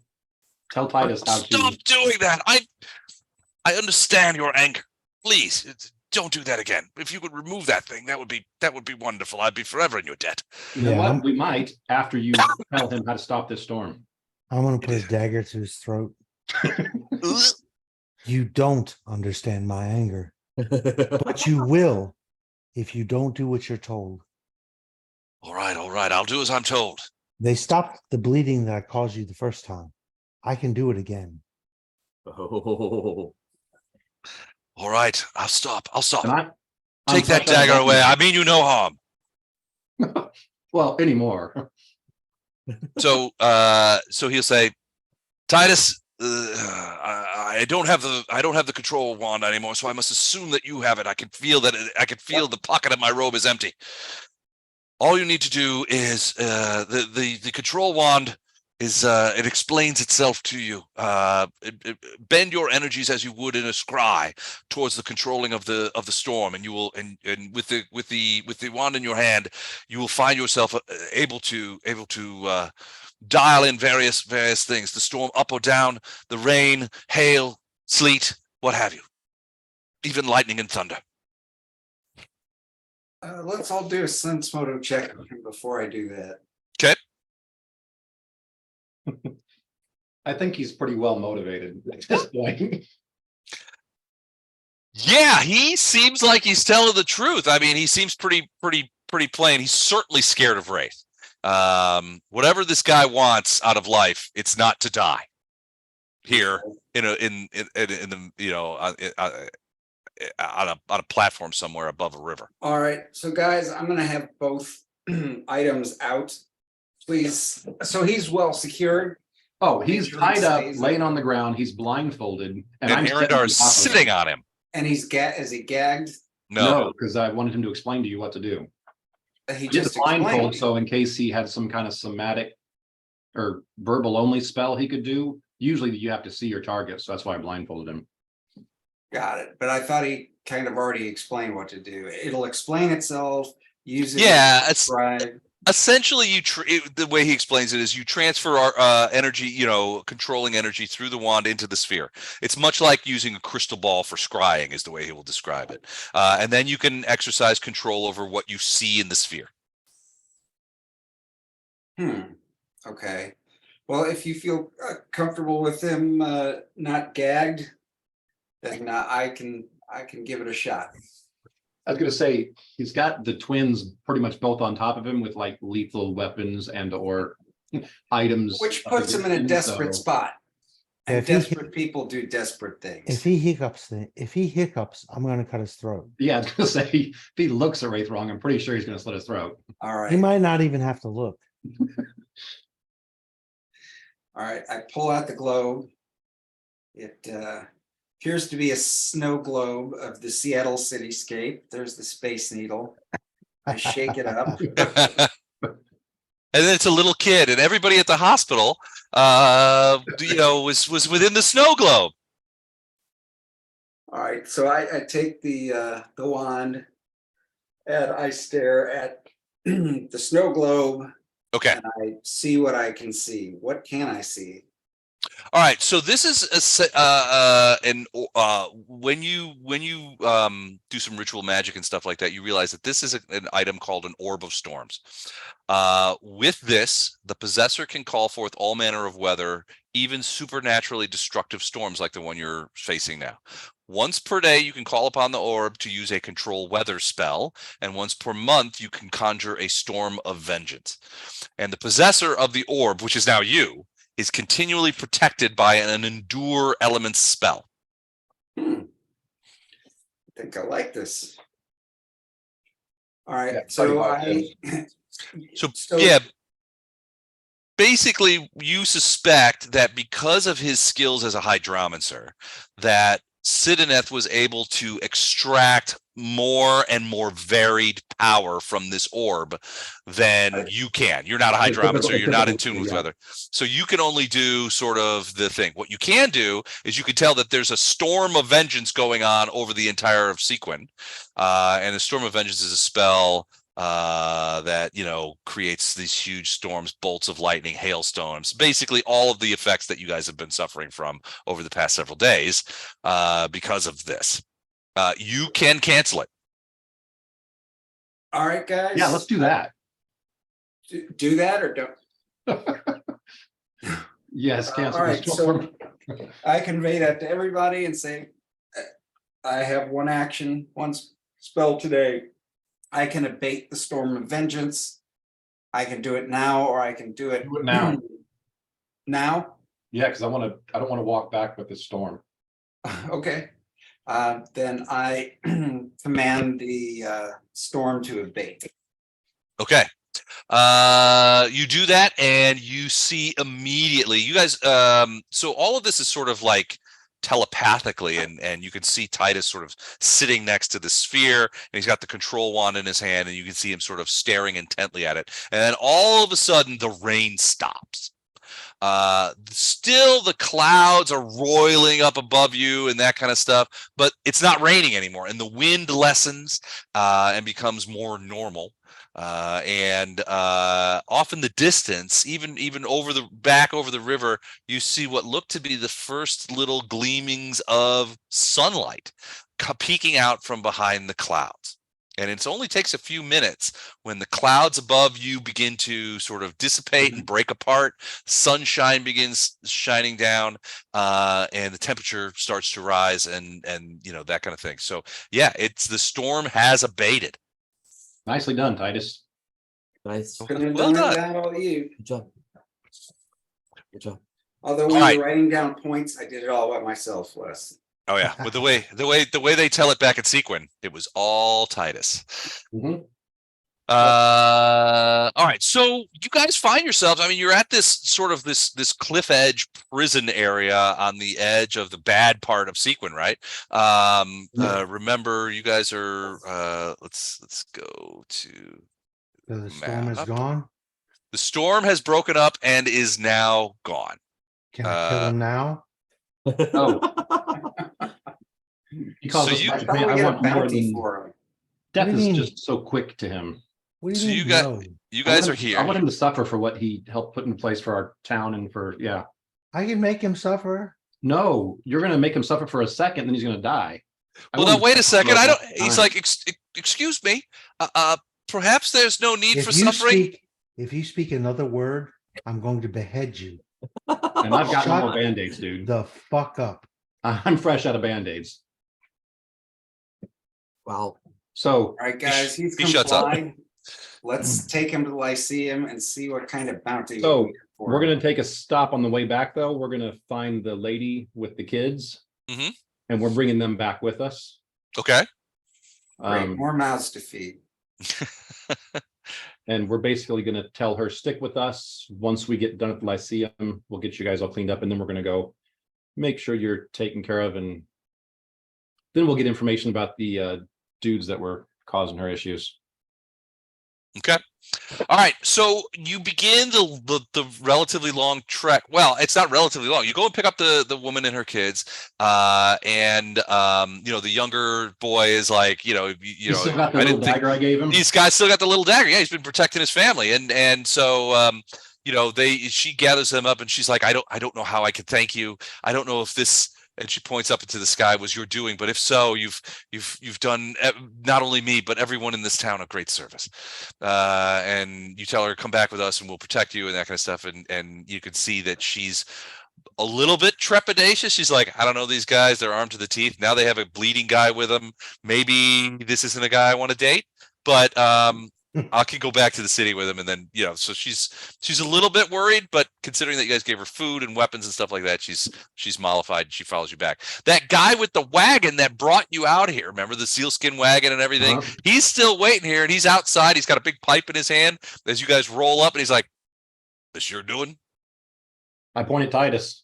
tell Titus how to stop doing that. I understand your anger. Please don't do that again. If you could remove that thing, that would be wonderful. I'd be forever in your debt. You know what? We might after you tell him how to stop this storm. I'm going to put a dagger to his throat. You don't understand my anger, but you will if you don't do what you're told. All right. I'll do as I'm told. They stopped the bleeding that I caused you the first time. I can do it again. Oh. All right. I'll stop. Take that dagger away. I mean you no harm. Well, anymore. So he'll say, Titus, I don't have the control wand anymore, so I must assume that you have it. I can feel the pocket of my robe is empty. All you need to do is the control wand is it explains itself to you. Bend your energies as you would in a scry towards the controlling of the storm, and you will and with the wand in your hand, you will find yourself able to dial in various things: the storm up or down, the rain, hail, sleet, what have you, even lightning and thunder. Let's all do a sense moto check before I do that. Okay. I think he's pretty well motivated at this point. Yeah, he seems like he's telling the truth. I mean, he seems pretty plain. He's certainly scared of Wraith. Whatever this guy wants out of life, it's not to die here in on a platform somewhere above a river. All right, so guys, I'm gonna have both items out, please. So he's well secured. Oh, he's tied up, laying on the ground. He's blindfolded, and Arendar's sitting on him. And is he gagged? No, because I wanted him to explain to you what to do. He just blindfold, so in case he had some kind of somatic or verbal only spell he could do. Usually you have to see your target, so that's why I blindfolded him. Got it. But I thought he kind of already explained what to do. It'll explain itself using. Yeah, it's Right. essentially the way he explains it is you transfer our energy, controlling energy through the wand into the sphere. It's much like using a crystal ball for scrying is the way he will describe it. And then you can exercise control over what you see in the sphere. Okay. Well, if you feel comfortable with him not gagged, then I can give it a shot. I was gonna say, he's got the twins pretty much built on top of him with like lethal weapons and or items. Which puts him in a desperate spot. And If he- desperate people do desperate things. If he hiccups, I'm gonna cut his throat. Yeah, I was gonna say, if he looks at Wraith wrong, I'm pretty sure he's gonna slit his throat. All right. He might not even have to look. All right, I pull out the globe. It appears to be a snow globe of the Seattle cityscape. There's the Space Needle. I shake it up. And then it's a little kid, and everybody at the hospital, was within the snow globe. All right, so I take the wand and I stare at the snow globe. Okay. And I see what I can see. What can I see? All right, so this is when you do some ritual magic and stuff like that, you realize that this is an item called an Orb of Storms. With this, the possessor can call forth all manner of weather, even supernaturally destructive storms like the one you're facing now. Once per day, you can call upon the orb to use a control weather spell, and once per month, you can conjure a storm of vengeance. And the possessor of the orb, which is now you, is continually protected by an endure elements spell. I think I like this. All right, Yeah, so yeah, basically you suspect that because of his skills as a hydromancer, that Sidoneth was able to extract more and more varied power from this orb than you can. You're not a hydromancer. You're not in tune with weather. So you can only do sort of the thing. What you can do is you can tell that there's a storm of vengeance going on over the entire of Sequin. And the storm of vengeance is a spell that creates these huge storms, bolts of lightning, hailstones, basically all of the effects that you guys have been suffering from over the past several days because of this. You can cancel it. all right, guys. Yeah, let's do that. Do that or don't. Yes, cancel. All right, so I convey that to everybody and say, I have one action, one spell today. I can abate the storm of vengeance. I can do it now, or I can do it now. Now? Yeah, because I don't want to walk back with this storm. Okay. Then I command the storm to abate. Okay. You do that and you see immediately, you guys, so all of this is sort of like telepathically, and you can see Titus sort of sitting next to the sphere, and he's got the control wand in his hand, and you can see him sort of staring intently at it. And then all of a sudden the rain stops. Still the clouds are roiling up above you and that kind of stuff, but it's not raining anymore, and the wind lessens and becomes more normal. And off in the distance, even over the river, you see what look to be the first little gleamings of sunlight peeking out from behind the clouds. And it only takes a few minutes when the clouds above you begin to sort of dissipate and break apart, sunshine begins shining down, and the temperature starts to rise, and that kind of thing. So yeah, the storm has abated. Nicely done, Titus. Nice. Well done. That all you. Good job. Good job. Although when Right. you're writing down points, I did it all by myself, Wes. Oh yeah, with the way they tell it back at Sequin, it was all Titus. Mhm. All right, so you guys find yourselves, I mean, you're at this sort of this cliff edge prison area on the edge of the bad part of Sequin, right? Remember, you guys are let's go to The storm is map. gone. The storm has broken up and is now gone. Can I kill him now? Oh, Because So you- I thought we I got a want more bounty than for him. death What do is you mean? just so quick to him. What do So you mean? you got- No? you I want guys are him- here. I want him to suffer for what he helped put in place for our town and for, yeah. I can make him suffer. No, you're gonna make him suffer for a second, then he's gonna die. I Well, want now him to wait a suffer for second. I long don't. He's time. like, excuse me. Perhaps there's no need If for you suffering. speak, if you speak another word, I'm going to behead you. And I've got no Shut more Band-Aids, dude. the fuck up. I'm fresh out of Band-Aids. Wow. So All right, guys, he's he shuts up. complied. Let's take him to the Lyceum and see what kind of bounty. we So, can get for we're him. gonna take a stop on the way back, though. We're gonna find the lady with the kids. Mhm. And we're bringing them back with us. Okay. Great, more mouths to feed. And we're basically gonna tell her, stick with us. Once we get done at the Lyceum, we'll get you guys all cleaned up, and then we're gonna go make sure you're taken care of, and then we'll get information about the dudes that were causing her issues. Okay. All right. So you begin the relatively long trek. Well, it's not relatively long. You go and pick up the woman and her kids, and the younger boy is like, You still got the I little didn't think dagger I gave him? these guys still got the little dagger. Yeah, he's been protecting his family, and so she gathers them up and she's like, I don't know how I can thank you. I don't know if this. And she points up into the sky was your doing, but if so, you've done not only me but everyone in this town a great service. And you tell her, come back with us and we'll protect you and that kind of stuff. And you can see that she's a little bit trepidatious. She's like, I don't know these guys. They're armed to the teeth. Now they have a bleeding guy with them. Maybe this isn't a guy I want to date. But I can go back to the city with him, and then so she's a little bit worried, but considering that you guys gave her food and weapons and stuff like that, she's mollified and she follows you back. That guy with the wagon that brought you out here, remember the sealskin wagon and everything? He's still waiting here, and he's outside. He's got a big pipe in his hand as you guys roll up, and he's like, "This you're doing?" I pointed Titus.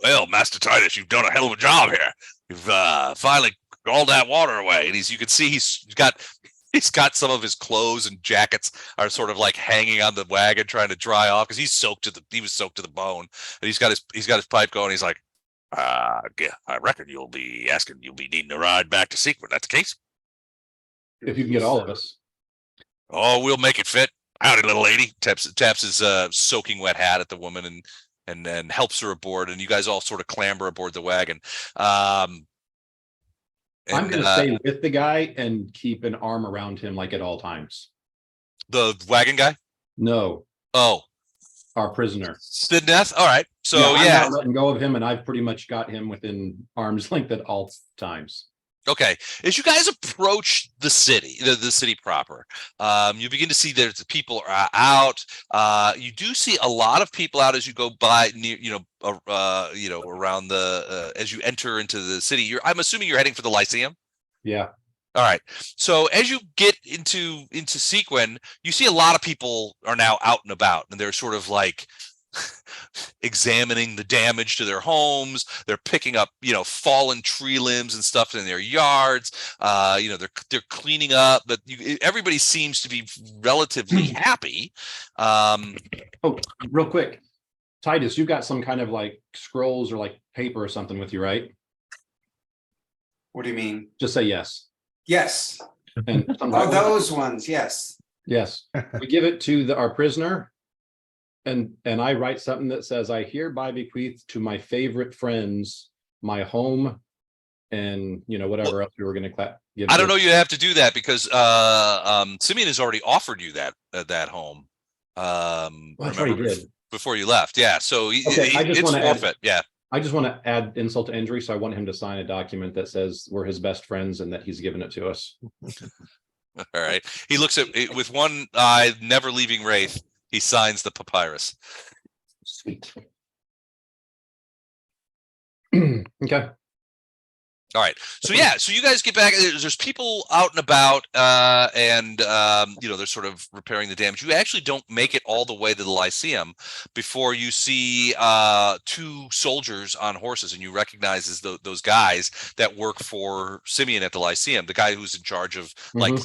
Well, Master Titus, you've done a hell of a job here. You've finally all that water away, and you can see he's got some of his clothes and jackets are sort of like hanging on the wagon trying to dry off because he was soaked to the bone, and he's got his pipe going. He's like, I reckon you'll be needing a ride back to Sequin. That's the case. If you can get all of us. Oh, we'll make it fit. Howdy, little lady. Taps his soaking wet hat at the woman and then helps her aboard, and you guys all sort of clamber aboard the wagon. I'm going to stay with the guy and keep an arm around him like at all times. The wagon guy? No. Oh. Our prisoner. Sidoneth? All right. So I'm not letting go of him, and I've pretty much got him within arm's length at all times. Okay. As you guys approach the city, the city proper, you begin to see that people are out. You do see a lot of people out as you go by near, around the as you enter into the city. I'm assuming you're heading for the Lyceum. Yeah. All right. So as you get into Sequin, you see a lot of people are now out and about, and they're sort of like examining the damage to their homes. They're picking up, fallen tree limbs and stuff in their yards. They're cleaning up, but everybody seems to be relatively happy. Oh, real quick, Titus, you got some kind of like scrolls or like paper or something with you, right? What do you mean? Just say yes. Yes. And Oh, those ones, yes. yes, we give it to our prisoner. And I write something that says, I hereby bequeath to my favorite friends, my home, and whatever else we were going to give. I don't know. You have to do that because Simeon has already offered you that home. That's what he did before you left. Yeah. So it's forfeit. Yeah. I just want to add insult to injury, so I want him to sign a document that says we're his best friends and that he's given it to us. All right. He looks at it with one eye, never leaving Wraith. He signs the papyrus. Sweet. Okay. All right. So you guys get back. There's people out and about, and they're sort of repairing the damage. You actually don't make it all the way to the Lyceum before you see two soldiers on horses, and you recognize as those guys that work for Simeon at the Lyceum, the guy who's in charge of like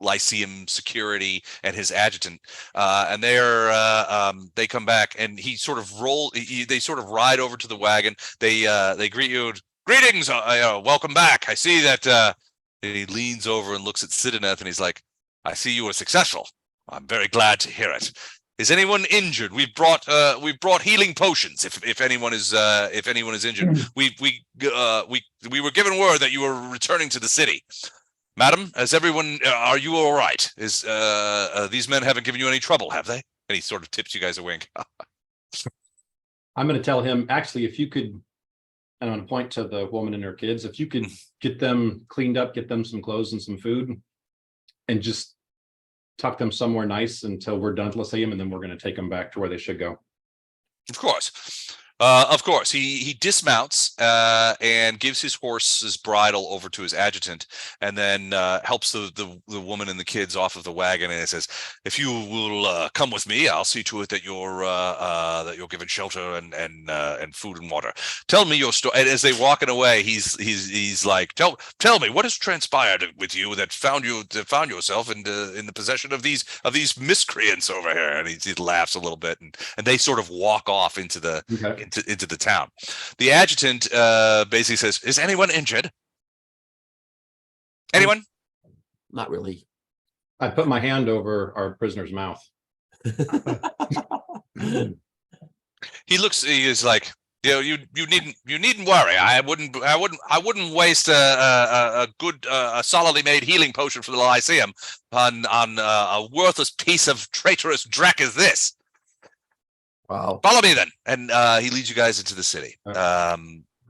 Lyceum security and his adjutant, and they come back, and he sort of they sort of ride over to the wagon. They greet you. Greetings, welcome back. I see that and he leans over and looks at Sidoneth and he's like, I see you were successful. I'm very glad to hear it. Is anyone injured? We've brought healing potions if anyone is injured. We were given word that you were returning to the city. Madam, are you all right? These men haven't given you any trouble, have they? And he sort of tips you guys a wink. I'm going to tell him, actually, if you could, and I'm going to point to the woman and her kids, if you could get them cleaned up, get them some clothes and some food, and just tuck them somewhere nice until we're done with Lyceum, and then we're going to take them back to where they should go. Of course. Of course, he dismounts and gives his horse's bridle over to his adjutant, and then helps the woman and the kids off of the wagon, and it says, "If you will come with me, I'll see to it that you're given shelter and food and water. Tell me your story." And as they walking away, he's like, "Tell me what has transpired with you that found yourself in the possession of these miscreants over here." And he laughs a little bit, and they sort of walk off into the. Okay. Into the town. The adjutant basically says, "Is anyone injured? Anyone?" Not really. I put my hand over our prisoner's mouth. He is like, you needn't worry. I wouldn't waste a good solidly made healing potion for the Lyceum on a worthless piece of traitorous dreck as this. Wow. Follow me then. And he leads you guys into the city.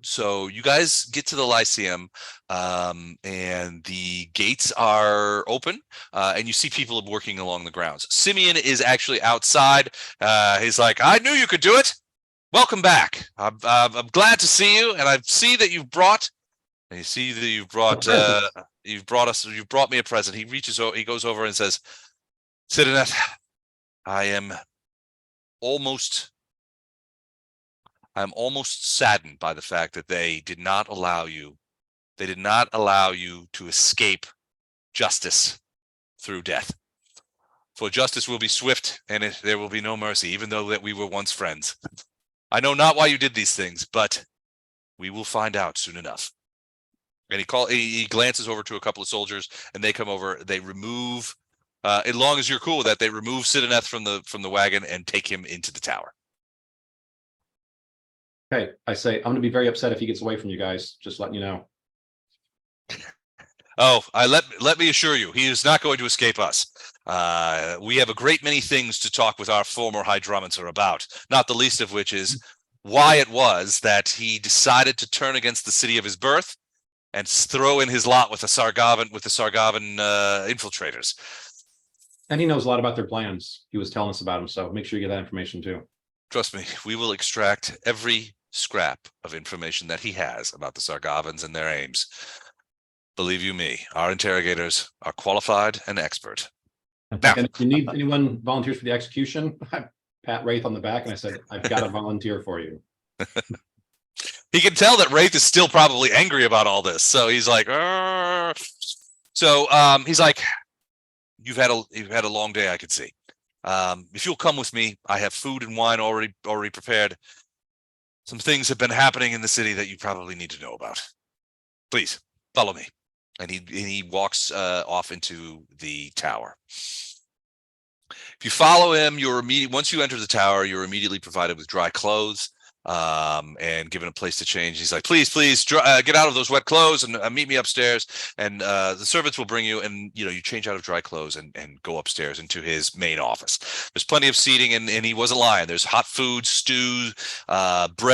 So you guys get to the Lyceum, and the gates are open, and you see people working along the grounds. Simeon is actually outside. He's like, "I knew you could do it. Welcome back. I'm glad to see you, and I see that you've brought me a present." He goes over and says, "Sidoneth, I'm almost saddened by the fact that they did not allow you to escape justice through death. For justice will be swift, and there will be no mercy, even though that we were once friends. I know not why you did these things, but we will find out soon enough." And he glances over to a couple of soldiers, and they come over. They remove, as long as you're cool with that, they remove Sidoneth from the wagon and take him into the tower. Okay, I say, I'm going to be very upset if he gets away from you guys. Just letting you know. Oh, let me assure you, he is not going to escape us. We have a great many things to talk with our former Hydromancer about, not the least of which is why it was that he decided to turn against the city of his birth and throw in his lot with the Sargavan infiltrators. And he knows a lot about their plans. He was telling us about them, so make sure you get that information too. Trust me, we will extract every scrap of information that he has about the Sargavans and their aims. Believe you me, our interrogators are qualified and expert. Now, and if you need anyone volunteers for the execution, I pat Wraith on the back and I said, "I've got a volunteer for you." He can tell that Wraith is still probably angry about all this, so he's like, "Arr." So he's like, you've had a long day, I could see. If you'll come with me, I have food and wine already prepared. Some things have been happening in the city that you probably need to know about. Please follow me." And he walks off into the tower. If you follow him, once you enter the tower, you're immediately provided with dry clothes and given a place to change. He's like, please, get out of those wet clothes and meet me upstairs. And the servants will bring you, and you change out of dry clothes and go upstairs into his main office. There's plenty of seating, and he wasn't lying. There's hot food, stew,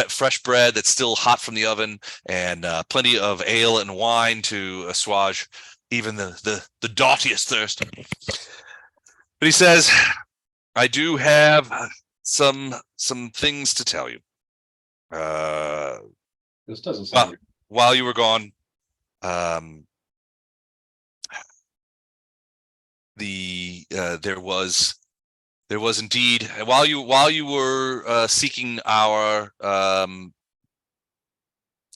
fresh bread that's still hot from the oven, and plenty of ale and wine to assuage even the doughtiest thirst. But he says, "I do have some things to tell you. This doesn't sound good. While you were gone, there was indeed, while you were seeking our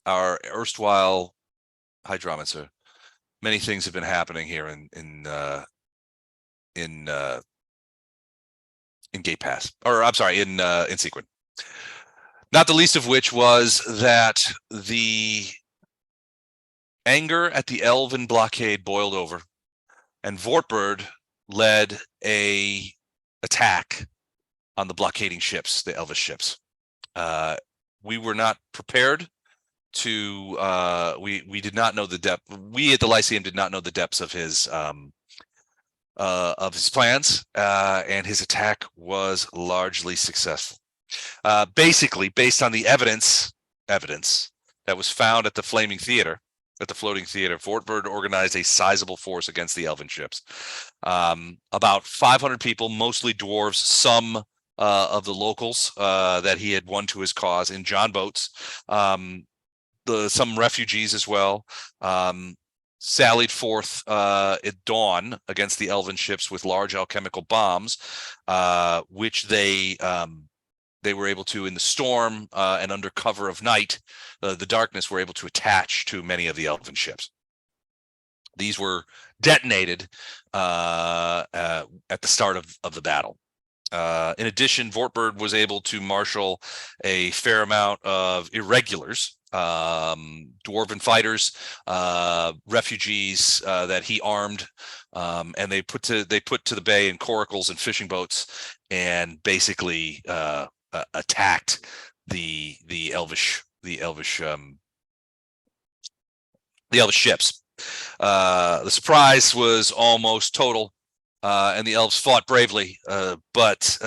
erstwhile Hydromancer, many things have been happening here in Gate Pass, or I'm sorry, in Sequin. Not the least of which was that the Anger at the elven blockade boiled over, and Vortbird led a attack on the blockading ships, the elvish ships. We were not prepared to we did not know the depth. We at the Lyceum did not know the depths of his plans, and his attack was largely successful. Basically, based on the evidence that was found at the floating theater, Vortbird organized a sizable force against the elven ships. About 500 people, mostly dwarves, some of the locals that he had won to his cause in John boats, some refugees as well, sallied forth at dawn against the elven ships with large alchemical bombs, which they were able to, in the storm and under cover of night, the darkness, were able to attach to many of the elven ships. These were detonated at the start of the battle. In addition, Vortbird was able to marshal a fair amount of irregulars, dwarven fighters, refugees that he armed, and they put to the bay in coracles and fishing boats, and basically attacked the elvish ships. The surprise was almost total, and the elves fought bravely, but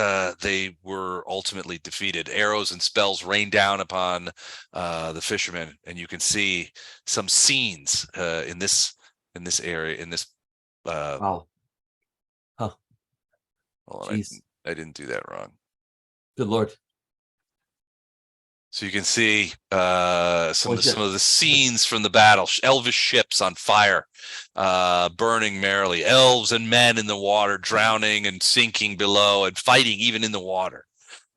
they were ultimately defeated. Arrows and spells rained down upon the fishermen, and you can see some scenes in this area. Wow. Huh. Hold on, Jeez. I didn't do that wrong. Good Lord. So you can see some of the scenes from the battle. Elvish ships on fire, burning merrily. Elves and men in the water, drowning and sinking below, and fighting even in the water.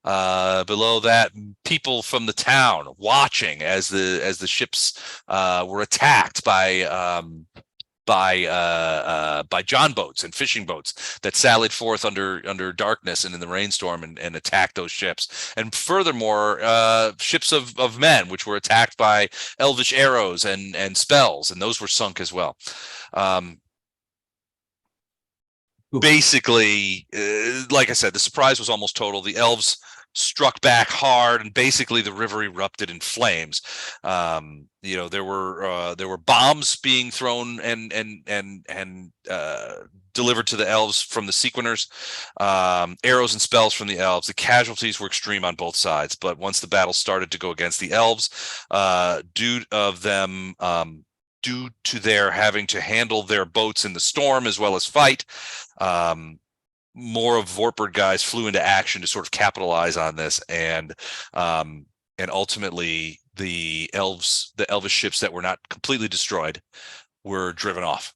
Below that, people from the town watching as the ships were attacked by John boats and fishing boats that sallied forth under darkness and in the rainstorm and attacked those ships. And furthermore, ships of men, which were attacked by elvish arrows and spells, and those were sunk as well. Basically, like I said, the surprise was almost total. The elves struck back hard, and basically the river erupted in flames. There were bombs being thrown and delivered to the elves from the Sequiners, arrows and spells from the elves. The casualties were extreme on both sides, but once the battle started to go against the elves, due to their having to handle their boats in the storm as well as fight, more of Vortbird guys flew into action to sort of capitalize on this, and ultimately the elvish ships that were not completely destroyed were driven off.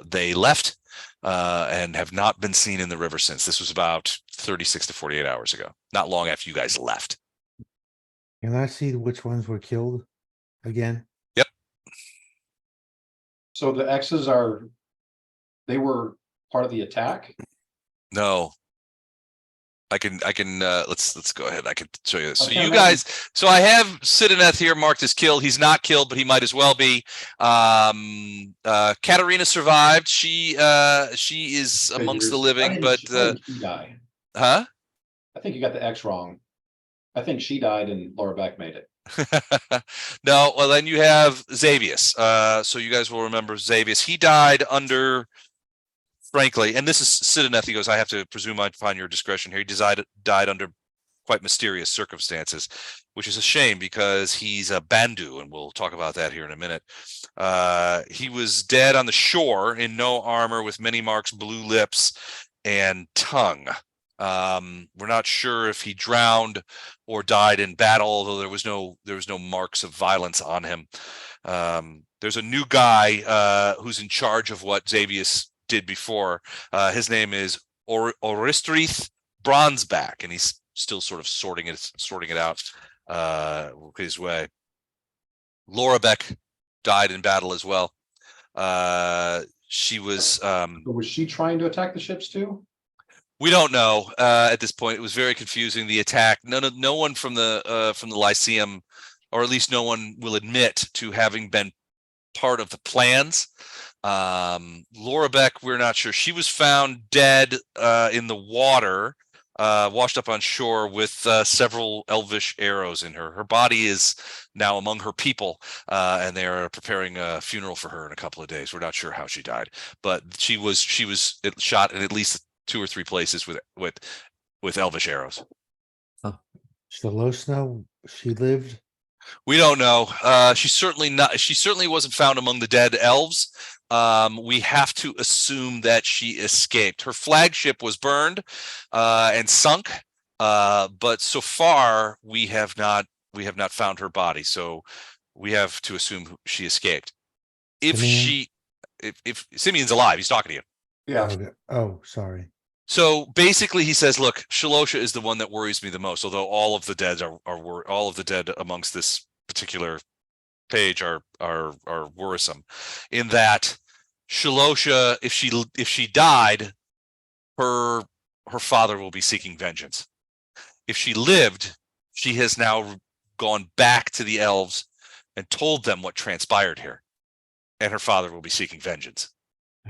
They left and have not been seen in the river since. This was about 36 to 48 hours ago, not long after you guys left. Can I see which ones were killed again? Yep. So the X's they were part of the attack? No. I can let's go ahead. I can show you this. So Okay, you guys, so I have Sidoneth here marked as killed. He's not killed, but he might as well be. Katarina survived. She is amongst the living, but She died. huh? I think you got the X wrong. I think she died and Laura Beck made it. No, well then you have Xavius. So you guys will remember Xavius. He died under, frankly, and this is Sidoneth. He goes, I have to presume upon your discretion here. He died under quite mysterious circumstances, which is a shame because he's a Bandu, and we'll talk about that here in a minute. He was dead on the shore in no armor, with many marks, blue lips, and tongue. We're not sure if he drowned or died in battle, although there was no marks of violence on him. There's a new guy who's in charge of what Xavius did before. His name is Oristrith Bronzeback, and he's still sort of sorting it out his way. Laura Beck died in battle as well. She was So was she trying to attack the ships too? we don't know at this point. It was very confusing, the attack. No one from the Lyceum, or at least no one will admit to having been part of the plans. Laura Beck, we're not sure. She was found dead in the water, washed up on shore with several elvish arrows in her. Her body is now among her people, and they are preparing a funeral for her in a couple of days. We're not sure how she died, but she was shot in at least 2 or 3 places with elvish arrows. Shalosna, she lived. We don't know. She certainly wasn't found among the dead elves. We have to assume that she escaped. Her flagship was burned and sunk, but so far we have not found her body. So we have to assume she escaped. If Simeon's alive, he's talking to you. Yeah. Okay. Oh, sorry. So basically, he says, "Look, Shalosha is the one that worries me the most. Although all of the dead all of the dead amongst this particular page are worrisome, in that Shalosha, if she died, her father will be seeking vengeance. If she lived, she has now gone back to the elves and told them what transpired here, and her father will be seeking vengeance."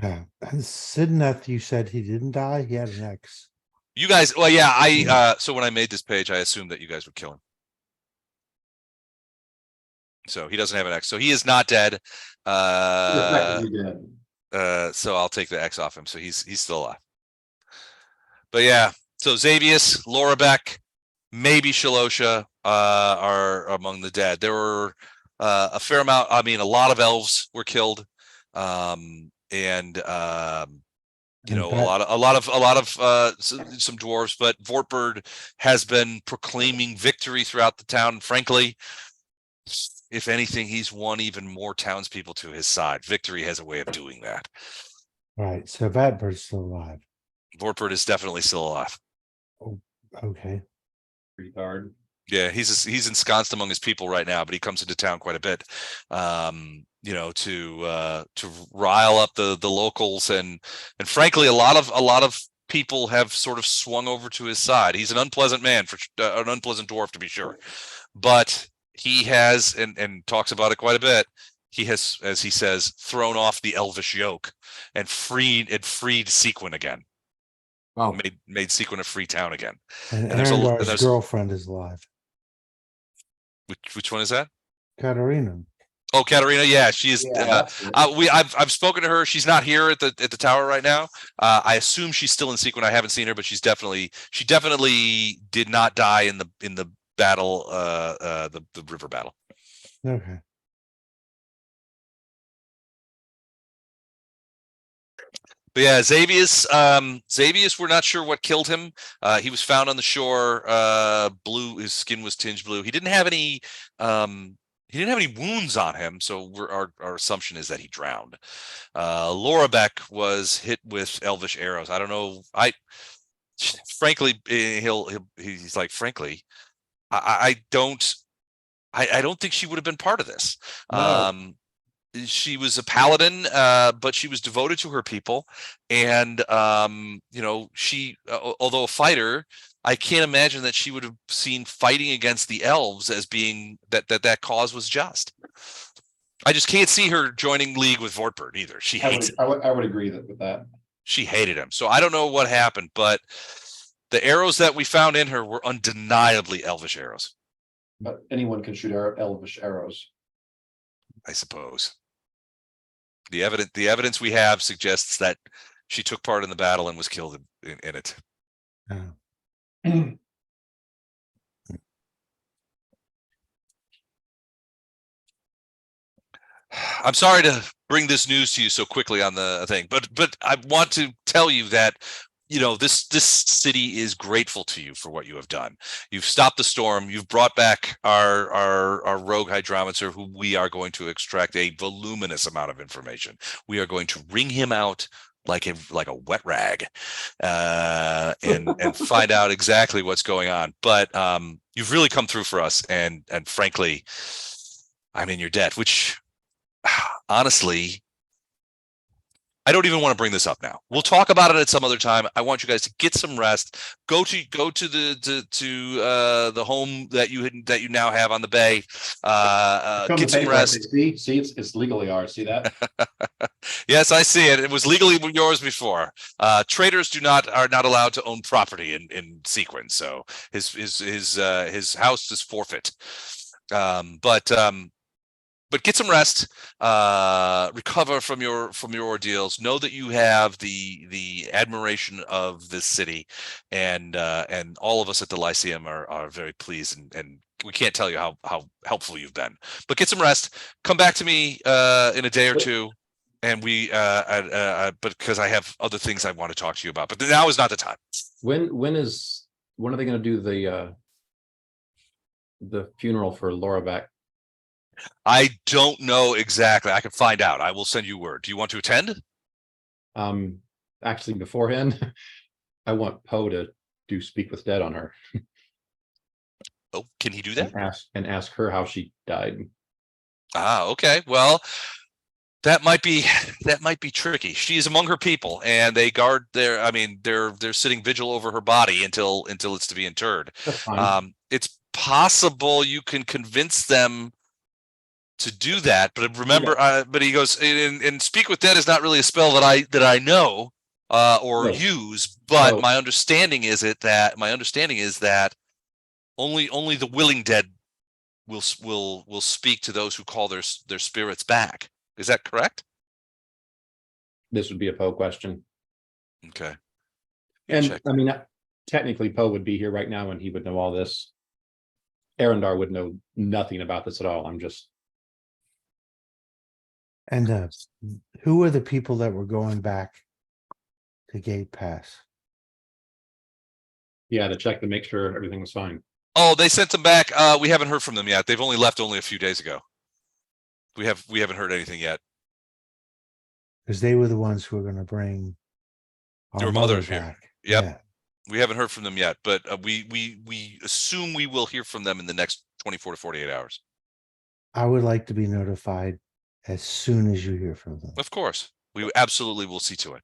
And Sidoneth, you said he didn't die. He had an X. You guys, well, yeah, so when I made this page, I assumed that you guys would kill him. So he doesn't have an X. So he is not dead. So I'll take the X off him. So he's still alive. But yeah, so Xavius, Laura Beck, maybe Shalosha are among the dead. There were a fair amount. I mean, a lot of elves were killed. You know, a lot of some dwarves, but Vortbird has been proclaiming victory throughout the town. Frankly, if anything, he's won even more townspeople to his side. Victory has a way of doing that. Right. So Vatbird's still alive. Vortbird is definitely still alive. Oh, okay. Retard. Yeah, he's ensconced among his people right now, but he comes into town quite a bit. You know, to rile up the locals, and frankly, a lot of people have sort of swung over to his side. He's an unpleasant man, an unpleasant dwarf to be sure, but he has and talks about it quite a bit. He has, as he says, thrown off the elvish yoke and freed Sequin again. Wow. Made Sequin a free town again. And there's Arendar's girlfriend is alive. Which one is that? Katarina. Oh, Katarina, yeah, she is. Yeah, I've spoken to her. She's not here at the tower right now. I assume she's still in Sequin. I haven't seen her, but she definitely did not die in the battle, the river battle. Okay. But yeah, Xavius, we're not sure what killed him. He was found on the shore, blue. His skin was tinged blue. He didn't have any wounds on him, so our assumption is that he drowned. Laura Beck was hit with elvish arrows. I don't know. Frankly, he's like, frankly, I don't think she would have been part of this. No. She was a paladin, but she was devoted to her people, and you know, she, although a fighter, I can't imagine that she would have seen fighting against the elves as being that cause was just. I just can't see her joining league with Vortbird either. She hates. I would agree with that. She hated him, so I don't know what happened, but the arrows that we found in her were undeniably elvish arrows. But anyone can shoot elvish arrows, I suppose. The evidence we have suggests that she took part in the battle and was killed in it. Oh. I'm sorry to bring this news to you so quickly on the thing, but I want to tell you that, you know, this city is grateful to you for what you have done. You've stopped the storm. You've brought back our rogue Hydromancer, who we are going to extract a voluminous amount of information. We are going to wring him out like a wet rag, and find out exactly what's going on. But you've really come through for us, and frankly, I'm in your debt. Which, honestly, I don't even want to bring this up now. We'll talk about it at some other time. I want you guys to get some rest. Go to the home that you now have on the bay. Get some rest. See, it's legally ours. See that? Yes, I see it. It was legally yours before. Traders are not allowed to own property in Sequence, so his house is forfeit. But get some rest, recover from your ordeals. Know that you have the admiration of this city, and all of us at the Lyceum are very pleased, and we can't tell you how helpful you've been. But get some rest. Come back to me in a day or two, and but because I have other things I want to talk to you about. But now is not the time. When are they going to do the funeral for Laura back? I don't know exactly. I can find out. I will send you word. Do you want to attend? Actually, beforehand, I want Poe to do Speak with Dead on her. Oh, can he do that? And ask her how she died. Okay. Well, that might be tricky. She is among her people, and they guard they're sitting vigil over her body until it's to be interred. That's fine. It's possible you can convince them to do that, but remember, but he goes, and Speak with Dead is not really a spell that I know or use, but my understanding is that only the willing dead will speak to those who call their spirits back. Is that correct? This would be a Poe question. Okay. And I mean, technically Poe would be here right now and he would know all this. Arendar would know nothing about this at all. I'm just. And who are the people that were going back to Gate Pass? Yeah, to check to make sure everything was fine. Oh, they sent them back. We haven't heard from them yet. They've only left a few days ago. We haven't heard anything yet. Because they were the ones who were going to bring your mother back. Yep. Yeah. We haven't heard from them yet, but we assume we will hear from them in the next 24 to 48 hours. I would like to be notified as soon as you hear from them. Of course. We absolutely will see to it.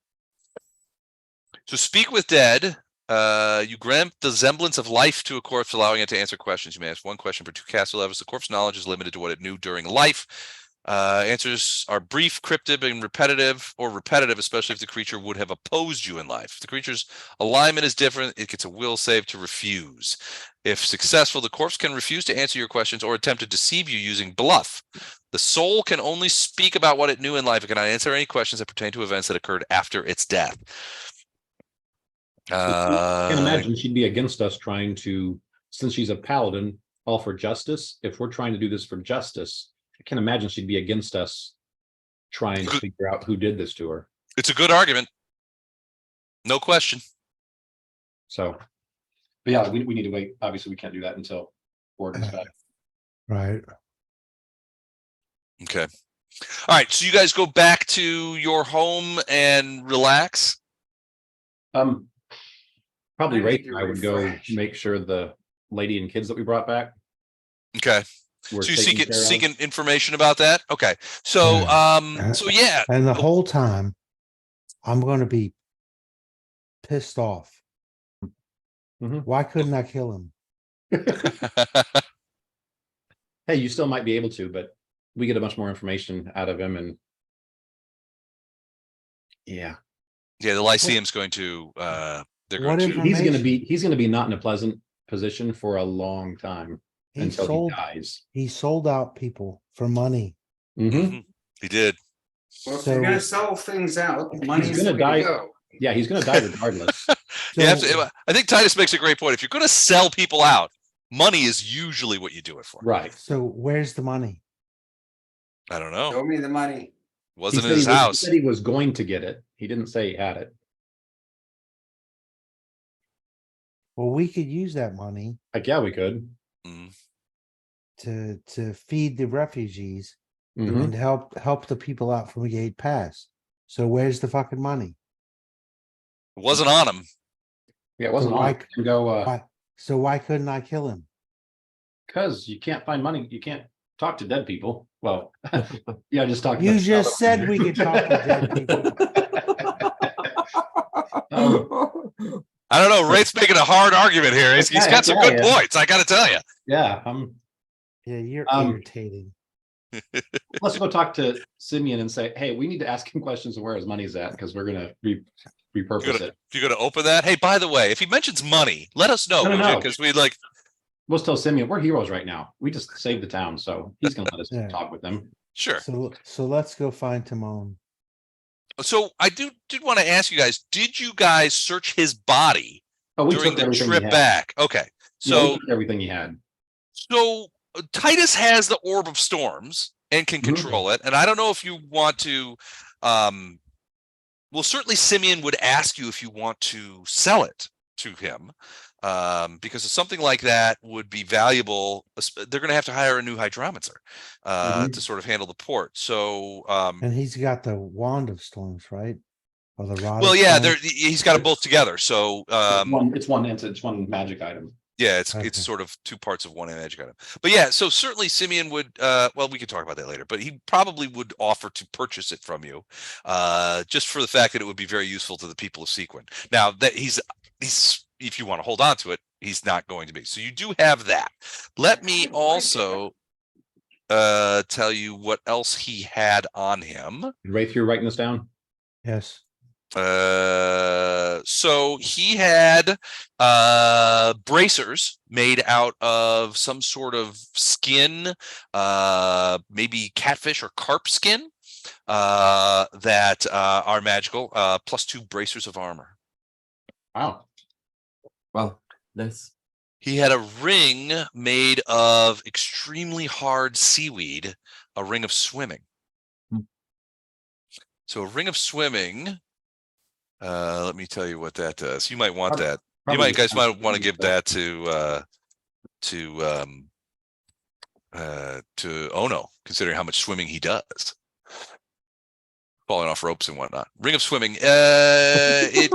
So Speak with Dead. You grant the semblance of life to a corpse, allowing it to answer questions. You may ask one question per 2 castle levels. The corpse knowledge is limited to what it knew during life. Answers are brief, cryptic, and repetitive, especially if the creature would have opposed you in life. If the creature's alignment is different, it gets a will save to refuse. If successful, the corpse can refuse to answer your questions or attempt to deceive you using bluff. The soul can only speak about what it knew in life. It cannot answer any questions that pertain to events that occurred after its death. I can imagine she'd be against us trying to, since she's a paladin, all for justice. If we're trying to do this for justice, I can imagine she'd be against us trying to figure out who did this to her. It's a good argument. No question. So, but yeah, we need to wait. Obviously, we can't do that until Gordon's back. Right. Okay. All right. So you guys go back to your home and relax. Probably Ray and I would go make sure the lady and kids that we brought back. Okay. So you seeking information about that? Okay. So yeah. And the whole time I'm going to be pissed off. Mm-hmm. Why couldn't I kill him? Hey, you still might be able to, but we get a bunch more information out of him, and yeah, the Lyceum's going to he's going to be not in a pleasant position for a long time until he dies. He sold out people for money. Mm-hmm. He did. Well, if you're gonna sell things out, money's going to die. Go. Yeah, he's going to die regardless. I think Titus makes a great point. If you're going to sell people out, money is usually what you do it for. Right. So where's the money? I don't know. Show me the money. Wasn't in his house. He said he was going to get it. He didn't say he had it. Well, we could use that money. Like, yeah, we could. To feed the refugees Mm-hmm. and help the people out from Gate Pass. So where's the fucking money? It wasn't on him. Yeah, it wasn't on him. So why couldn't I kill him? Because you can't find money. You can't talk to dead people. Well, yeah, just talk. You just said we could talk to dead people. I don't know. Ray's making a hard argument here. He's got some good points. I got to tell you. Yeah, Yeah, you're Um, irritating. let's go talk to Simeon and say, hey, we need to ask him questions of where his money's at, because we're gonna repurpose it. If you're gonna open that, hey, by the way, if he mentions money, let us know, No. because we like. We'll tell Simeon we're heroes right now. We just saved the town, so he's gonna let us Yeah. talk with them. Sure. So let's go find Timon. So I did want to ask you guys, did you guys search his body Oh, we during took the everything trip he had. back? Okay. Yeah, we So took everything he had. So Titus has the Orb of Storms and can control it. And I don't know if you want to, well, certainly Simeon would ask you if you want to sell it to him, because something like that would be valuable. They're going to have to hire a new hydromancer to sort of handle the port. So, And he's got the Wand of Storms, right? Or the Rod well, of yeah, Storms? he's got them both together. So, It's one magic item. yeah, Okay. it's sort of two parts of one magic item. But yeah, so certainly Simeon would well, we could talk about that later, but he probably would offer to purchase it from you, just for the fact that it would be very useful to the people of Sequin. Now that he's if you want to hold on to it, he's not going to be. So you do have that. Let me also tell you what else he had on him. Wraith, you're writing this down? Yes. So he had bracers made out of some sort of skin, maybe catfish or carp skin, that are magical, +2 bracers of armor. Wow. Wow, nice. He had a ring made of extremely hard seaweed, a ring of swimming. So a ring of swimming. Let me tell you what that does. You might want that. You guys might want to give that to Ono, considering how much swimming he does. Falling off ropes and whatnot. Ring of swimming. It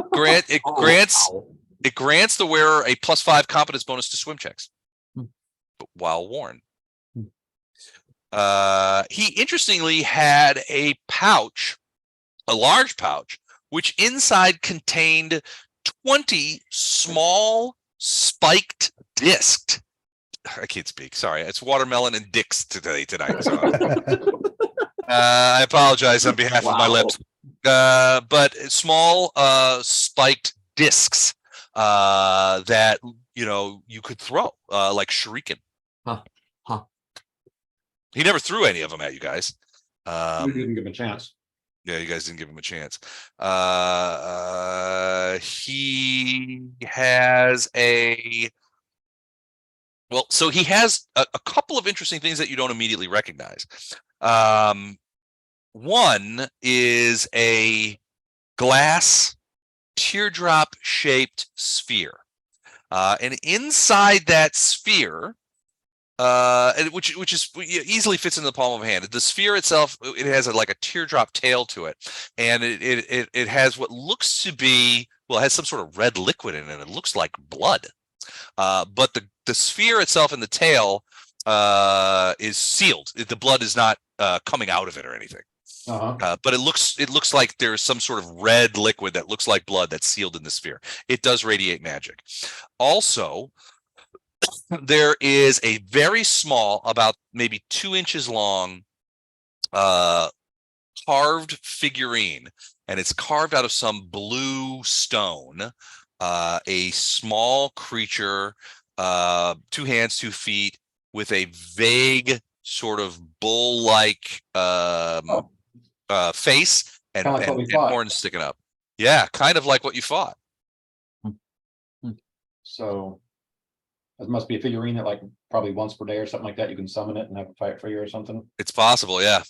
grants the wearer a +5 competence bonus to swim checks, while worn. He interestingly had a pouch, a large pouch, which inside contained 20 small spiked discs. I can't speak. Sorry. It's watermelon and dicks tonight. So. I apologize on behalf of my lips. But small spiked discs that, you could throw like shuriken. Huh. He never threw any of them at you guys. We didn't give him a chance. Yeah, you guys didn't give him a chance. He has he has a couple of interesting things that you don't immediately recognize. One is a glass teardrop shaped sphere. And inside that sphere, which easily fits in the palm of a hand. The sphere itself, it has like a teardrop tail to it, and it has what looks to be, it has some sort of red liquid in it. It looks like blood, but the sphere itself and the tail is sealed. The blood is not coming out of it or anything. But it looks like there's some sort of red liquid that looks like blood that's sealed in the sphere. It does radiate magic. Also, there is a very small, about maybe 2 inches long, carved figurine, and it's carved out of some blue stone. A small creature, 2 hands, 2 feet, with a vague sort of bull-like face and horns sticking up. Yeah, kind of like what you fought. So it must be a figurine that, like, probably once per day or something like that, you can summon it and have it fight for you or something. It's possible, yeah.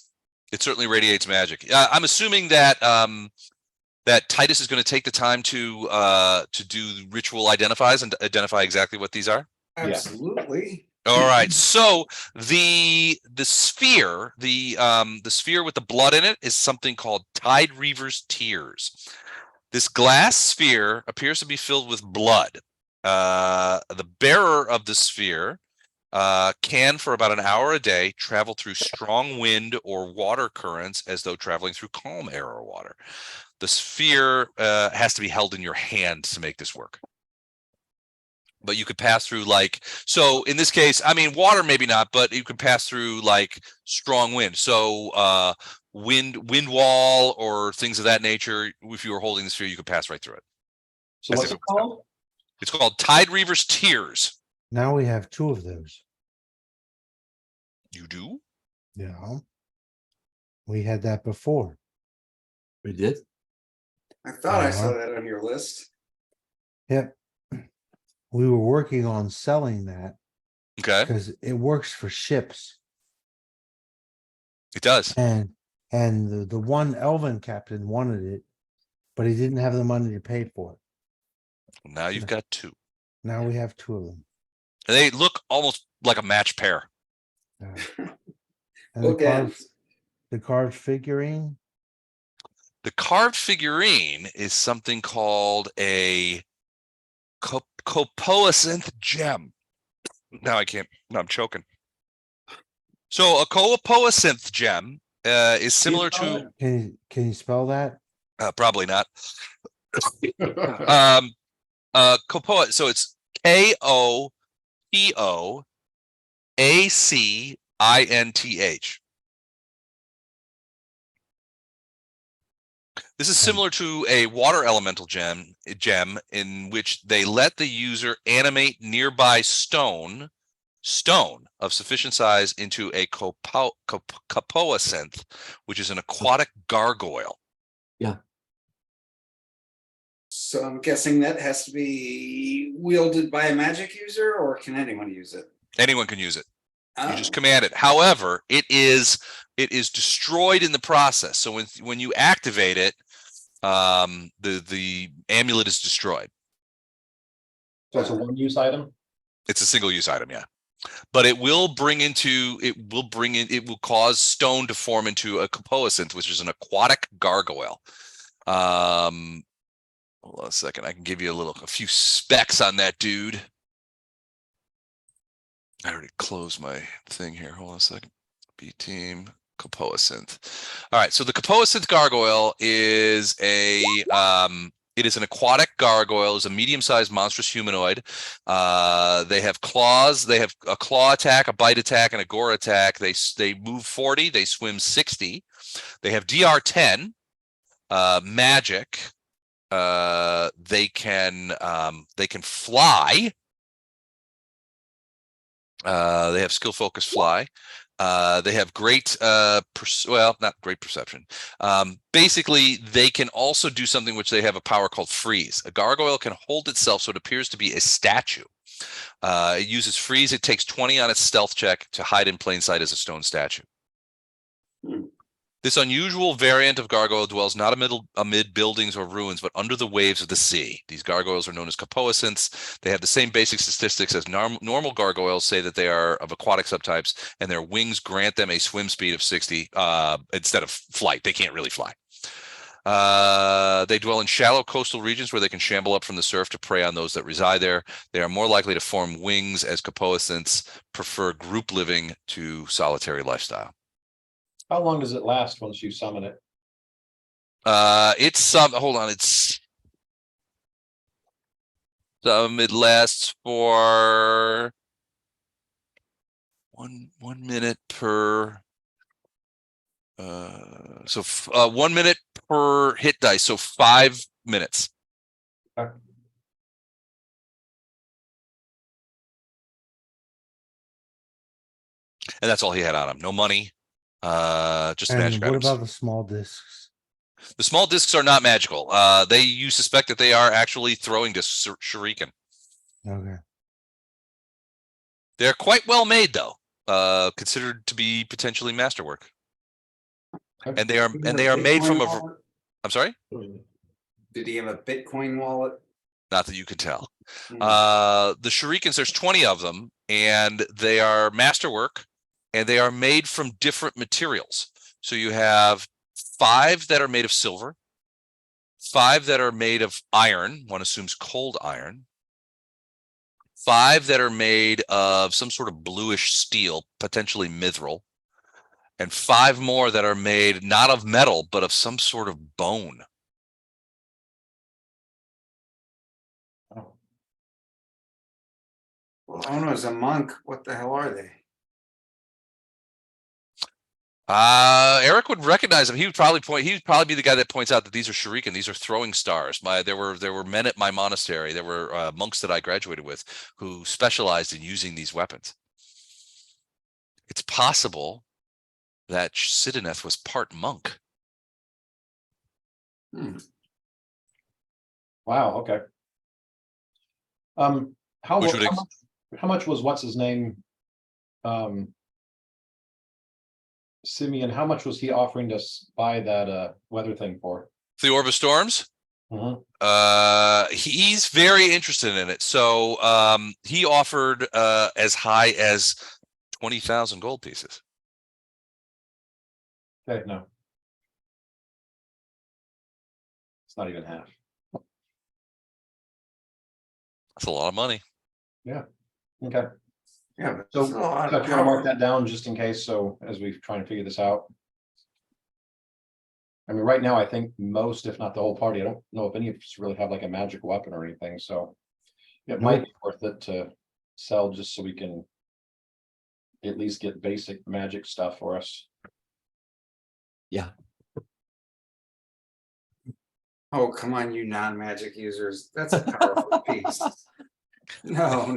It certainly radiates magic. I'm assuming that that Titus is going to take the time to do ritual identifies and identify exactly what these are. Absolutely. All right. So the sphere, the sphere with the blood in it, is something called Tide Reaver's Tears. This glass sphere appears to be filled with blood. The bearer of the sphere can, for about an hour a day, travel through strong wind or water currents as though traveling through calm air or water. The sphere has to be held in your hand to make this work. But you could pass through so in this case, I mean, water maybe not, but you could pass through strong wind. So wind wall or things of that nature. If you were holding the sphere, you could pass right through it. So what's it called? It's called Tide Reaver's Tears. Now we have two of those. You do? Yeah. We had that before. We did. I thought I saw Uh-huh. that on your list. Yep. We were working on selling that Okay. because it works for ships. It does. And the one Elven captain wanted it, but he didn't have the money to pay for it. Now you've got two. Now we have two of them. And they look almost like a match pair. And Again, the carved figurine. The carved figurine is something called a copoescent gem. Now I can't. Now I'm choking. So a copoescent gem is similar to Can you spell that? probably not. Copoa. So it's Kopoacinth. This is similar to a water elemental gem in which they let the user animate nearby stone of sufficient size into a copoescent, which is an aquatic gargoyle. so I'm guessing that has to be wielded by a magic user, or can anyone use it? Anyone can use it. You Oh, just command it. However, it is destroyed in the process. So when you activate it, the amulet is destroyed. So it's a one-use item? It's a single-use item, yeah. But it will cause stone to form into a copoescent, which is an aquatic gargoyle. Hold on a second. I can give you a few specs on that dude. I already closed my thing here. Hold on a second. B team copoescent. All right. So the copoescent gargoyle is it is an aquatic gargoyle. Is a medium-sized monstrous humanoid. They have claws. They have a claw attack, a bite attack, and a gore attack. They move 40. They swim 60. They have DR 10. Magic. They can fly. They have skill focus fly. They have great not great perception. Basically, they can also do something which they have a power called freeze. A gargoyle can hold itself so it appears to be a statue. It uses freeze. It takes 20 on its stealth check to hide in plain sight as a stone statue. This unusual variant of gargoyle dwells not amid buildings or ruins, but under the waves of the sea. These gargoyles are known as copoescents. They have the same basic statistics as normal gargoyles, say that they are of aquatic subtypes, and their wings grant them a swim speed of 60 instead of flight. They can't really fly. They dwell in shallow coastal regions where they can shamble up from the surf to prey on those that reside there. They are more likely to form wings, as copoescents prefer group living to solitary lifestyle. How long does it last once you summon it? Hold on, it lasts for one minute per 1 minute per hit dice, so 5 minutes. Okay. And that's all he had on him. No money. Just And magic what items. about the small discs? The small discs are not magical. You suspect that they are actually throwing discs, shuriken. Okay. They're quite well made, though. Considered to be potentially masterwork. And they are made from I'm sorry? did he have a Bitcoin wallet? Not that you could tell. The shurikens, there's 20 of them, and they are masterwork, and they are made from different materials. So you have 5 that are made of silver, 5 that are made of iron, one assumes cold iron, 5 that are made of some sort of bluish steel, potentially mithril, and 5 more that are made not of metal, but of some sort of bone. Well, Ono's a monk. What the hell are they? Eric would recognize him. He would probably be the guy that points out that these are shuriken. These are throwing stars. There were men at my monastery. There were monks that I graduated with who specialized in using these weapons. It's possible that Sidoneth was part monk. Wow, okay. How Which would much was what's his name? Simeon, how much was he offering to buy that weather thing for? The Orb of Storms? He's very interested in it. So he offered as high as 20,000 gold pieces. Okay, no. It's not even half. That's a lot of money. Yeah. Okay. Yeah, but So it's a lot if of you want to mark power. that down just in case, so as we try and figure this out. I mean, right now, I think most, if not the whole party, I don't know if any of us really have like a magic weapon or anything, so. It might be worth it to sell just so we can. At least get basic magic stuff for us. Yeah. Oh, come on, you non-magic users. That's a powerful piece. No.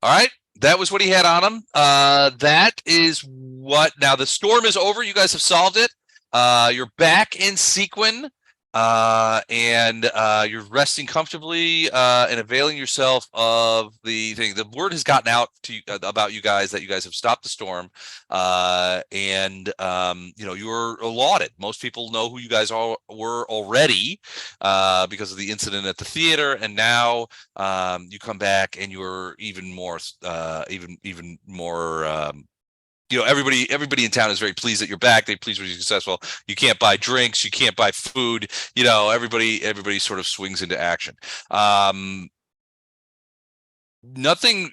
All right. That was what he had on him. That is what. Now the storm is over. You guys have solved it. You're back in Sequin. And you're resting comfortably and availing yourself of the thing. The word has gotten out to you about you guys that you guys have stopped the storm, and you're lauded. Most people know who you guys all were already because of the incident at the theater, and now you come back and you're even more everybody in town is very pleased that you're back. They're pleased with you successful. You can't buy drinks, you can't buy food. Everybody sort of swings into action. Nothing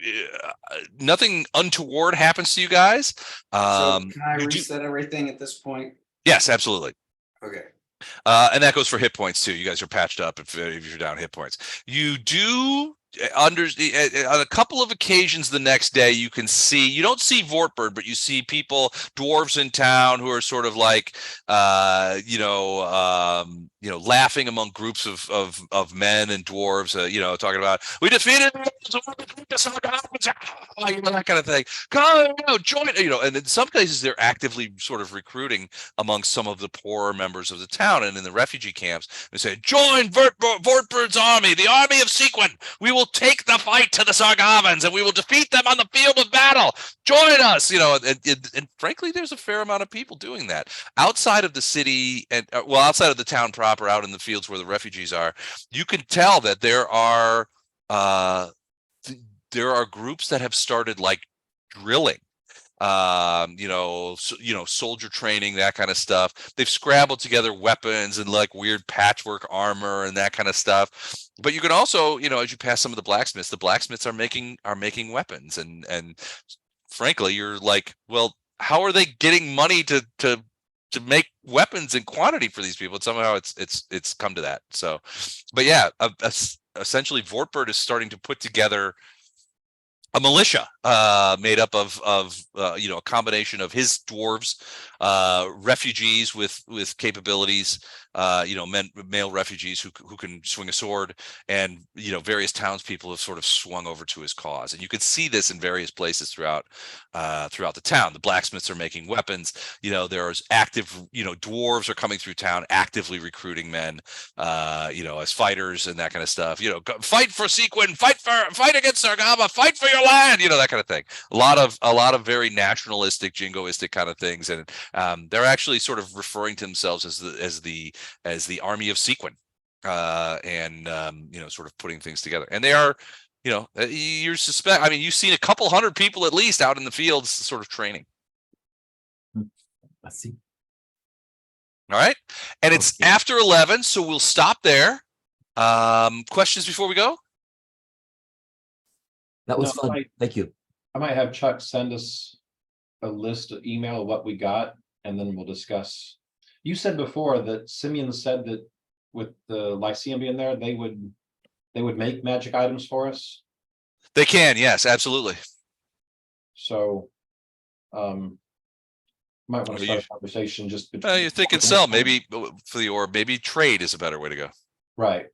untoward happens to you guys. So can I reset everything at this point? Yes, absolutely. Okay. And that goes for hit points too. You guys are patched up if you're down hit points. You do on a couple of occasions the next day you don't see Vortbird, but you see people, dwarves in town, who are sort of like laughing among groups of men and dwarves, talking about, we defeated that kind of thing. Come, join, and in some cases they're actively sort of recruiting among some of the poorer members of the town and in the refugee camps. They say, join Vortbird's army, the army of Sequin. We will take the fight to the Sargavans and we will defeat them on the field of battle. Join us, and frankly, there's a fair amount of people doing that outside of the city and outside of the town proper, out in the fields where the refugees are. You can tell that there are groups that have started like drilling. Soldier training, that kind of stuff. They've scrabbled together weapons and like weird patchwork armor and that kind of stuff. But you can also, as you pass some of the blacksmiths are making weapons, and frankly, you're like, well, how are they getting money to make weapons in quantity for these people? And somehow it's come to that. So, but yeah, essentially, Vortbird is starting to put together a militia made up of a combination of his dwarves, refugees with capabilities, male refugees who can swing a sword, and various townspeople have sort of swung over to his cause. And you can see this in various places throughout the town. The blacksmiths are making weapons. There's active, dwarves are coming through town actively recruiting men, as fighters and that kind of stuff. Fight for Sequin, fight against Sargama, fight for your land, that kind of thing. A lot of very nationalistic, jingoistic kind of things, and they're actually sort of referring to themselves as the army of Sequin, and sort of putting things together. And they are, you've seen a couple hundred people at least out in the fields, sort of training. I see. All right, and it's after 11, so we'll stop there. Questions before we go? That was fun. Thank you. I might have Chuck send us a list of email of what we got, and then we'll discuss. You said before that Simeon said that with the Lyceum being there, they would make magic items for us. They can, yes, absolutely. So, might want Are to start you- a conversation just You're thinking sell, maybe for the orb, maybe trade is a better way to go. Right.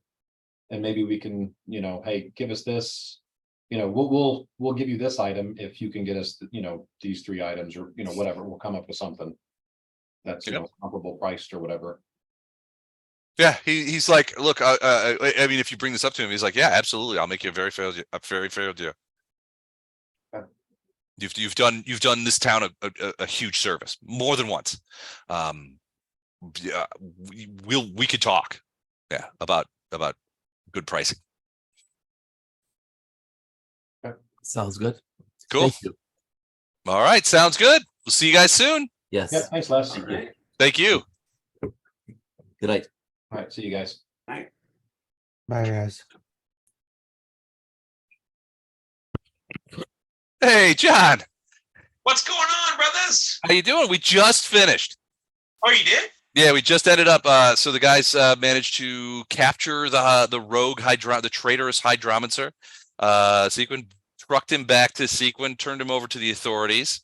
And maybe we can, you know, hey, give us this, you know, we'll give you this item if you can get us, you know, these 3 items or, you know, whatever, we'll come up with something. That's, you Yep. know, comparable priced or whatever. Yeah, he's like, look, I mean, if you bring this up to him, he's like, yeah, absolutely, I'll make you a very fair deal. Okay. You've done this town a huge service more than once. Yeah, we could talk, yeah, about good pricing. Sounds good. Cool. Thank you. All right, sounds good. We'll see you guys soon. Yes. Yeah, thanks, Les. All right. Thank you. Good night. All right, see you guys. Bye, guys. Hey, John, What's going on, brothers? how you doing? We just finished. Oh, you did? Yeah, we just ended up. So the guys managed to capture the rogue the traitorous Hydromancer. Sequin trucked him back to Sequin, turned him over to the authorities,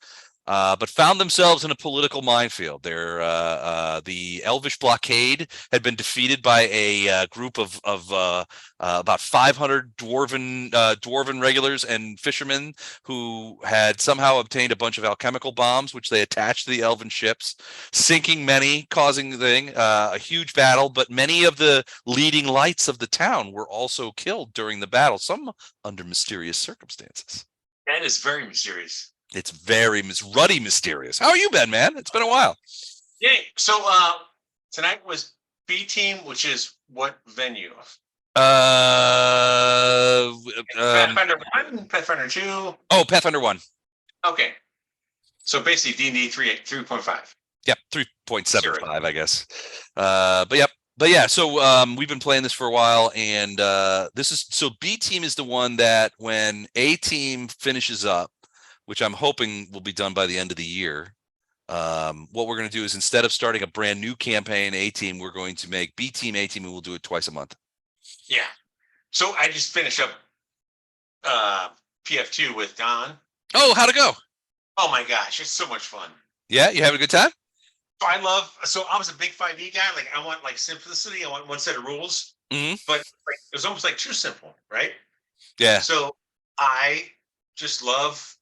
but found themselves in a political minefield. The Elvish blockade had been defeated by a group of about 500 dwarven regulars and fishermen who had somehow obtained a bunch of alchemical bombs, which they attached to the elven ships, sinking many, causing a huge battle. But many of the leading lights of the town were also killed during the battle, some under mysterious circumstances. That is very mysterious. It's very ruddy mysterious. How are you, Ben, man? It's been a while. Yay. So tonight was B team, which is what venue? Pathfinder 1, Pathfinder 2. Oh, Pathfinder 1. Okay. So basically D&D 3.5. Yep, 3.75, I guess. But yeah, so we've been playing this for a while, and B team is the one that when A team finishes up, which I'm hoping will be done by the end of the year. What we're going to do is, instead of starting a brand new campaign, A team, we're going to make B team, A team, and we'll do it twice a month. Yeah. So I just finished up PF2 with Don. Oh, how'd it go? Oh my gosh, it's so much fun. Yeah, you having a good time? So I was a big 5e guy. Like, I want like simplicity. I want one set of rules. Mhm. But like, it was almost like too simple, right? Yeah, So I just love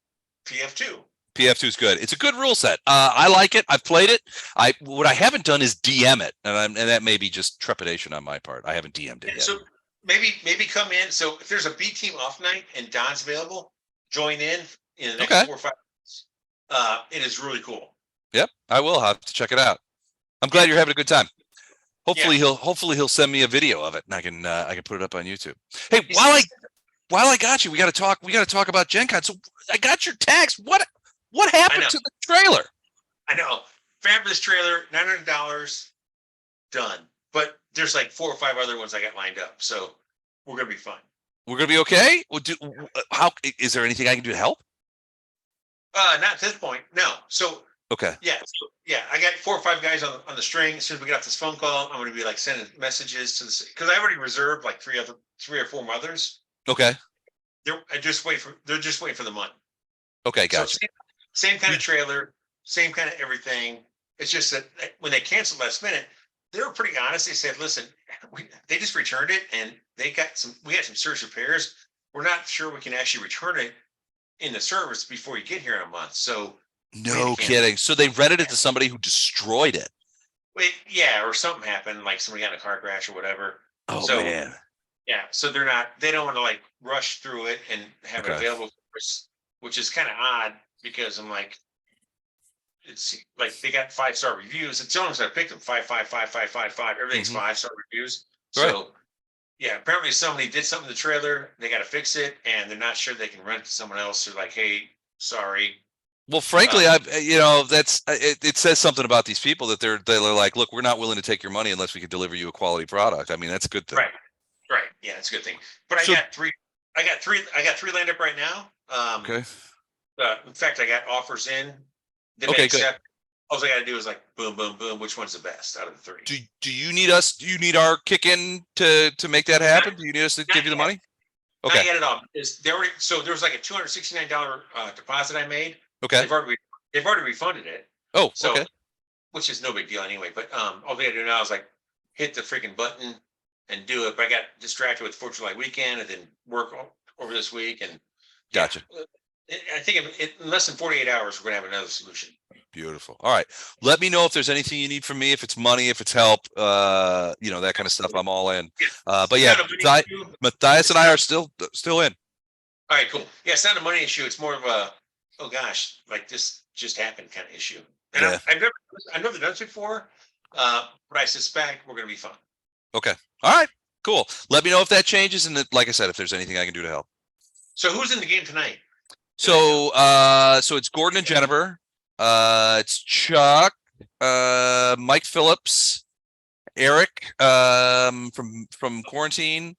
PF2. PF2 is good. It's a good rule set. I like it. I've played it. What I haven't done is DM it, and that may be just trepidation on my part. I haven't DM'd it yet. So maybe come in. So if there's a B team off night and Don's available, join in the next Okay. 4 or 5 minutes. It is really cool. Yep, I will have to check it out. I'm glad you're having a good time. Hopefully he'll send me a video of it, and I can put it up on YouTube. Hey, while I got you, we got to talk about Gen Con. So I got your text. What happened to the trailer? I know. Fabulous trailer, $900 done. But there's like 4 or 5 other ones I got lined up. So we're gonna be fine. We're gonna be okay. How is there anything I can do to help? Not at this point, no. So Okay. yeah, I got 4 or 5 guys on the string. As soon as we get off this phone call, I'm gonna be like sending messages to the, because I already reserved like 3 or 4 mothers. Okay. They're just waiting for the money. Okay, So gotcha. same kind of trailer, same kind of everything. It's just that when they canceled last minute, they were pretty honest. They said, "Listen, they just returned it, and we had some service repairs. We're not sure we can actually return it in the service before you get here in a month." So No kidding. So they rented it to somebody who destroyed it. wait, yeah, or something happened, like somebody got in a car crash or whatever. Oh So, man. yeah, so they don't want to like rush through it and have it Okay. available for us, which is kind of odd because I'm like, it's like they got 5-star reviews. It's almost I picked them 5, 5, 5, 5, 5, 5. Everything's Mhm. 5-star reviews. Right. So yeah, apparently somebody did something to the trailer. They got to fix it, and they're not sure they can rent it to someone else. They're like, "Hey, sorry." Well, frankly, that's it says something about these people that they're like, look, we're not willing to take your money unless we can deliver you a quality product. I mean, that's a good thing. Right. Yeah, it's a good thing. But So- I got three lined up right now. Okay. In fact, I got offers in. They Okay, may good. accept. All I got to do is like boom, boom, boom. Which one's the best out of the 3? Do you need us? Do you need our kick in to make that happen? Do you need us to give you the money? Okay. Not yet at all. There was like a $269 deposit I made. Okay. They've already refunded it. Oh, So, okay. which is no big deal anyway. But all they had to do now is like hit the freaking button and do it. But I got distracted with 4th of July weekend and then work over this week. And yeah, Gotcha. I think in less than 48 hours, we're gonna have another solution. Beautiful. All right. Let me know if there's anything you need from me, if it's money, if it's help, you know, that kind of stuff. I'm all in. But yeah, Matthias and I are still in. All right, cool. Yeah, it's not a money issue. It's more of a, oh gosh, like this just happened kind of issue. And Yeah. I've never done this before, but I suspect we're gonna be fine. Okay. All right. Cool. Let me know if that changes, and like I said, if there's anything I can do to help. So who's in the game tonight? So, so it's Gordon and Jennifer. It's Chuck, Mike Phillips, Eric, from quarantine,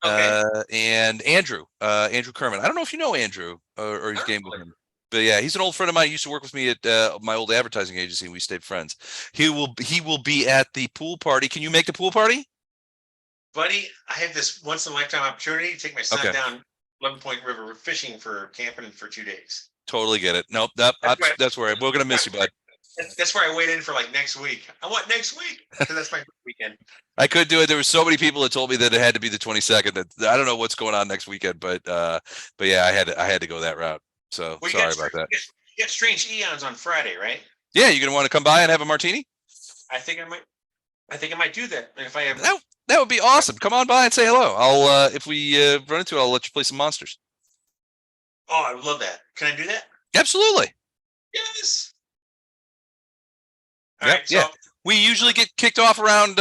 Okay. and Andrew Kerman. I don't know if you know Andrew or he's game with him. But yeah, he's an old friend of mine. He used to work with me at my old advertising agency, and we stayed friends. He will be at the pool party. Can you make the pool party? Buddy, I have this once in a lifetime opportunity to take my son Okay. down 11 Point River fishing for camping for 2 days. Totally get it. Nope, that's where we're gonna miss you, bud. That's where I wait in for like next week. I want next week because that's my weekend. I could do it. There were so many people that told me that it had to be the 22nd. That I don't know what's going on next weekend, but yeah, I had to go that route. So Well, sorry about that. You got Strange Eons on Friday, right? Yeah, you're gonna want to come by and have a martini? I think I might do that. And if I have That would be awesome. Come on by and say hello. I'll if we run into it, I'll let you play some monsters. Oh, I would love that. Can I do that? Absolutely. Yes. All Yep, right. So yeah. We usually get kicked off around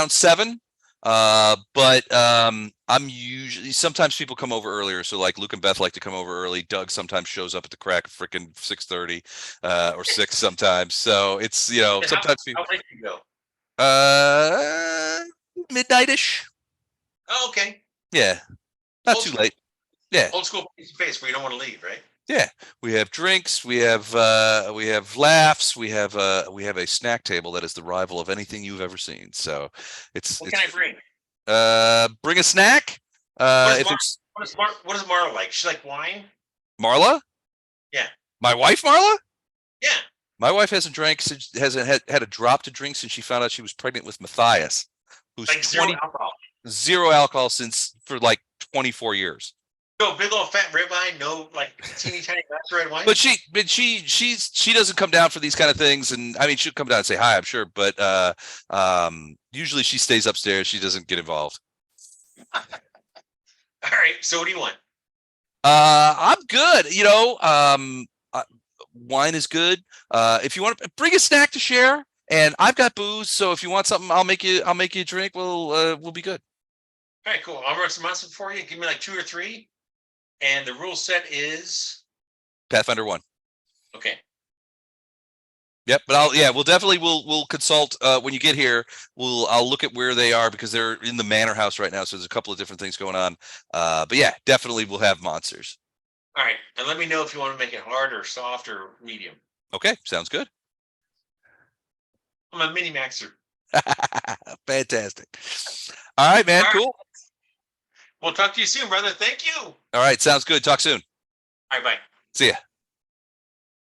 7. But I'm usually sometimes people come over earlier. So like Luke and Beth like to come over early. Doug sometimes shows up at the crack of freaking 6:30 or 6 sometimes. So it's sometimes people how late do you go? Midnight-ish. Oh, okay. Yeah. Not Old too school. late. Yeah. Old school face to face where you don't want to leave, right? Yeah, we have drinks, we have laughs, we have a snack table that is the rival of anything you've ever seen. So What can I bring? bring a snack. If it's What is Mara like? She like wine? Marla? Yeah. My wife Marla? Yeah. My wife hasn't had a drop to drink since she found out she was pregnant with Matthias, who's Like zero alcohol for like 24 years. No big old fat ribeye, no like teeny tiny glass of red wine. But she doesn't come down for these kind of things, and I mean she'll come down and say hi, I'm sure, but usually she stays upstairs. She doesn't get involved. All right. So what do you want? I'm good. Wine is good. If you want to bring a snack to share, and I've got booze, so if you want something, I'll make you a drink. We'll be good. All right, cool. I'll run some monsters for you. Give me like 2 or 3. And the rule set is Pathfinder 1. okay. Yep, but we'll consult when you get here. I'll look at where they are because they're in the manor house right now, so there's a couple of different things going on. But yeah, definitely we'll have monsters. All right, and let me know if you want to make it hard or soft or medium. Okay, sounds good. I'm a mini maxer. Fantastic. All right, man. All right. Cool. We'll talk to you soon, brother. Thank you. All right, sounds good. Talk soon. All right, bye. See ya.